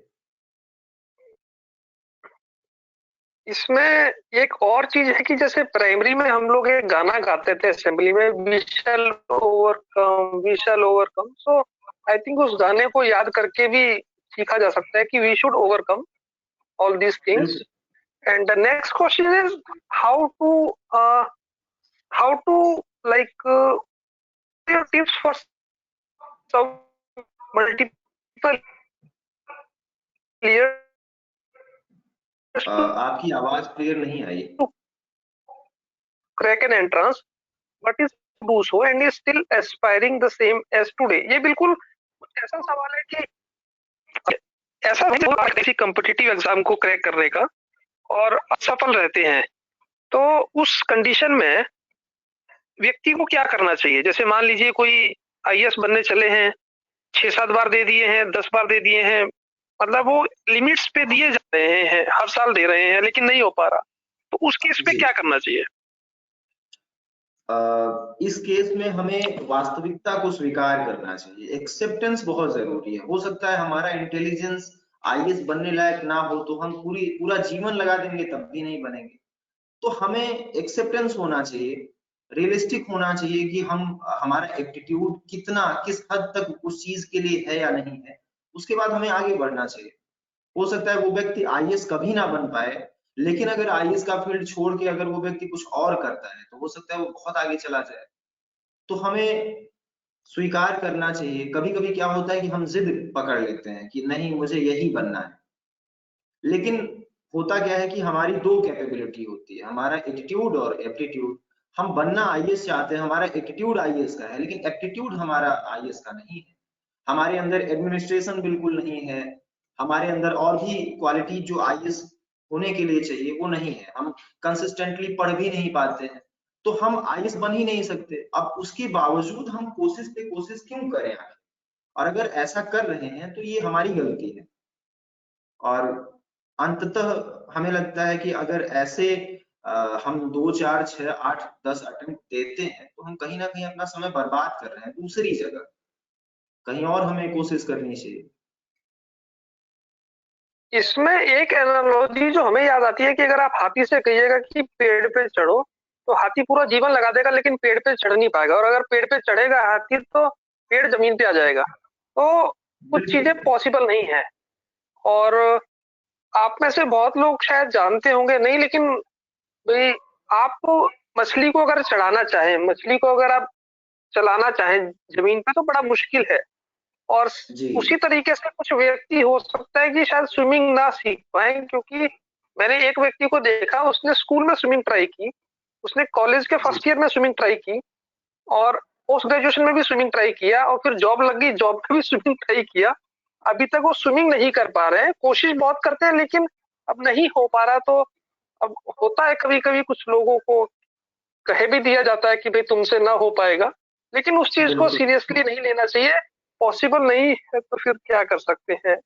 इसमें एक और चीज है कि जैसे प्राइमरी में हम लोग एक गाना गाते थे असेंबली में, we shall overcome, we shall overcome. So I think उस गाने को याद करके भी सीखा जा सकता है कि we should overcome all these things. बिल्कुल। And the next question is how to like your tips for some multiple years to आपकी आवाज क्लियर नहीं आई। crack an entrance, but is do so and is still aspiring the same as today? ये बिल्कुल ऐसा सवाल है कि ऐसा किसी कॉम्पिटिटिव एग्जाम को क्रैक करने का और असफल रहते हैं, तो उस कंडीशन में व्यक्ति को क्या करना चाहिए? जैसे मान लीजिए कोई आईएएस बनने चले हैं, 6-7 बार दे दिए हैं, 10 बार दे दिए हैं, मतलब वो लिमिट्स पे दिए जा रहे हैं, हर साल दे रहे हैं, लेकिन नहीं हो पा रहा, तो उस केस पे जी। क्या करना चाहिए? इस केस में हमें वास्तविकता को स्वीकार करना चाहिए। एक्सेप्टेंस बहुत जरूरी है। हो सकता है हमारा इंटेलिजेंस आईएएस बनने लायक ना हो तो हम पूरा जीवन लगा देंगे तब भी नहीं बनेंगे। तो हमें एक्सेप्टेंस होना चाहिए, रियलिस्टिक होना चाहिए कि हमारा एप्टीट्यूड कितना, किस हद तक उस चीज के लिए है या नहीं है। उसके बाद हमें आगे बढ़ना चाहिए। हो सकता है वो व्यक्ति आईएएस कभी ना बन पाए, लेकिन अगर आईएएस का फील्ड छोड़ के अगर वो व्यक्ति कुछ और करता है तो हो सकता है वो बहुत आगे चला जाए। तो हमें स्वीकार करना चाहिए। कभी कभी क्या होता है कि हम जिद पकड़ लेते हैं कि नहीं मुझे यही बनना है, लेकिन होता क्या है कि हमारी दो कैपेबिलिटी होती है, हमारा एटीट्यूड और एप्टीट्यूड। हम बनना आईएएस चाहते हैं, हमारा एटीट्यूड आईएएस का है, लेकिन एप्टीट्यूड हमारा आईएएस का नहीं है। हमारे अंदर एडमिनिस्ट्रेशन बिल्कुल नहीं है, हमारे अंदर और भी क्वालिटी जो आईएएस होने के लिए चाहिए वो नहीं है। हम कंसिस्टेंटली पढ़ भी नहीं पाते हैं, तो हम आईएएस बन ही नहीं सकते। अब उसके बावजूद हम कोशिश पे कोशिश क्यों करें आगे? और अगर ऐसा कर रहे हैं तो ये हमारी गलती है। और अंततः हमें लगता है कि अगर ऐसे हम 2, 4, 6, 8, 10 अटेम्प्ट देते हैं तो हम कहीं ना कहीं अपना समय बर्बाद कर रहे हैं दूसरी जगह, कहीं और हमें कोशिश करनी चाहिए। इसमें एक एनालॉजी जो हमें याद आती है कि अगर आप हाथी से कहिएगा कि पेड़ पे चढ़ो, तो हाथी पूरा जीवन लगा देगा लेकिन पेड़ पे चढ़ नहीं पाएगा, और अगर पेड़ पे चढ़ेगा हाथी तो पेड़ जमीन पे आ जाएगा। तो कुछ चीजें बिल्कुल। पॉसिबल नहीं है। और आप में से बहुत लोग शायद जानते होंगे नहीं, लेकिन भाई आप मछली को अगर चढ़ाना चाहें, मछली को अगर आप चलाना चाहें जमीन पे, तो बड़ा मुश्किल है। और जी। उसी तरीके से कुछ व्यक्ति हो सकता है कि शायद स्विमिंग ना सीख पाए, क्योंकि मैंने एक व्यक्ति को देखा, उसने स्कूल में स्विमिंग ट्राई की, उसने कॉलेज के जी। फर्स्ट ईयर में स्विमिंग ट्राई की, और पोस्ट ग्रेजुएशन में भी स्विमिंग ट्राई किया, और फिर जॉब लग गई, जॉब में भी स्विमिंग ट्राई किया। अभी तक वो स्विमिंग नहीं कर पा रहे हैं, कोशिश बहुत करते हैं लेकिन अब नहीं हो पा रहा। तो अब होता है कभी कभी कुछ लोगों को कह भी दिया जाता है कि भाई तुमसे ना हो पाएगा, लेकिन उस चीज को बिल्कुल। सीरियसली नहीं लेना चाहिए। पॉसिबल नहीं है तो फिर क्या कर सकते हैं?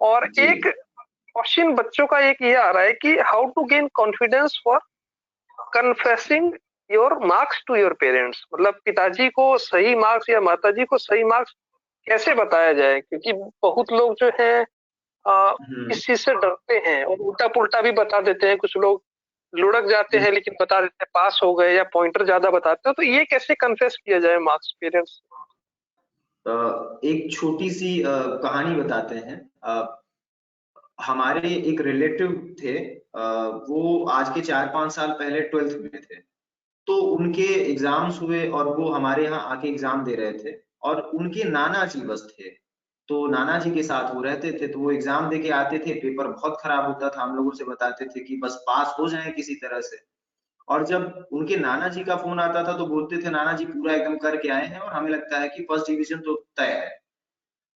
और जी। एक क्वेश्चन बच्चों का एक ये आ रहा है कि how to gain confidence for confessing your marks to your parents, मतलब पिताजी को सही मार्क्स या माताजी को सही मार्क्स कैसे बताया जाए? क्योंकि बहुत लोग जो है हम्म। इस चीज से डरते हैं और उल्टा पुल्टा भी बता देते हैं। कुछ लोग लुढ़क जाते हैं लेकिन बता देते हैं पास हो गए, या पॉइंटर ज्यादा बताते हैं। तो ये कैसे कन्फेस किया जाए मार्क्स पेरेंट्स? एक छोटी सी कहानी बताते हैं। हमारे एक रिलेटिव थे, वो आज के 4-5 साल पहले 12th में थे। तो उनके एग्जाम्स हुए और वो हमारे यहाँ आके एग्जाम दे रहे थे, और उनके नाना जी बस थे, तो नाना जी के साथ वो रहते थे। तो वो एग्जाम दे के आते थे, पेपर बहुत खराब होता था, हम लोगों से बताते थे कि बस पास हो जाए किसी तरह से। और जब उनके नाना जी का फोन आता था तो बोलते थे नाना जी पूरा एकदम करके आए हैं और हमें लगता है कि फर्स्ट डिवीजन तो तय है।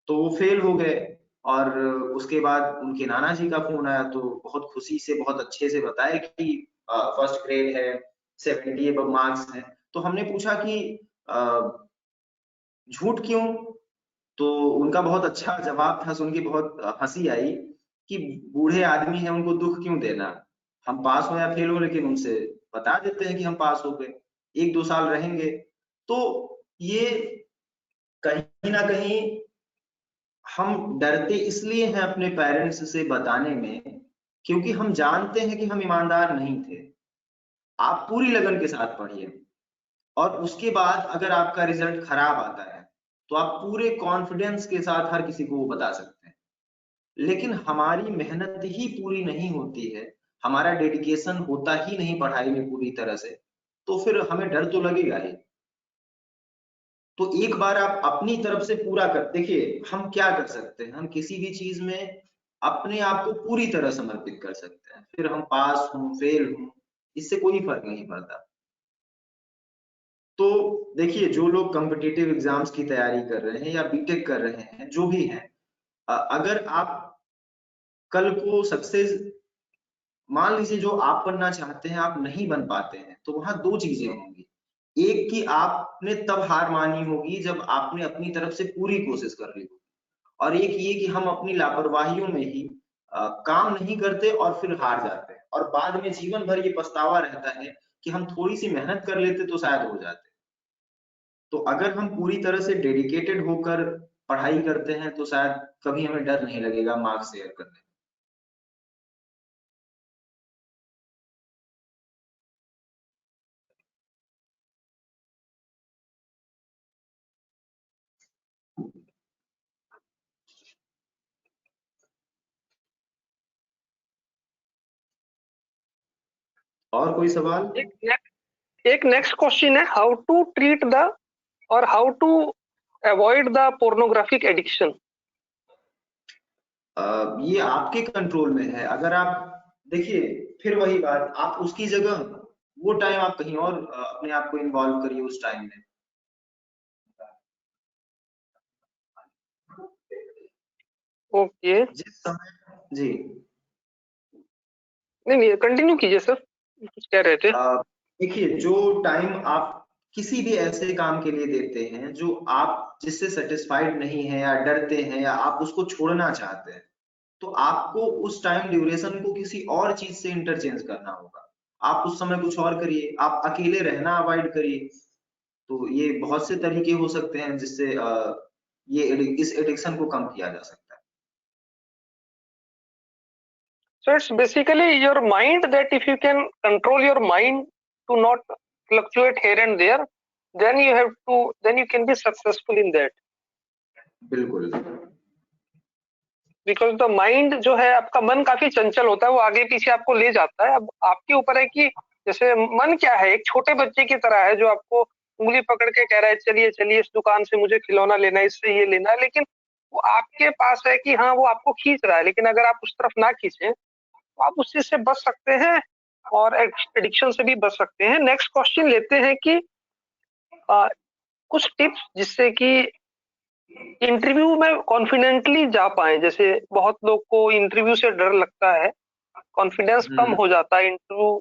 तो वो फेल हो गए, और उसके बाद उनके नाना जी का फोन आया तो बहुत खुशी से बहुत अच्छे से बताए कि फर्स्ट ग्रेड है, 70 अबव मार्क्स हैं। तो हमने पूछा कि झूठ क्यों? तो उनका बहुत अच्छा जवाब था, सुन के बहुत हंसी आई कि बूढ़े आदमी हैं, उनको दुख क्यों देना, हम पास हो या फेल हो लेकिन उनसे बता देते हैं कि हम पास हो गए, 1-2 साल रहेंगे। तो ये कहीं ना कहीं हम डरते इसलिए हैं अपने पेरेंट्स से बताने में, क्योंकि हम जानते हैं कि हम ईमानदार नहीं थे। आप पूरी लगन के साथ पढ़िए, और उसके बाद अगर आपका रिजल्ट खराब आता है तो आप पूरे कॉन्फिडेंस के साथ हर किसी को वो बता सकते हैं। लेकिन हमारी मेहनत ही पूरी नहीं होती है, हमारा डेडिकेशन होता ही नहीं पढ़ाई में पूरी तरह से, तो फिर हमें डर तो लगेगा ही। तो एक बार आप अपनी तरफ से पूरा कर देखिए, हम क्या कर सकते हैं, हम किसी भी चीज में अपने आप को पूरी तरह समर्पित कर सकते हैं, फिर हम पास हों फेल हों इससे कोई फर्क नहीं पड़ता। तो देखिए, जो लोग कॉम्पिटिटिव एग्जाम्स की तैयारी कर रहे हैं या बीटेक कर रहे हैं, जो भी हैं, अगर आप कल को सक्सेस, मान लीजिए जो आप बनना चाहते हैं आप नहीं बन पाते हैं, तो वहां दो चीजें होंगी। एक कि आपने तब हार मानी होगी जब आपने अपनी तरफ से पूरी कोशिश कर ली होगी, और एक ये कि हम अपनी लापरवाहियों में ही काम नहीं करते और फिर हार जाते हैं, और बाद में जीवन भर ये पछतावा रहता है कि हम थोड़ी सी मेहनत कर लेते तो शायद हो जाते। तो अगर हम पूरी तरह से डेडिकेटेड होकर पढ़ाई करते हैं तो शायद कभी हमें डर नहीं लगेगा मार्क्स शेयर करने में। और कोई सवाल? एक नेक्स्ट क्वेश्चन है, हाउ टू ट्रीट द और how to avoid the pornographic addiction. ये आपके कंट्रोल में है। अगर आप देखिए, फिर वही बात, आप उसकी जगह वो टाइम आप कहीं और अपने आप को इन्वॉल्व करिए उस टाइम में। ओके, जिस समय जी नहीं कंटिन्यू कीजिए सर, कुछ कह रहे थे। देखिए, जो टाइम आप किसी भी ऐसे काम के लिए देते हैं जो आप जिससे सेटिस्फाइड नहीं है या डरते हैं या आप उसको छोड़ना चाहते हैं, तो आपको उस टाइम ड्यूरेशन को किसी और चीज से इंटरचेंज करना होगा। आप उस समय कुछ और करिए, आप अकेले रहना अवॉइड करिए। तो ये बहुत से तरीके हो सकते हैं जिससे इस एडिक्शन को कम किया जा सकता है। So it's basically your mind, that if you can control your mind to not fluctuate here and there, then you can be successful in that. बिल्कुल। बिकॉज द माइंड जो है, आपका मन काफी चंचल होता है, वो आगे पीछे आपको ले जाता है। अब आपके ऊपर है कि जैसे मन क्या है, एक छोटे बच्चे की तरह है जो आपको उंगली पकड़ के कह रहा है चलिए चलिए इस दुकान से मुझे खिलौना लेना है, इससे ये लेना है, लेकिन वो आपके पास है कि हाँ वो आपको खींच रहा है, लेकिन अगर आप उस तरफ ना खींचे तो आप उस चीज से बच सकते हैं और एडिक्शन से भी बच सकते हैं। नेक्स्ट क्वेश्चन लेते हैं कि कुछ टिप्स जिससे कि इंटरव्यू में कॉन्फिडेंटली जा पाए। जैसे बहुत लोग को इंटरव्यू से डर लगता है, कॉन्फिडेंस कम हो जाता है इंटरव्यू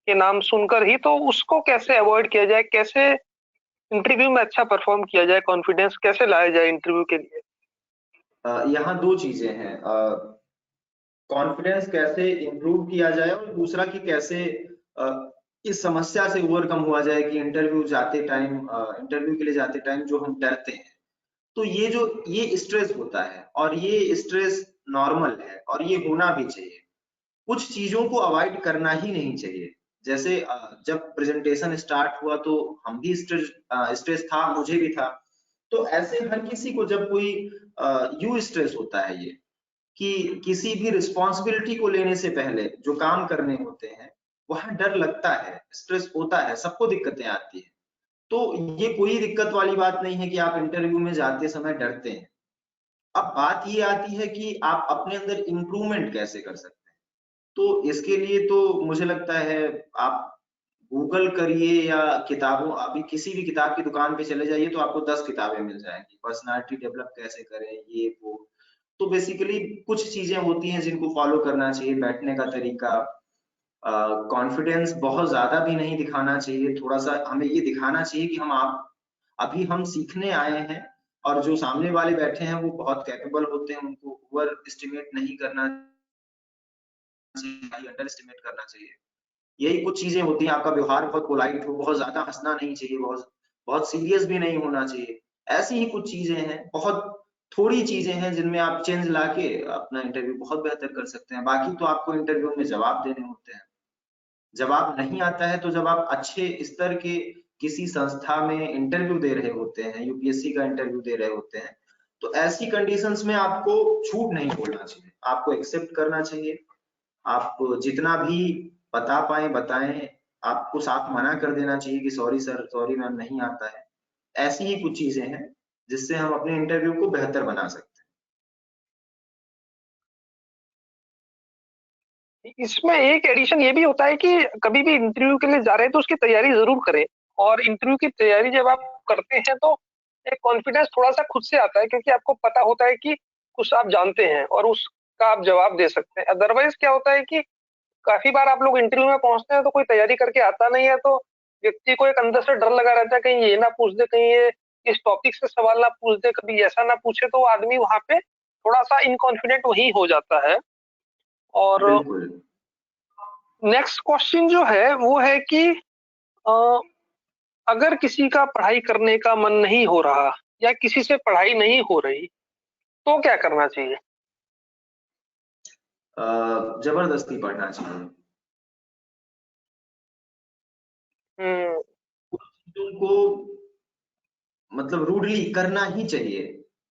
के नाम सुनकर ही, तो उसको कैसे अवॉइड किया जाए, कैसे इंटरव्यू में अच्छा परफॉर्म किया जाए, कॉन्फिडेंस कैसे लाया जाए इंटरव्यू के लिए। यहाँ दो चीजें हैं, कॉन्फिडेंस कैसे इंप्रूव किया जाए और दूसरा कि कैसे इस समस्या से ओवरकम हुआ जाए कि इंटरव्यू के लिए जाते टाइम जो हम डरते हैं। तो ये स्ट्रेस होता है और ये स्ट्रेस नॉर्मल है और ये होना भी चाहिए। कुछ चीजों को अवॉइड करना ही नहीं चाहिए। जैसे जब प्रेजेंटेशन स्टार्ट हुआ तो हम भी स्ट्रेस था, मुझे भी था। तो ऐसे हर किसी को जब कोई यू स्ट्रेस होता है ये कि किसी भी रिस्पॉन्सिबिलिटी को लेने से पहले जो काम करने होते हैं वहां डर लगता है, स्ट्रेस होता है, सबको दिक्कतें आती है। तो ये कोई दिक्कत वाली बात नहीं है कि आप इंटरव्यू में जाते समय डरते हैं। अब बात ये आती है कि आप अपने अंदर इम्प्रूवमेंट कैसे कर सकते हैं। तो इसके लिए तो मुझे लगता है आप गूगल करिए या किताबों, अभी किसी भी किताब की दुकान पे चले जाइए तो आपको 10 किताबें मिल जाएंगी, पर्सनालिटी डेवलप कैसे करें, ये वो। तो बेसिकली कुछ चीजें होती हैं जिनको फॉलो करना चाहिए, बैठने का तरीका, कॉन्फिडेंस बहुत ज्यादा भी नहीं दिखाना चाहिए, थोड़ा सा हमें ये दिखाना चाहिए कि अभी हम सीखने आए हैं और जो सामने वाले बैठे हैं वो बहुत कैपेबल होते हैं, उनको ओवर एस्टिमेट नहीं करना चाहिए, अंडर एस्टिमेट करना चाहिए। यही कुछ चीजें होती हैं। आपका व्यवहार बहुत पोलाइट हो, बहुत ज्यादा हंसना नहीं चाहिए, बहुत बहुत सीरियस भी नहीं होना चाहिए। ऐसी ही कुछ चीजें हैं, बहुत थोड़ी चीजें हैं जिनमें आप चेंज लाके अपना इंटरव्यू बहुत बेहतर कर सकते हैं। बाकी तो आपको इंटरव्यू में जवाब देने होते हैं। जवाब नहीं आता है तो जब आप अच्छे स्तर के किसी संस्था में इंटरव्यू दे रहे होते हैं, यूपीएससी का इंटरव्यू दे रहे होते हैं, तो ऐसी कंडीशंस में आपको झूठ नहीं बोलना चाहिए, आपको एक्सेप्ट करना चाहिए। आप जितना भी बता पाए बताएं, आपको साफ मना कर देना चाहिए कि सॉरी सर, सॉरी मैम, नहीं आता है। ऐसी ही कुछ चीजें हैं जिससे हम अपने इंटरव्यू को बेहतर बना सकते इसमें एक एडिशन ये भी होता है कि कभी भी इंटरव्यू के लिए जा रहे हैं तो उसकी तैयारी जरूर करें। और इंटरव्यू की तैयारी जब आप करते हैं तो एक कॉन्फिडेंस थोड़ा सा खुद से आता है, क्योंकि आपको पता होता है कि कुछ आप जानते हैं और उसका आप जवाब दे सकते हैं। अदरवाइज क्या होता है कि काफी बार आप लोग इंटरव्यू में पहुंचते हैं तो कोई तैयारी करके आता नहीं है, तो व्यक्ति को एक अंदर से डर लगा रहता है, कहीं ये ना पूछ दे, कहीं ये इस टॉपिक से सवाल ना पूछ दे, कभी ऐसा ना पूछे, तो वो आदमी वहां पे थोड़ा सा इनकॉन्फिडेंट वही हो जाता है। हैं। और बिल्कुल। नेक्स्ट क्वेश्चन जो है वो है कि अ, अगर किसी का पढ़ाई करने का मन नहीं हो रहा या किसी से पढ़ाई नहीं हो रही तो क्या करना चाहिए? जबरदस्ती पढ़ना चाहिए। हम्म। चीजों को मतलब रूडली करना ही चाहिए।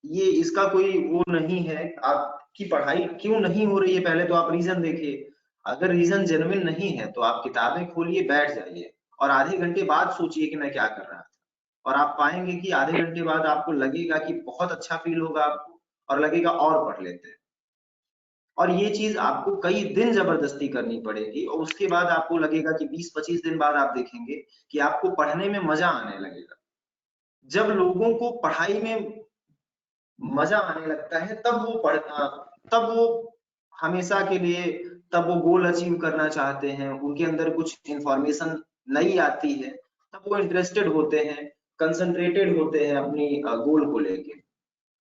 ये इसका कोई वो नहीं है। आपकी पढ़ाई क्यों नहीं हो रही है, पहले तो आप रीजन देखिए। अगर रीजन जेन्युइन नहीं है तो आप किताबें खोलिए, बैठ जाइए और आधे घंटे बाद सोचिए कि मैं क्या कर रहा था। और आप पाएंगे कि आधे घंटे बाद आपको लगेगा कि बहुत अच्छा फील होगा आपको, और लगेगा और पढ़ लेते हैं। और ये चीज आपको कई दिन जबरदस्ती करनी पड़ेगी और उसके बाद आपको लगेगा कि 20-25 दिन बाद आप देखेंगे कि आपको पढ़ने में मजा आने लगेगा। जब लोगों को पढ़ाई में मजा आने लगता है तब वो हमेशा के लिए, तब वो गोल अचीव करना चाहते हैं, उनके अंदर कुछ इंफॉर्मेशन नई आती है, तब वो इंटरेस्टेड होते हैं, कंसंट्रेटेड होते हैं अपनी गोल को लेके।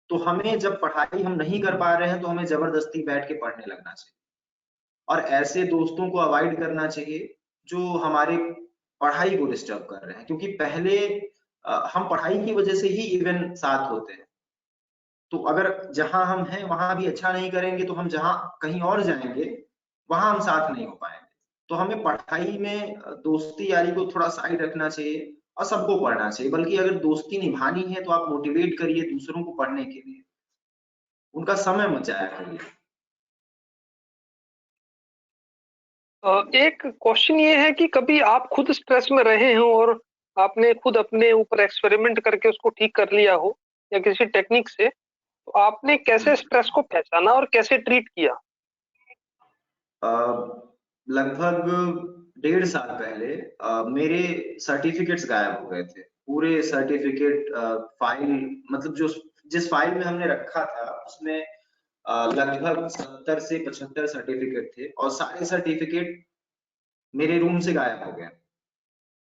तो हमें जब पढ़ाई हम नहीं कर पा रहे हैं तो हमें जबरदस्ती बैठ के पढ़ने लगना चाहिए। और ऐसे दोस्तों को अवॉइड करना चाहिए जो हमारे पढ़ाई को डिस्टर्ब कर रहे हैं, क्योंकि पहले हम पढ़ाई की वजह से ही इवन साथ होते हैं। तो अगर जहां हम हैं वहां भी अच्छा नहीं करेंगे तो हम जहां कहीं और जाएंगे वहां हम साथ नहीं हो पाएंगे। तो हमें पढ़ाई में दोस्ती यारी को थोड़ा साइड रखना चाहिए और सबको पढ़ना चाहिए। बल्कि अगर दोस्ती निभानी है तो आप मोटिवेट करिए दूसरों को पढ़ने के लिए, उनका समय मत जाया करिए। एक क्वेश्चन ये है कि कभी आप खुद स्ट्रेस में रहे हो और आपने खुद अपने ऊपर एक्सपेरिमेंट करके उसको ठीक कर लिया हो या किसी टेक्निक से, तो आपने कैसे स्ट्रेस को पहचाना और कैसे ट्रीट किया? लगभग 1.5 साल पहले मेरे सर्टिफिकेट्स गायब हो गए थे। पूरे सर्टिफिकेट फाइल, मतलब जो जिस फाइल में हमने रखा था उसमें लगभग 70 से 75 सर्टिफिकेट थे और सारे सर्टिफिकेट मेरे रूम से गायब हो गए।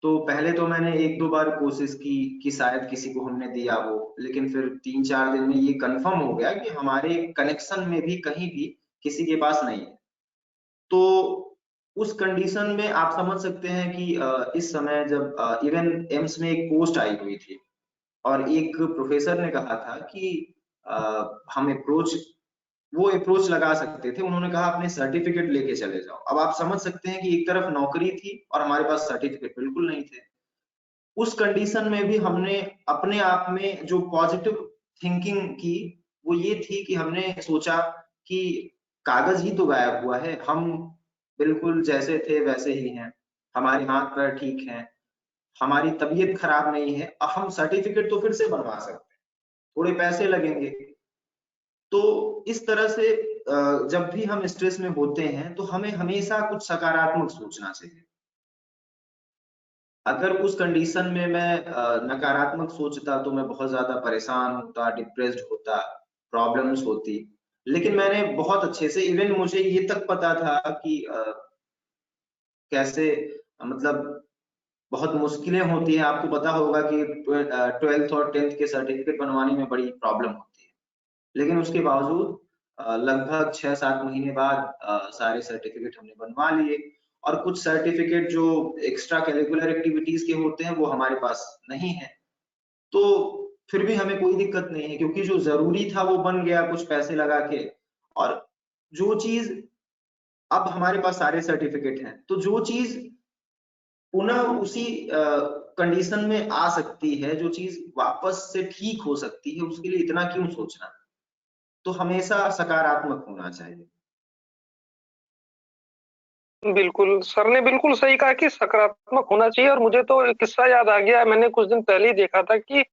तो पहले तो मैंने 1-2 बार कोशिश की कि शायद किसी को हमने दिया हो, लेकिन फिर 3-4 दिन में ये कंफर्म हो गया कि हमारे कनेक्शन में भी कहीं भी किसी के पास नहीं है। तो उस कंडीशन में आप समझ सकते हैं कि इस समय जब इवन एम्स में एक पोस्ट आई हुई थी और एक प्रोफेसर ने कहा था कि हम वो अप्रोच लगा सकते थे। उन्होंने कहा अपने सर्टिफिकेट लेके चले जाओ। अब आप समझ सकते हैं कि एक तरफ नौकरी थी और हमारे पास सर्टिफिकेट बिल्कुल नहीं थे। उस कंडीशन में भी हमने अपने आप में जो पॉजिटिव थिंकिंग की वो ये थी कि हमने सोचा कि कागज ही तो गायब हुआ है, हम बिल्कुल जैसे थे वैसे ही हैं, हमारे हाथ पैर ठीक हैं, हमारी तबीयत खराब नहीं है, अब हम सर्टिफिकेट तो फिर से बनवा सकते हैं, थोड़े पैसे लगेंगे। तो इस तरह से जब भी हम स्ट्रेस में होते हैं तो हमें हमेशा कुछ सकारात्मक सोचना चाहिए। अगर उस कंडीशन में मैं नकारात्मक सोचता तो मैं बहुत ज्यादा परेशान होता, डिप्रेस्ड होता, प्रॉब्लम्स होती। लेकिन मैंने बहुत अच्छे से, इवन मुझे ये तक पता था कि कैसे मतलब बहुत मुश्किलें होती हैं। आपको पता होगा कि 12th और 10th के सर्टिफिकेट बनवाने में बड़ी प्रॉब्लम होती है, लेकिन उसके बावजूद लगभग 6-7 महीने बाद सारे सर्टिफिकेट हमने बनवा लिए। और कुछ सर्टिफिकेट जो एक्स्ट्रा करिकुलर एक्टिविटीज के होते हैं वो हमारे पास नहीं है, तो फिर भी हमें कोई दिक्कत नहीं है, क्योंकि जो जरूरी था वो बन गया कुछ पैसे लगा के। और जो चीज, अब हमारे पास सारे सर्टिफिकेट हैं, तो जो चीज पुनः उसी कंडीशन में आ सकती है, जो चीज वापस से ठीक हो सकती है, उसके लिए इतना क्यों सोचना। तो हमेशा सकारात्मक होना चाहिए। बिल्कुल, सर ने बिल्कुल सही कहा कि सकारात्मक होना चाहिए। और मुझे तो एक किस्सा याद आ गया, मैंने कुछ दिन पहले ही देखा था कि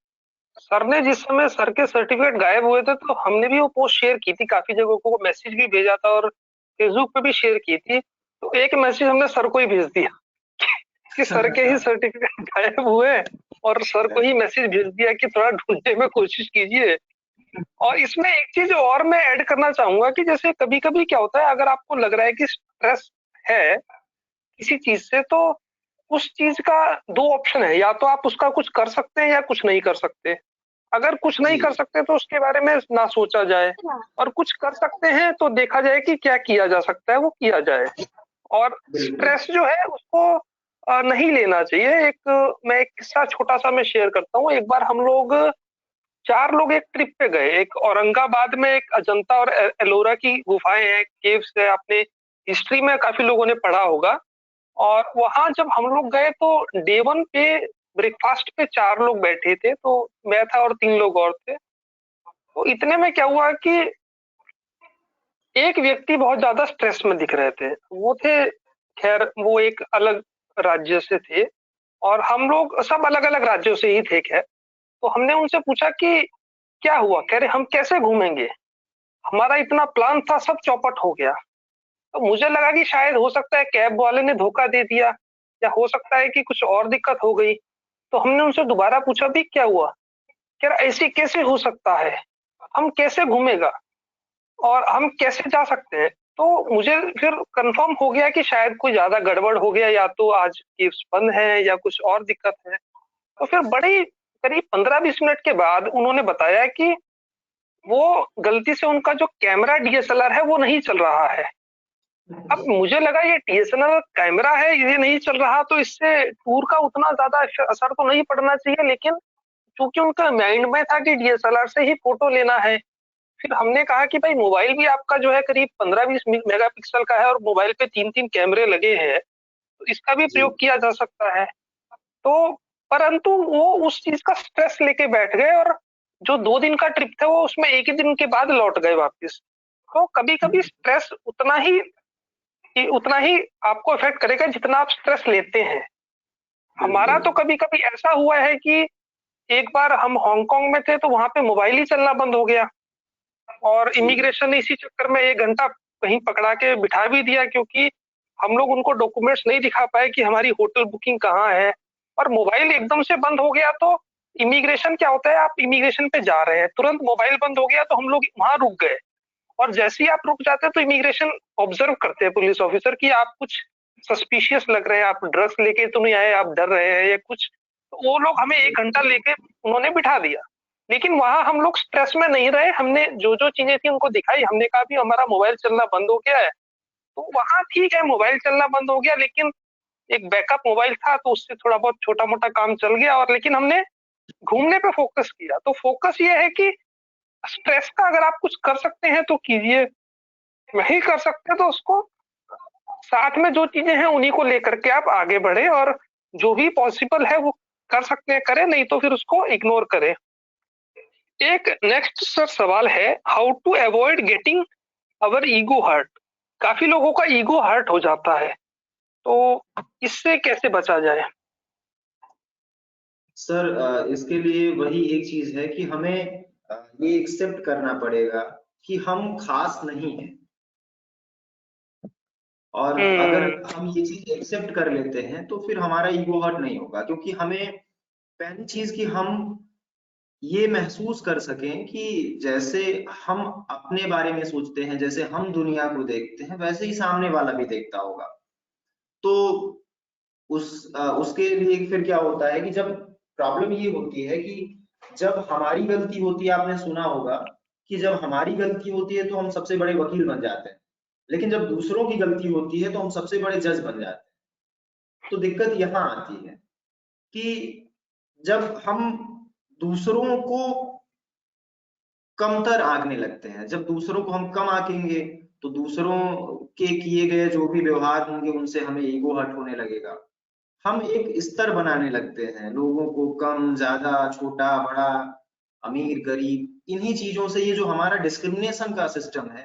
सर ने जिस समय सर के सर्टिफिकेट गायब हुए थे, तो हमने भी वो पोस्ट शेयर की थी, काफी जगहों को मैसेज भी भेजा था और फेसबुक पे भी शेयर की थी। तो एक मैसेज हमने सर को ही भेज दिया कि सर के ही सर्टिफिकेट गायब हुए, और सर को ही मैसेज भेज दिया कि थोड़ा ढूंढने में कोशिश कीजिए। और इसमें एक चीज और मैं ऐड करना चाहूंगा कि जैसे कभी कभी क्या होता है, अगर आपको लग रहा है कि स्ट्रेस है किसी चीज से, तो उस चीज का दो ऑप्शन है, या तो आप उसका कुछ कर सकते हैं या कुछ नहीं कर सकते। अगर कुछ नहीं जी कर सकते तो उसके बारे में ना सोचा जाए, और कुछ कर सकते हैं तो देखा जाए कि क्या किया जा सकता है, वो किया जाए। और बिल्कुल। स्ट्रेस जो है उसको नहीं लेना चाहिए। मैं एक किस्सा छोटा सा मैं शेयर करता हूँ। एक बार हम लोग 4 लोग एक ट्रिप पे गए। एक औरंगाबाद में एक अजंता और एलोरा की गुफाएं हैं, केव्स है, आपने हिस्ट्री में काफी लोगों ने पढ़ा होगा। और वहां जब हम लोग गए तो डे 1 पे ब्रेकफास्ट पे 4 लोग बैठे थे, तो मैं था और 3 लोग और थे। तो इतने में क्या हुआ कि एक व्यक्ति बहुत ज्यादा स्ट्रेस में दिख रहे थे। वो थे, खैर वो एक अलग राज्य से थे, और हम लोग सब अलग अलग राज्यों से ही थे। खैर, तो हमने उनसे पूछा कि क्या हुआ। कह रहे हम कैसे घूमेंगे, हमारा इतना प्लान था सब चौपट हो गया। तो मुझे लगा कि शायद हो सकता है कैब वाले ने धोखा दे दिया, या हो सकता है कि कुछ और दिक्कत हो गई। तो हमने उनसे दोबारा पूछा भी क्या हुआ। कह रहा ऐसे कैसे हो सकता है, हम कैसे घूमेगा और हम कैसे जा सकते हैं। तो मुझे फिर कंफर्म हो गया कि शायद कोई ज्यादा गड़बड़ हो गया, या तो आज केव्स बंद है या कुछ और दिक्कत है। तो फिर बड़ी करीब 15-20 मिनट के बाद उन्होंने बताया कि वो गलती से उनका जो कैमरा डीएसएलआर है वो नहीं चल रहा है। अब मुझे लगा ये डीएसएलआर कैमरा है, ये नहीं चल रहा, तो इससे टूर का उतना ज्यादा असर तो नहीं पड़ना चाहिए। लेकिन चूंकि उनका माइंड में था कि डीएसएलआर से ही फोटो लेना है, फिर हमने कहा कि भाई मोबाइल भी आपका जो है करीब 15-20 मेगापिक्सल का है, और मोबाइल पे 3-3 कैमरे लगे हैं, तो इसका भी जी प्रयोग किया जा सकता है। तो परंतु वो उस चीज का स्ट्रेस लेके बैठ गए, और जो 2 दिन का ट्रिप था वो उसमें एक ही दिन के बाद लौट गए वापस। तो कभी कभी स्ट्रेस उतना ही आपको इफेक्ट करेगा जितना आप स्ट्रेस लेते हैं। हमारा बिल्कुल। तो कभी कभी ऐसा हुआ है कि एक बार हम हांगकांग में थे, तो वहां पे मोबाइल ही चलना बंद हो गया, और जी इमिग्रेशन ने इसी चक्कर में 1 घंटा कहीं पकड़ा के बिठा भी दिया, क्योंकि हम लोग उनको डॉक्यूमेंट्स नहीं दिखा पाए कि हमारी होटल बुकिंग कहाँ है। और मोबाइल एकदम से बंद हो गया, तो इमिग्रेशन क्या होता है, आप इमिग्रेशन पे जा रहे हैं, तुरंत मोबाइल बंद हो गया, तो हम लोग वहां रुक गए। और जैसे ही आप रुक जाते हैं तो इमिग्रेशन ऑब्जर्व करते हैं पुलिस ऑफिसर कि आप कुछ सस्पिशियस लग रहे हैं, आप ड्रग्स लेके तो नहीं आए, आप डर रहे हैं या कुछ। तो वो लोग हमें 1 घंटा लेके उन्होंने बिठा दिया। लेकिन वहां हम लोग स्ट्रेस में नहीं रहे, हमने जो जो चीजें थी उनको दिखाई। हमने कहा भी हमारा मोबाइल चलना बंद हो गया है। तो वहां ठीक है, मोबाइल चलना बंद हो गया, लेकिन एक बैकअप मोबाइल था, तो उससे थोड़ा बहुत छोटा मोटा काम चल गया। और लेकिन हमने घूमने पे फोकस किया। तो फोकस ये है कि स्ट्रेस का अगर आप कुछ कर सकते हैं तो कीजिए, नहीं कर सकते तो उसको साथ में जो चीजें हैं उन्हीं को लेकर के आप आगे बढ़े, और जो भी पॉसिबल है वो कर सकते हैं करें, नहीं तो फिर उसको इग्नोर करें। एक नेक्स्ट सर सवाल है, how to avoid getting our ego hurt. काफी लोगों का ईगो हर्ट हो जाता है, तो इससे कैसे बचा जाए? सर इसके लिए वही एक चीज है कि हमें ये एक्सेप्ट करना पड़ेगा कि हम खास नहीं हैं। और अगर हम ये चीज एक्सेप्ट कर लेते हैं तो फिर हमारा ईगो हर्ट नहीं होगा, क्योंकि हमें पहली चीज कि हम ये महसूस कर सकें कि जैसे हम अपने बारे में सोचते हैं, जैसे हम दुनिया को देखते हैं, वैसे ही सामने वाला भी देखता होगा। तो उसके लिए फिर क्या होता है कि जब प्रॉब्लम ये होती है कि जब हमारी गलती होती है, आपने सुना होगा कि जब हमारी गलती होती है तो हम सबसे बड़े वकील बन जाते हैं, लेकिन जब दूसरों की गलती होती है तो हम सबसे बड़े जज बन जाते हैं। तो दिक्कत यहाँ आती है कि जब हम दूसरों को कमतर आंकने लगते हैं, जब दूसरों को हम कम आंकेंगे तो दूसरों के किए गए जो भी व्यवहार होंगे उनसे हमें ईगो हर्ट होने लगेगा। हम एक स्तर बनाने लगते हैं, लोगों को कम ज्यादा, छोटा बड़ा, अमीर गरीब, इन्हीं चीजों से ये जो हमारा डिस्क्रिमिनेशन का सिस्टम है,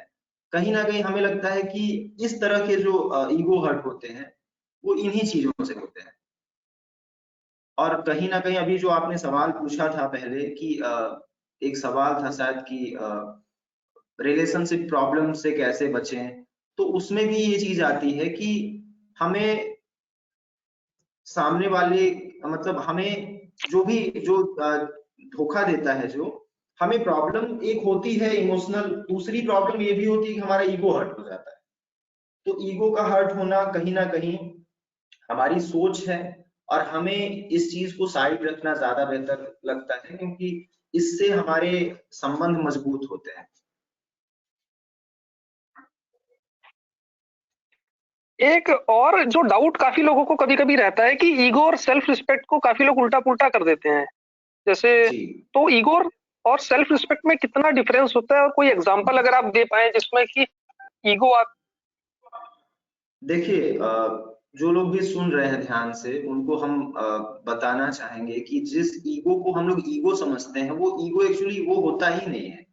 कहीं ना कहीं हमें लगता है कि इस तरह के जो ईगो हर्ट होते हैं वो इन्हीं चीजों से होते हैं। और कहीं ना कहीं अभी जो आपने सवाल पूछा था पहले कि एक सवाल था शायद कि रिलेशनशिप प्रॉब्लम से कैसे बचें, तो उसमें भी ये चीज आती है कि हमें सामने वाले, मतलब हमें जो भी जो धोखा देता है, जो हमें प्रॉब्लम एक होती है इमोशनल, दूसरी प्रॉब्लम ये भी होती है कि हमारा ईगो हर्ट हो जाता है। तो ईगो का हर्ट होना कहीं ना कहीं हमारी सोच है, और हमें इस चीज को साइड रखना ज्यादा बेहतर लगता है, क्योंकि इससे हमारे संबंध मजबूत होते हैं। एक और जो डाउट काफी लोगों को कभी कभी रहता है कि ईगो और सेल्फ रिस्पेक्ट को काफी लोग उल्टा पुल्टा कर देते हैं, जैसे जी तो ईगो और सेल्फ रिस्पेक्ट में कितना डिफरेंस होता है, और कोई एग्जांपल अगर आप दे पाए जिसमें कि ईगो आप। देखिए, जो लोग भी सुन रहे हैं ध्यान से, उनको हम बताना चाहेंगे कि जिस ईगो को हम लोग ईगो समझते हैं, वो ईगो एक्चुअली वो होता ही नहीं है।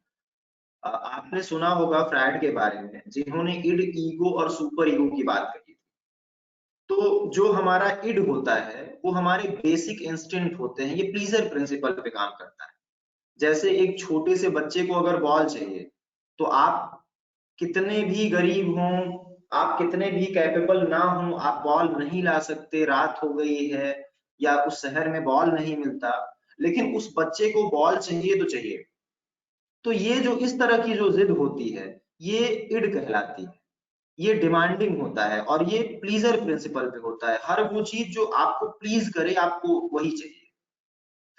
आपने सुना होगा फ्रायड के बारे में, जिन्होंने इड, ईगो और सुपर ईगो की बात कही। तो जो हमारा इड होता है वो हमारे बेसिक इंस्टिंक्ट होते हैं, ये प्लीजर प्रिंसिपल पे काम करता है। जैसे एक छोटे से बच्चे को अगर बॉल चाहिए, तो आप कितने भी गरीब हों, आप कितने भी कैपेबल ना हो, आप बॉल नहीं ला सकते, रात हो गई है या उस शहर में बॉल नहीं मिलता, लेकिन उस बच्चे को बॉल चाहिए तो चाहिए। तो ये जो इस तरह की जो जिद होती है, ये इड कहलाती है। ये डिमांडिंग होता है और ये प्लीजर प्रिंसिपल पे होता है। हर वो चीज जो आपको प्लीज करे, आपको वही चाहिए।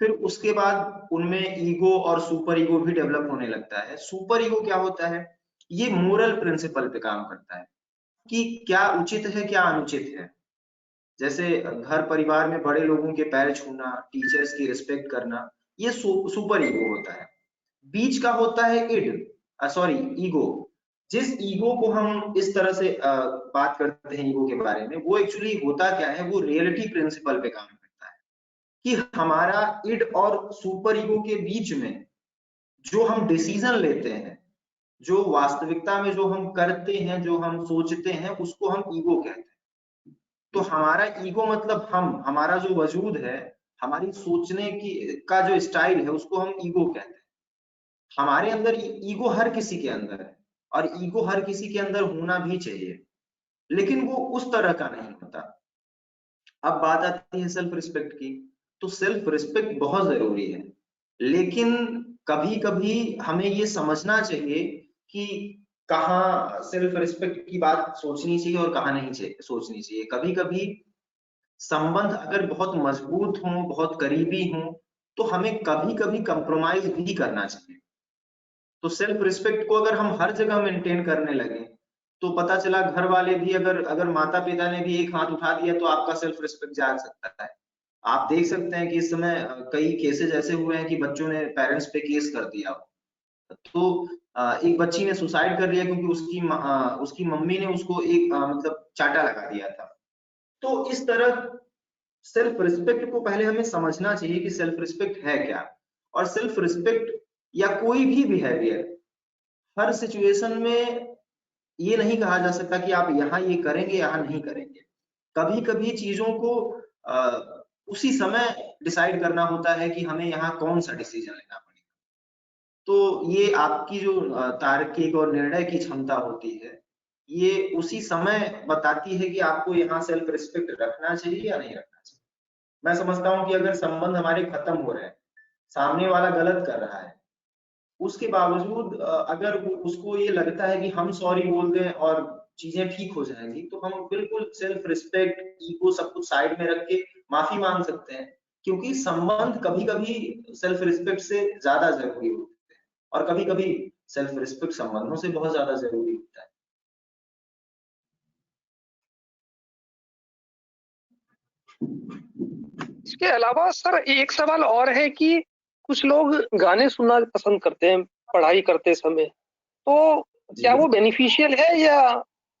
फिर उसके बाद उनमें ईगो और सुपर ईगो भी डेवलप होने लगता है। सुपर ईगो क्या होता है? ये मोरल प्रिंसिपल पे काम करता है कि क्या उचित है, क्या अनुचित है। जैसे घर परिवार में बड़े लोगों के पैर छूना, टीचर्स की रिस्पेक्ट करना, ये सुपर ईगो होता है। बीच का होता है इड, सॉरी ईगो। जिस ईगो को हम इस तरह से बात करते हैं ईगो के बारे में, वो एक्चुअली होता क्या है, वो रियलिटी प्रिंसिपल पे काम करता है कि हमारा इड और सुपर ईगो के बीच में जो हम डिसीजन लेते हैं, जो वास्तविकता में जो हम करते हैं, जो हम सोचते हैं, उसको हम ईगो कहते हैं। तो हमारा ईगो मतलब हमारा जो वजूद है, हमारी सोचने की का जो स्टाइल है, उसको हम ईगो कहते हैं। हमारे अंदर ईगो हर किसी के अंदर है, और ईगो हर किसी के अंदर होना भी चाहिए, लेकिन वो उस तरह का नहीं होता। अब बात आती है सेल्फ रिस्पेक्ट की। तो सेल्फ रिस्पेक्ट बहुत जरूरी है, लेकिन कभी कभी हमें ये समझना चाहिए कि कहाँ सेल्फ रिस्पेक्ट की बात सोचनी चाहिए और कहाँ नहीं सोचनी चाहिए। कभी कभी संबंध अगर बहुत मजबूत हो, बहुत करीबी हो, तो हमें कभी कभी कंप्रोमाइज भी करना चाहिए। तो सेल्फ रिस्पेक्ट को अगर हम हर जगह मेंटेन करने लगे, तो पता चला घर वाले भी, अगर अगर माता पिता ने भी एक हाथ उठा दिया, तो आपका सेल्फ रिस्पेक्ट जा सकता है। आप देख सकते हैं कि इस समय कई केसेस ऐसे हुए हैं कि बच्चों ने पेरेंट्स पे केस कर दिया। तो एक बच्ची ने सुसाइड कर लिया क्योंकि उसकी मम्मी ने उसको एक मतलब चाटा लगा दिया था। तो इस तरह सेल्फ रिस्पेक्ट को पहले हमें समझना चाहिए कि सेल्फ रिस्पेक्ट है क्या। और सेल्फ रिस्पेक्ट या कोई भी बिहेवियर हर सिचुएशन में ये नहीं कहा जा सकता कि आप यहाँ ये करेंगे यहाँ नहीं करेंगे। कभी कभी चीजों को उसी समय डिसाइड करना होता है कि हमें यहाँ कौन सा डिसीजन लेना पड़ेगा। तो ये आपकी जो तार्किक और निर्णय की क्षमता होती है, ये उसी समय बताती है कि आपको यहाँ सेल्फ रिस्पेक्ट रखना चाहिए या नहीं रखना चाहिए। मैं समझता हूँ कि अगर संबंध हमारे खत्म हो रहे हैं, सामने वाला गलत कर रहा है, उसके बावजूद अगर उसको ये लगता है कि हम सॉरी बोल दें और चीजें ठीक हो जाएंगी, तो हम बिल्कुल सेल्फ रिस्पेक्ट, ईगो सब कुछ साइड में रख के माफी मांग सकते हैं। क्योंकि संबंध कभी कभी सेल्फ रिस्पेक्ट से ज्यादा जरूरी होते हैं, और कभी कभी सेल्फ रिस्पेक्ट संबंधों से बहुत ज्यादा जरूरी होता है। इसके अलावा सर एक सवाल और है कि कुछ लोग गाने सुनना पसंद करते हैं पढ़ाई करते समय, तो क्या वो बेनिफिशियल है या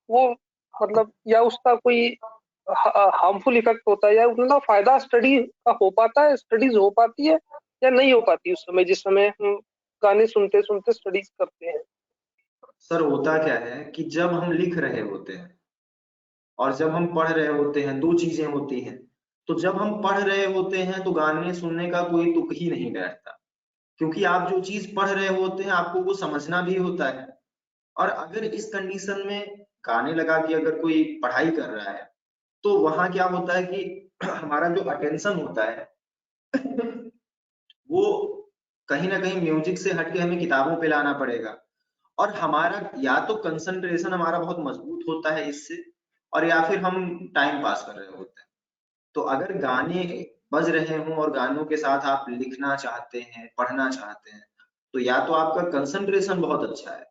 वो मतलब या उसका कोई हार्मफुल इफेक्ट होता है, या उतना फायदा स्टडी का हो पाता है, स्टडीज हो पाती है या नहीं हो पाती उस समय जिस समय हम गाने सुनते सुनते स्टडीज करते हैं? सर होता क्या है कि जब हम लिख रहे होते हैं और जब हम पढ़ रहे होते हैं, दो चीजें होती हैं। तो जब हम पढ़ रहे होते हैं तो गाने सुनने का कोई तुक ही नहीं बैठता, क्योंकि आप जो चीज पढ़ रहे होते हैं आपको वो समझना भी होता है। और अगर इस कंडीशन में गाने लगा के अगर कोई पढ़ाई कर रहा है, तो वहां क्या होता है कि हमारा जो अटेंशन होता है वो कहीं ना कहीं म्यूजिक से हटके हमें किताबों पे लाना पड़ेगा। और हमारा या तो कंसंट्रेशन हमारा बहुत मजबूत होता है इससे, और या फिर हम टाइम पास कर रहे होते हैं। तो अगर गाने बज रहे हों और गानों के साथ आप लिखना चाहते हैं, पढ़ना चाहते हैं, तो या तो आपका कंसंट्रेशन बहुत अच्छा है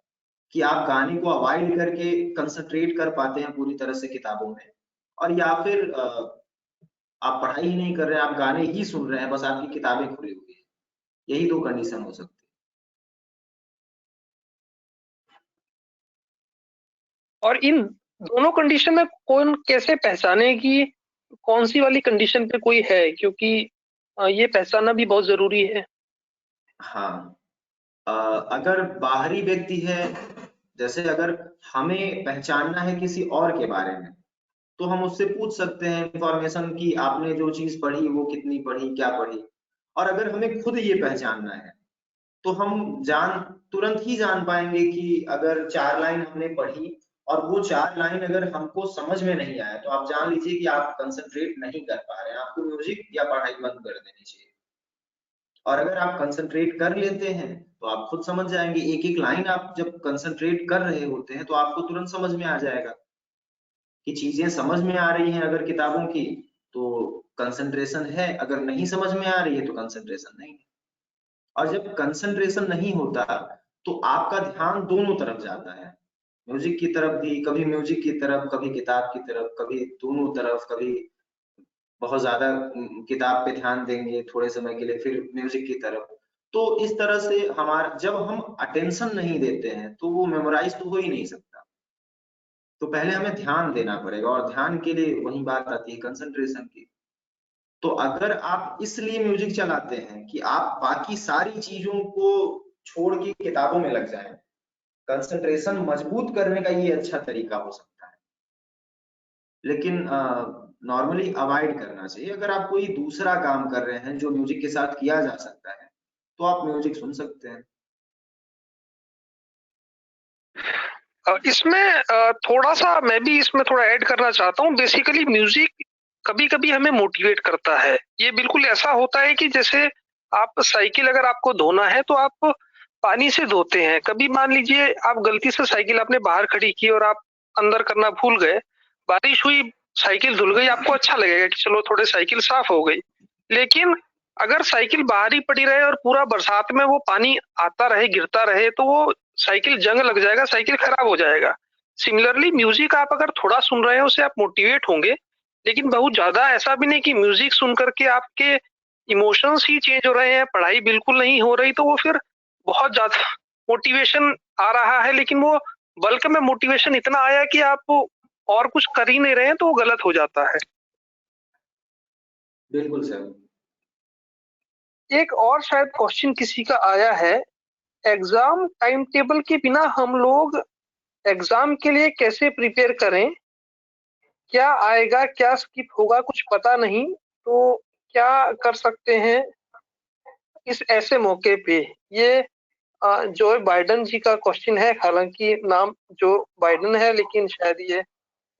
कि आप गाने को अवॉइड करके कंसंट्रेट कर पाते हैं पूरी तरह से किताबों में, और या फिर आप पढ़ाई ही नहीं कर रहे हैं, आप गाने ही सुन रहे हैं, बस आपकी किताबें खुली हुई है। यही दो कंडीशन हो सकती है। और इन दोनों कंडीशन में कौन कैसे पहचाने कि कौन सी वाली कंडीशन पे कोई है, क्योंकि ये पहचानना भी बहुत जरूरी है। हाँ, अगर बाहरी व्यक्ति है, जैसे अगर हमें पहचानना है किसी और के बारे में, तो हम उससे पूछ सकते हैं इंफॉर्मेशन कि आपने जो चीज पढ़ी वो कितनी पढ़ी, क्या पढ़ी। और अगर हमें खुद ये पहचानना है, तो हम तुरंत ही जान पाएंगे कि अगर 4 लाइन हमने पढ़ी और वो 4 लाइन अगर हमको समझ में नहीं आया, तो आप जान लीजिए कि आप कंसंट्रेट नहीं कर पा रहे हैं, आपको म्यूजिक या पढ़ाई बंद कर देनी चाहिए। और अगर आप कंसंट्रेट कर लेते हैं, तो आप खुद समझ जाएंगे। एक एक लाइन आप जब कंसंट्रेट कर रहे होते हैं, तो आपको तुरंत समझ में आ जाएगा कि चीजें समझ में आ रही हैं। अगर किताबों की, तो कंसंट्रेशन है, अगर नहीं समझ में आ रही है तो कंसंट्रेशन नहीं है। और जब कंसंट्रेशन नहीं होता, तो आपका ध्यान दोनों तरफ जाता है, म्यूजिक की तरफ भी, कभी म्यूजिक की तरफ, कभी किताब की तरफ, कभी दोनों तरफ, कभी बहुत ज्यादा किताब पे ध्यान देंगे थोड़े समय के लिए, फिर म्यूजिक की तरफ। तो इस तरह से हमारा जब हम अटेंशन नहीं देते हैं, तो वो मेमोराइज तो हो ही नहीं सकता। तो पहले हमें ध्यान देना पड़ेगा, और ध्यान के लिए वही बात आती है कंसंट्रेशन की। तो अगर आप इसलिए म्यूजिक चलाते हैं कि आप बाकी सारी चीजों को छोड़ के किताबों में लग जाएं, कंसंट्रेशन मजबूत करने का ये अच्छा तरीका हो सकता है। लेकिन नॉर्मली अवॉइड करना चाहिए। अगर आप कोई दूसरा काम कर रहे हैं जो म्यूजिक के साथ किया जा सकता है, तो आप म्यूजिक सुन सकते हैं। इसमें थोड़ा सा मैं भी इसमें थोड़ा ऐड करना चाहता हूँ। बेसिकली म्यूजिक कभी कभी हमें मोटिवेट करता है। ये बिल्कुल ऐसा होता है कि जैसे आप साइकिल अगर आपको धोना है तो आप पानी से धोते हैं। कभी मान लीजिए आप गलती से साइकिल आपने बाहर खड़ी की और आप अंदर करना भूल गए, बारिश हुई, साइकिल धुल गई, आपको अच्छा लगेगा कि चलो थोड़े साइकिल साफ हो गई। लेकिन अगर साइकिल बाहर ही पड़ी रहे और पूरा बरसात में वो पानी आता रहे, गिरता रहे, तो वो साइकिल जंग लग जाएगा, साइकिल खराब हो जाएगा। सिमिलरली म्यूजिक आप अगर थोड़ा सुन रहे हैं उससे आप मोटिवेट होंगे, लेकिन बहुत ज्यादा ऐसा भी नहीं कि म्यूजिक सुन करके आपके इमोशंस ही चेंज हो रहे हैं, पढ़ाई बिल्कुल नहीं हो रही, तो वो फिर बहुत ज्यादा मोटिवेशन आ रहा है, लेकिन वो बल्क में मोटिवेशन इतना आया कि आप और कुछ कर ही नहीं रहे हैं, तो वो गलत हो जाता है। बिल्कुल सर। एक और शायद क्वेश्चन किसी का आया है, एग्जाम टाइम टेबल के बिना हम लोग एग्जाम के लिए कैसे प्रिपेयर करें? क्या आएगा, क्या स्किप होगा, कुछ पता नहीं, तो क्या कर सकते हैं इस ऐसे मौके पे? ये जो बाइडन जी का क्वेश्चन है, हालांकि नाम जो बाइडन है, लेकिन शायद ये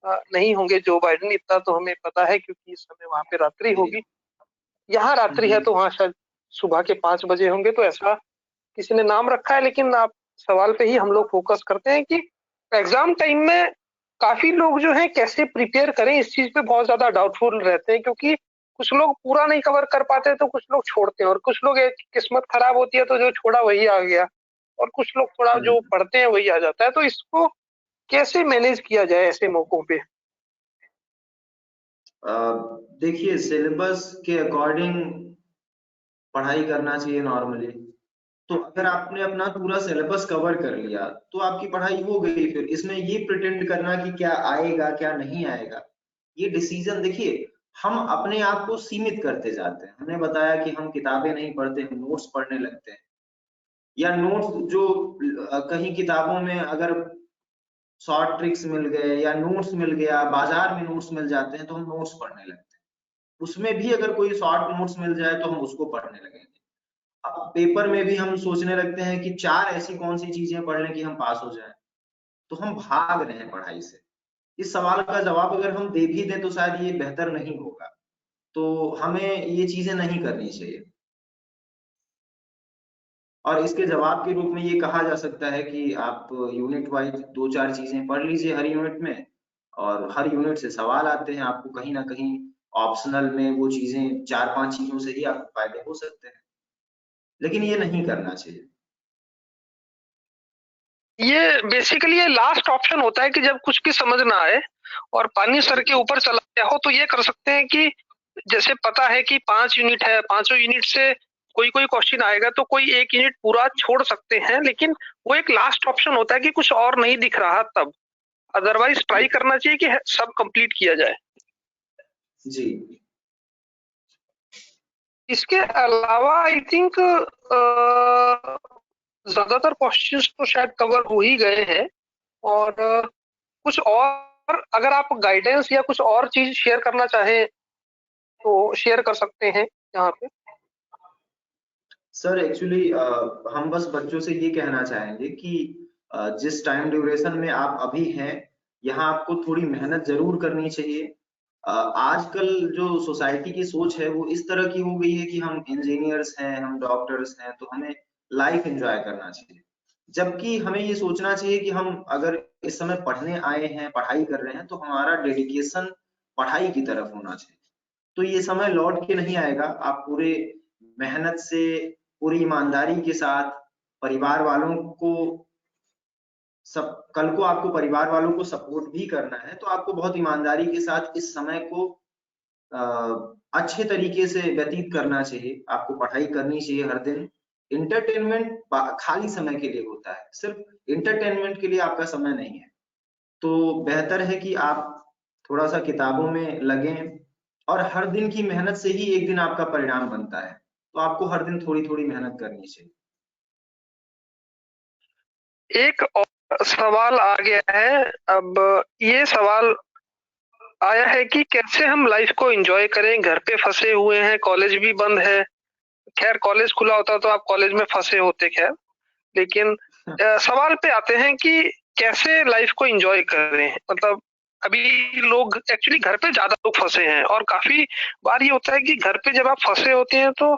नहीं होंगे जो बाइडन, इतना तो हमें पता है क्योंकि इस समय वहां पे रात्रि जी होगी। यहाँ रात्रि जी है तो वहाँ शायद सुबह के 5 बजे होंगे, तो ऐसा किसी ने नाम रखा है। लेकिन आप सवाल पे ही हम लोग फोकस करते हैं कि एग्जाम टाइम में काफी लोग जो है कैसे प्रिपेयर करें, इस चीज पे बहुत ज्यादा डाउटफुल रहते हैं, क्योंकि कुछ लोग पूरा नहीं कवर कर पाते तो कुछ लोग छोड़ते हैं, और कुछ लोग एक किस्मत खराब होती है तो जो छोड़ा वही आ गया, और कुछ लोग थोड़ा जो हम्म। पढ़ते हैं वही आ जाता है। तो इसको कैसे मैनेज किया जाए ऐसे मौकों पे? देखिए, सिलेबस के अकॉर्डिंग पढ़ाई करना चाहिए नॉर्मली। तो अगर आपने अपना पूरा सिलेबस कवर कर लिया तो आपकी पढ़ाई हो गई। फिर इसमें ये प्रिटेंड करना कि क्या आएगा क्या नहीं आएगा, ये डिसीजन देखिए, हम अपने आप को सीमित करते जाते हैं। हमने बताया कि हम किताबें नहीं पढ़ते, हम नोट्स पढ़ने लगते हैं, या नोट्स जो कहीं किताबों में अगर शॉर्ट ट्रिक्स मिल गए या नोट्स मिल गया, बाजार में नोट्स मिल जाते हैं तो हम नोट्स पढ़ने लगते हैं। उसमें भी अगर कोई शॉर्ट नोट्स मिल जाए तो हम उसको पढ़ने लगेंगे। अब पेपर में भी हम सोचने लगते हैं कि 4 ऐसी कौन सी चीजें पढ़ लें कि हम पास हो जाएं, तो हम भाग रहे हैं पढ़ाई से। इस सवाल का जवाब अगर हम दे भी दें तो शायद ये बेहतर नहीं होगा। तो हमें ये चीजें नहीं करनी चाहिए। और इसके जवाब के रूप में ये कहा जा सकता है कि आप यूनिट वाइज 2-4 चीजें पढ़ लीजिए हर यूनिट में, और हर यूनिट से सवाल आते हैं, आपको कहीं ना कहीं ऑप्शनल में वो चीजें 4-5 चीजों से ही आपको फायदे हो सकते हैं, लेकिन ये नहीं करना चाहिए। ये बेसिकली ये लास्ट ऑप्शन होता है कि जब कुछ भी समझ ना आए और पानी सर के ऊपर चला गया हो, तो ये कर सकते हैं कि जैसे पता है कि 5 यूनिट है, 5 यूनिट से कोई कोई क्वेश्चन आएगा तो कोई एक यूनिट पूरा छोड़ सकते हैं, लेकिन वो एक लास्ट ऑप्शन होता है कि कुछ और नहीं दिख रहा तब। अदरवाइज ट्राई करना चाहिए कि सब कंप्लीट किया जाए। जी इसके अलावा आई थिंक ज्यादातर क्वेश्चंस तो शायद कवर हो ही गए हैं, और कुछ और अगर आप गाइडेंस या कुछ और चीज शेयर करना चाहें तो शेयर कर सकते हैं यहाँ पे। सर, एक्चुअली हम बस बच्चों से ये कहना चाहेंगे कि जिस टाइम ड्यूरेशन में आप अभी हैं, यहाँ आपको थोड़ी मेहनत जरूर करनी चाहिए। आजकल जो सोसाइटी की सोच है वो इस तरह की हो गई है कि हम इंजीनियर्स हैं, हम डॉक्टर्स हैं, तो हमें लाइफ एंजॉय करना चाहिए। जबकि हमें ये सोचना चाहिए कि हम अगर इस समय पढ़ने आए हैं, पढ़ाई कर रहे हैं, तो हमारा डेडिकेशन पढ़ाई की तरफ होना चाहिए। तो ये समय लौट के नहीं आएगा। आप पूरे मेहनत से, पूरी ईमानदारी के साथ परिवार वालों को, सब कल को आपको परिवार वालों को सपोर्ट भी करना है, तो आपको बहुत ईमानदारी के साथ इस समय को अच्छे तरीके से व्यतीत करना चाहिए। आपको पढ़ाई करनी चाहिए हर दिन। इंटरटेनमेंट खाली समय के लिए होता है, सिर्फ इंटरटेनमेंट के लिए आपका समय नहीं है। तो बेहतर है कि आप थोड़ा सा किताबों में लगें, और हर दिन की मेहनत से ही एक दिन आपका परिणाम बनता है। तो आपको हर दिन थोड़ी थोड़ी मेहनत करनी चाहिए। एक और सवाल आ गया है। अब ये सवाल आया है कि कैसे हम लाइफ को एंजॉय करें, घर पे फंसे हुए हैं, कॉलेज भी बंद है। खैर कॉलेज खुला होता तो आप कॉलेज में फंसे होते, खैर। लेकिन सवाल पे आते हैं कि कैसे लाइफ को एंजॉय करें। मतलब अभी लोग एक्चुअली घर पे ज्यादा लोग फंसे हैं, और काफी बार ये होता है कि घर पे जब आप फंसे होते हैं तो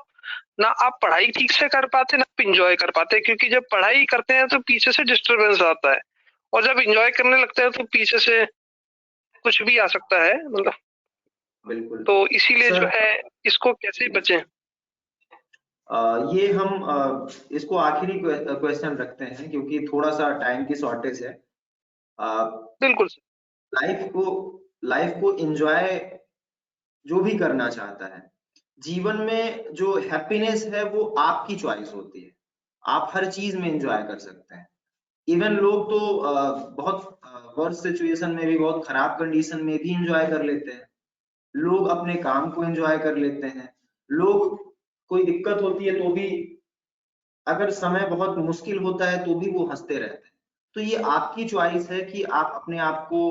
ना आप पढ़ाई ठीक से कर पाते, ना आप इंजॉय कर पाते, क्योंकि जब पढ़ाई करते हैं तो पीछे से डिस्टरबेंस आता है, और जब इंजॉय करने लगते हैं तो पीछे से कुछ भी आ सकता है, मतलब। बिल्कुल तो इसीलिए जो सर। है इसको कैसे बचें? ये हम इसको आखिरी क्वेश्चन रखते हैं क्योंकि थोड़ा सा टाइम की शॉर्टेज है। बिल्कुल सर। लाइफ को लाइफ को एंजॉय जो भी करना चाहता है, जीवन में जो हैप्पीनेस है वो आपकी चॉइस होती है। आप हर चीज में एंजॉय कर सकते हैं। इवन लोग तो बहुत वर्स्ट सिचुएशन में भी, बहुत खराब कंडीशन में भी एंजॉय कर लेते हैं। लोग अपने काम को एंजॉय कर लेते हैं, लोग कोई दिक्कत होती है तो भी, अगर समय बहुत मुश्किल होता है तो भी वो हंसते रहते हैं। तो ये आपकी चॉइस है कि आप अपने आप को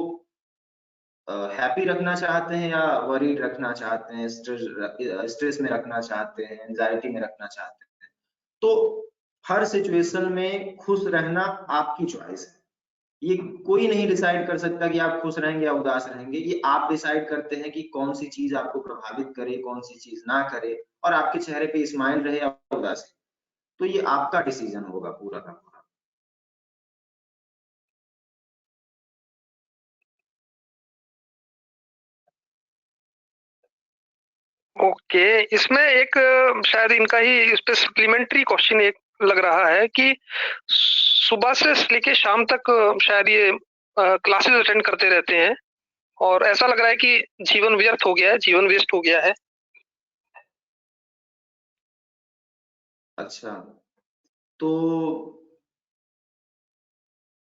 हैप्पी रखना चाहते हैं या वरीड रखना चाहते हैं, स्ट्रेस में रखना चाहते हैं, एंजाइटी में रखना चाहते हैं। तो हर सिचुएशन में खुश रहना आपकी चॉइस है। ये कोई नहीं डिसाइड कर सकता कि आप खुश रहेंगे या उदास रहेंगे, ये आप डिसाइड करते हैं कि कौन सी चीज आपको प्रभावित करे, कौन सी चीज ना करे, और आपके चेहरे पे स्माइल रहे या उदासी। तो ये आपका डिसीजन होगा पूरा का पूरा। ओके, इसमें एक शायद इनका ही इस पे सप्लीमेंट्री क्वेश्चन एक लग रहा है कि सुबह से लेके शाम तक शायद ये क्लासेस अटेंड करते रहते हैं और ऐसा लग रहा है कि जीवन व्यर्थ हो गया है, जीवन वेस्ट हो गया है। अच्छा, तो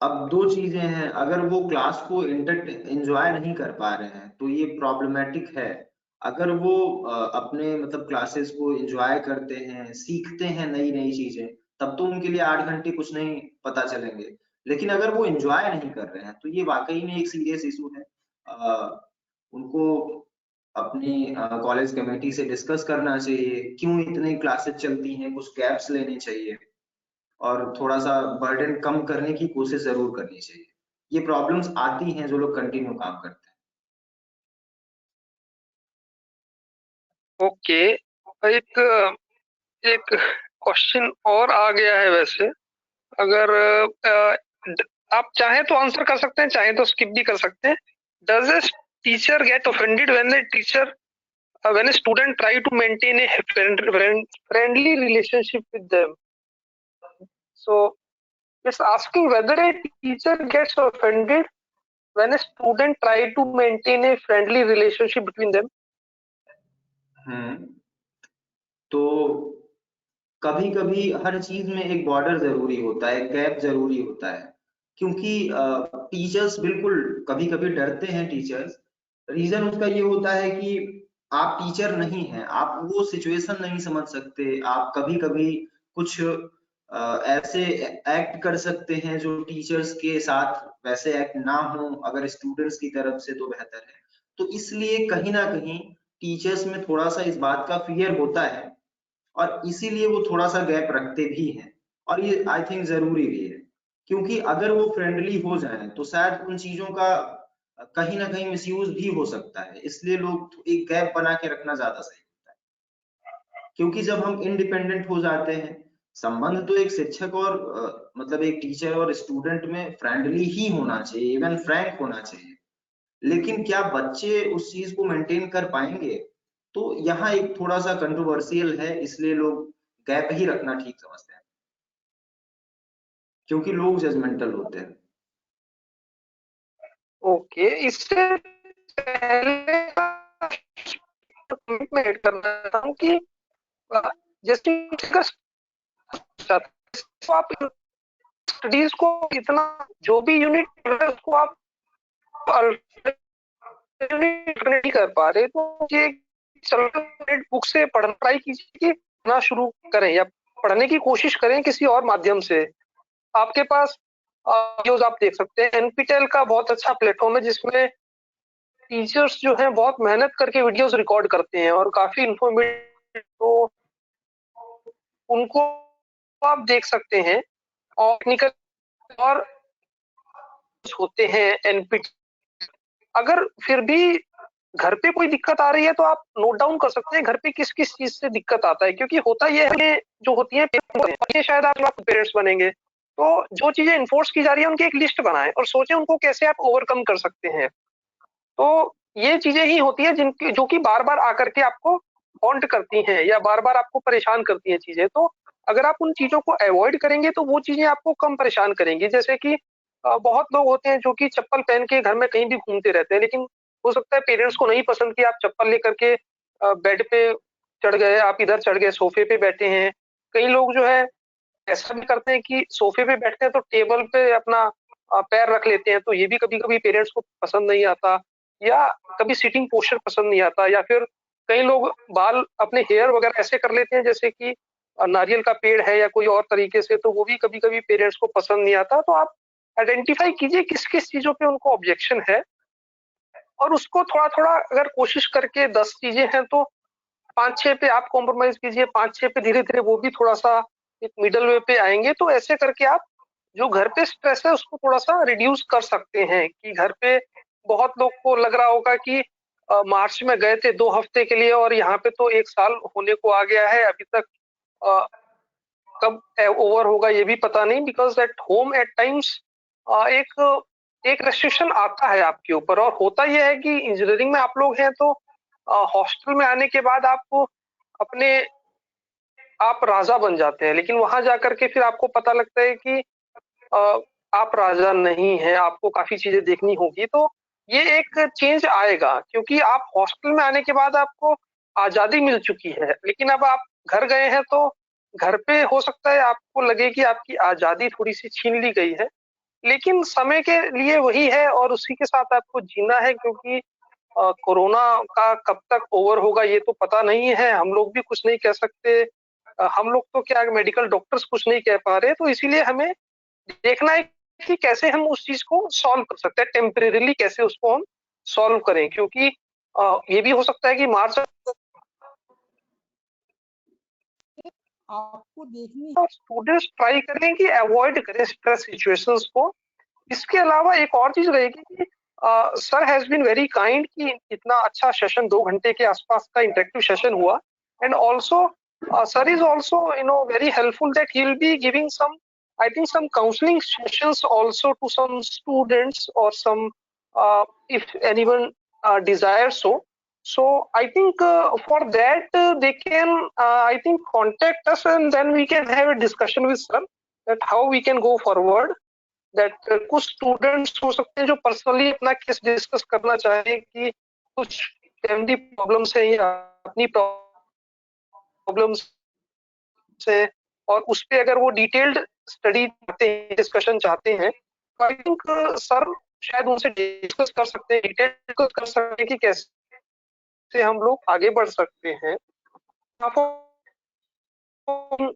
अब दो चीजें हैं, अगर वो क्लास को एंजॉय नहीं कर पा रहे हैं तो ये प्रॉब्लमेटिक है। अगर वो अपने मतलब क्लासेस को एंजॉय करते हैं, सीखते हैं नई नई चीजें, तब तो उनके लिए 8 घंटे कुछ नहीं पता चलेंगे। लेकिन अगर वो एंजॉय नहीं कर रहे हैं तो ये वाकई में एक सीरियस इशू है। उनको अपनी कॉलेज कमेटी से डिस्कस करना चाहिए, क्यों इतनी क्लासेस चलती हैं, कुछ गैप्स लेने चाहिए और थोड़ा सा बर्डन कम करने की कोशिश जरूर करनी चाहिए। ये प्रॉब्लम्स आती हैं जो लोग कंटिन्यू काम करते ओके, एक एक क्वेश्चन और आ गया है वैसे। अगर आप चाहे तो आंसर कर सकते हैं, चाहे तो स्किप भी कर सकते हैं। Does a teacher get offended when a student try to maintain a friendly relationship with them? So it's asking whether a teacher gets offended when a student try to maintain a friendly relationship between them. हैं। तो कभी कभी हर चीज में एक बॉर्डर जरूरी होता है, एक गैप जरूरी होता है, क्योंकि टीचर्स बिल्कुल कभी कभी डरते हैं टीचर्स। रीजन उसका ये होता है कि आप टीचर नहीं हैं, आप वो सिचुएशन नहीं समझ सकते, आप कभी कभी कुछ ऐसे एक्ट कर सकते हैं जो टीचर्स के साथ वैसे एक्ट ना हो, अगर स्टूडेंट्स की तरफ से तो बेहतर है। तो इसलिए कहीं ना कहीं टीचर्स में थोड़ा सा इस बात का फियर होता है और इसीलिए वो थोड़ा सा गैप रखते भी हैं। और ये आई थिंक जरूरी भी है, क्योंकि अगर वो फ्रेंडली हो जाए तो शायद उन चीजों का कहीं ना कहीं मिसयूज भी हो सकता है। इसलिए लोग एक गैप बना के रखना ज्यादा सही होता है, क्योंकि जब हम इंडिपेंडेंट हो जाते हैं, संबंध तो एक शिक्षक और मतलब एक टीचर और स्टूडेंट में फ्रेंडली ही होना चाहिए, इवन फ्रैंक होना चाहिए। लेकिन क्या बच्चे उस चीज को मेंटेन कर पाएंगे? तो यहाँ एक थोड़ा सा कंट्रोवर्शियल है, इसलिए लोग गैप ही रखना ठीक समझते हैं, क्योंकि लोग जजमेंटल होते हैं। ओके, इससे पहले मैं ऐड करना चाहता हूँ कि जैसे डिस्कस तो आप स्टडीज को इतना जो भी यूनिट उसको आप नहीं कर पा रहे, तो ये बुक से पढ़ना ट्राई कीजिए कि ना शुरू करें या पढ़ने की कोशिश करें किसी और माध्यम से। आपके पास वीडियोस आप देख सकते हैं, एनपीटेल का बहुत अच्छा प्लेटफॉर्म है जिसमें टीचर्स जो हैं बहुत मेहनत करके वीडियोस रिकॉर्ड करते हैं और काफी इंफॉर्मेटिव, तो उनको आप देख सकते हैं। और टेक्निकल और होते हैं एनपीटेल। अगर फिर भी घर पे कोई दिक्कत आ रही है तो आप नोट डाउन कर सकते हैं घर पे किस किस चीज से दिक्कत आता है, क्योंकि होता ये है जो होती है ये शायद आप पेरेंट्स बनेंगे, तो जो चीजें इन्फोर्स की जा रही है उनकी एक लिस्ट बनाएं और सोचें उनको कैसे आप ओवरकम कर सकते हैं। तो ये चीजें ही होती है जिनकी जो कि बार बार आकर के आपको हॉन्ट करती हैं या बार बार आपको परेशान करती हैं चीजें। तो अगर आप उन चीजों को अवॉइड करेंगे तो वो चीजें आपको कम परेशान करेंगी। जैसे कि बहुत लोग होते हैं जो कि चप्पल पहन के घर में कहीं भी घूमते रहते हैं, लेकिन हो सकता है पेरेंट्स को नहीं पसंद कि आप चप्पल लेकर के बेड पे चढ़ गए, आप इधर चढ़ गए, सोफे पे बैठे हैं। कई लोग जो है ऐसा भी करते हैं कि सोफे पे बैठते हैं तो टेबल पे अपना पैर रख लेते हैं, तो ये भी कभी कभी पेरेंट्स को पसंद नहीं आता। या कभी सिटिंग पोस्चर पसंद नहीं आता, या फिर कई लोग बाल अपने हेयर वगैरह ऐसे कर लेते हैं जैसे कि नारियल का पेड़ है या कोई और तरीके से, तो वो भी कभी कभी पेरेंट्स को पसंद नहीं आता। तो आप आइडेंटिफाई कीजिए किस किस चीजों पे उनको ऑब्जेक्शन है, और उसको थोड़ा थोड़ा अगर कोशिश करके 10 चीजें हैं तो 5-6 पे आप कॉम्प्रोमाइज कीजिए, 5-6 पे धीरे धीरे वो भी थोड़ा सा एक मिडल वे पे आएंगे। तो ऐसे करके आप जो घर पे स्ट्रेस है उसको थोड़ा सा रिड्यूस कर सकते हैं। कि घर पे बहुत लोग को लग रहा होगा कि मार्च में गए थे 2 हफ्ते के लिए और यहाँ पे तो 1 साल होने को आ गया है, अभी तक कब ओवर होगा ये भी पता नहीं। Because at home at times एक एक रेस्ट्रिक्शन आता है आपके ऊपर, और होता यह है कि इंजीनियरिंग में आप लोग हैं तो हॉस्टल में आने के बाद आपको अपने आप राजा बन जाते हैं, लेकिन वहां जाकर के फिर आपको पता लगता है कि आप राजा नहीं है, आपको काफी चीजें देखनी होगी। तो ये एक चेंज आएगा, क्योंकि आप हॉस्टल में आने के बाद आपको आजादी मिल चुकी है, लेकिन अब आप घर गए हैं तो घर पे हो सकता है आपको लगे कि आपकी आजादी थोड़ी सी छीन ली गई है, लेकिन समय के लिए वही है और उसी के साथ आपको जीना है। क्योंकि कोरोना का कब तक ओवर होगा ये तो पता नहीं है, हम लोग भी कुछ नहीं कह सकते। हम लोग तो क्या मेडिकल डॉक्टर्स कुछ नहीं कह पा रहे, तो इसीलिए हमें देखना है कि कैसे हम उस चीज को सॉल्व कर सकते हैं, टेम्परेरीली कैसे उसको हम सॉल्व करें। क्योंकि ये भी हो सकता है कि मार्च आपको देखनी है, स्टूडेंट्स ट्राई करें कि अवॉइड करें स्ट्रेस सिचुएशंस को। इसके अलावा एक और चीज रहेगी कि sir has been very kind कि इतना अच्छा सेशन 2 घंटे के आसपास का इंटरेक्टिव सेशन हुआ, and also sir is also very helpful that he will be giving some I think some counseling sessions also to some students or some if anyone desires so. So I think for that they can I think contact us, and then we can have a discussion with sir that how we can go forward. That कुछ स्टूडेंट्स हो सकते हैं जो पर्सनली अपना केस डिस्कस करना चाहें कि कुछ फैमिली प्रॉब्लम्स है या अपनी प्रॉब्लम्स है, और उस पे अगर वो डिटेल्ड स्टडी चाहते हैं, डिस्कशन चाहते हैं, तो आई थिंक सर शायद उनसे डिस्कस कर सकते हैं, डिटेल डिस्कस कर सकते हैं कि कैसे हम लोग आगे बढ़ सकते हैं।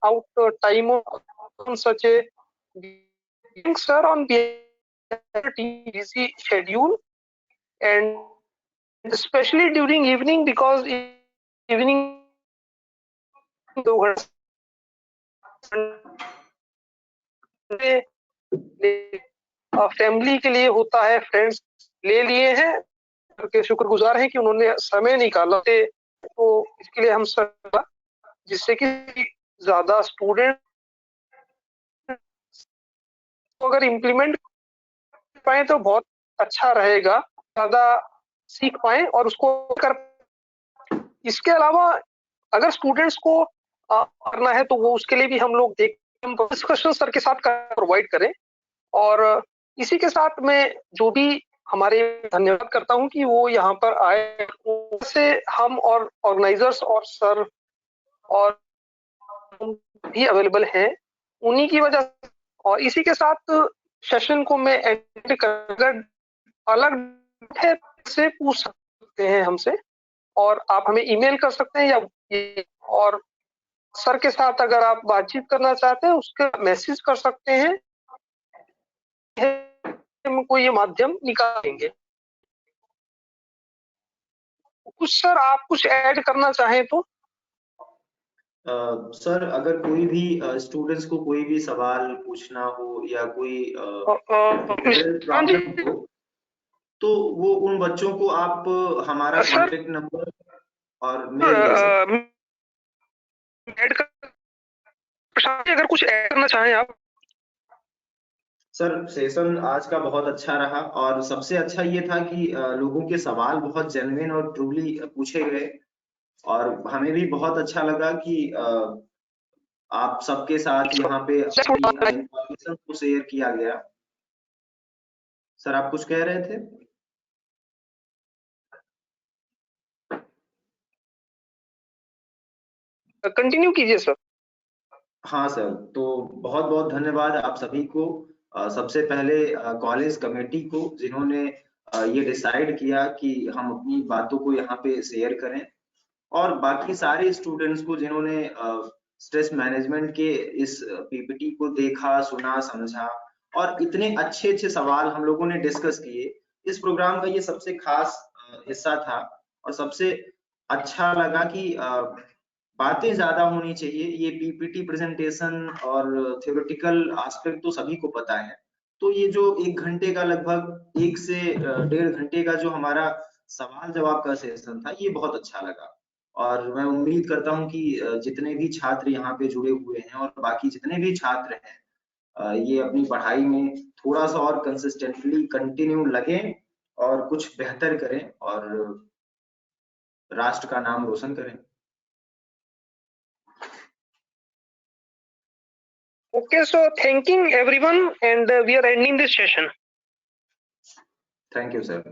Out time on such A sir on busy schedule, and especially during evening, because evening 2 घंटे फैमिली के लिए होता है, फ्रेंड्स ले लिए हैं, करके शुक्रगुजार हैं कि उन्होंने समय निकाला थे। तो इसके लिए हम सब, जिससे कि ज्यादा स्टूडेंट अगर इम्प्लीमेंट पाए तो बहुत अच्छा रहेगा, ज्यादा सीख पाए और उसको कर। इसके अलावा अगर स्टूडेंट्स को करना है तो वो उसके लिए भी हम लोग डिस्कशन सर के साथ प्रोवाइड करें। और इसी के साथ मैं जो भी हमारे धन्यवाद करता हूं कि वो यहाँ पर आए, से हम और ऑर्गेनाइजर्स और सर और भी अवेलेबल हैं उन्हीं की वजह से। और इसी के साथ सेशन को मैं एंड कर, अलग है से पूछ सकते हैं हमसे, और आप हमें ईमेल कर सकते हैं, या और सर के साथ अगर आप बातचीत करना चाहते हैं उसके मैसेज कर सकते हैं, हमको ये माध्यम निकालेंगे। कुछ सर आप कुछ ऐड करना चाहें तो? सर अगर कोई भी स्टूडेंट्स को कोई भी सवाल पूछना हो या कोई प्रॉब्लम हो तो वो उन बच्चों को आप हमारा कॉन्टेक्ट नंबर और मेल दे सकते। अगर कुछ ऐड करना चाहें आप। सर सेशन आज का बहुत अच्छा रहा, और सबसे अच्छा ये था कि लोगों के सवाल बहुत जेन्युइन और ट्रूली पूछे गए, और हमें भी बहुत अच्छा लगा कि आप सबके साथ यहाँ पे इंफॉर्मेशन को शेयर किया गया। सर आप कुछ कह रहे थे? कंटिन्यू कीजिए सर। हाँ सर, तो बहुत बहुत धन्यवाद आप सभी को। सबसे पहले कॉलेज कमेटी को जिन्होंने ये डिसाइड किया कि हम अपनी बातों को यहाँ पे शेयर करें, और बाकी सारे स्टूडेंट्स को जिन्होंने स्ट्रेस मैनेजमेंट के इस पीपीटी को देखा, सुना, समझा और इतने अच्छे अच्छे सवाल हम लोगों ने डिस्कस किए, इस प्रोग्राम का ये सबसे खास हिस्सा था। और सबसे अच्छा लगा कि बातें ज्यादा होनी चाहिए। ये पीपीटी प्रेजेंटेशन और थ्योरेटिकल एस्पेक्ट तो सभी को पता है, तो ये जो 1 घंटे का, लगभग 1 से 1.5 घंटे का जो हमारा सवाल जवाब का सेशन था, ये बहुत अच्छा लगा। और मैं उम्मीद करता हूँ कि जितने भी छात्र यहाँ पे जुड़े हुए हैं और बाकी जितने भी छात्र हैं, ये अपनी पढ़ाई में थोड़ा सा और कंसिस्टेंटली कंटिन्यू लगें और कुछ बेहतर करें और राष्ट्र का नाम रोशन करें। Okay, so thanking everyone, and we are ending this session. Thank you, sir.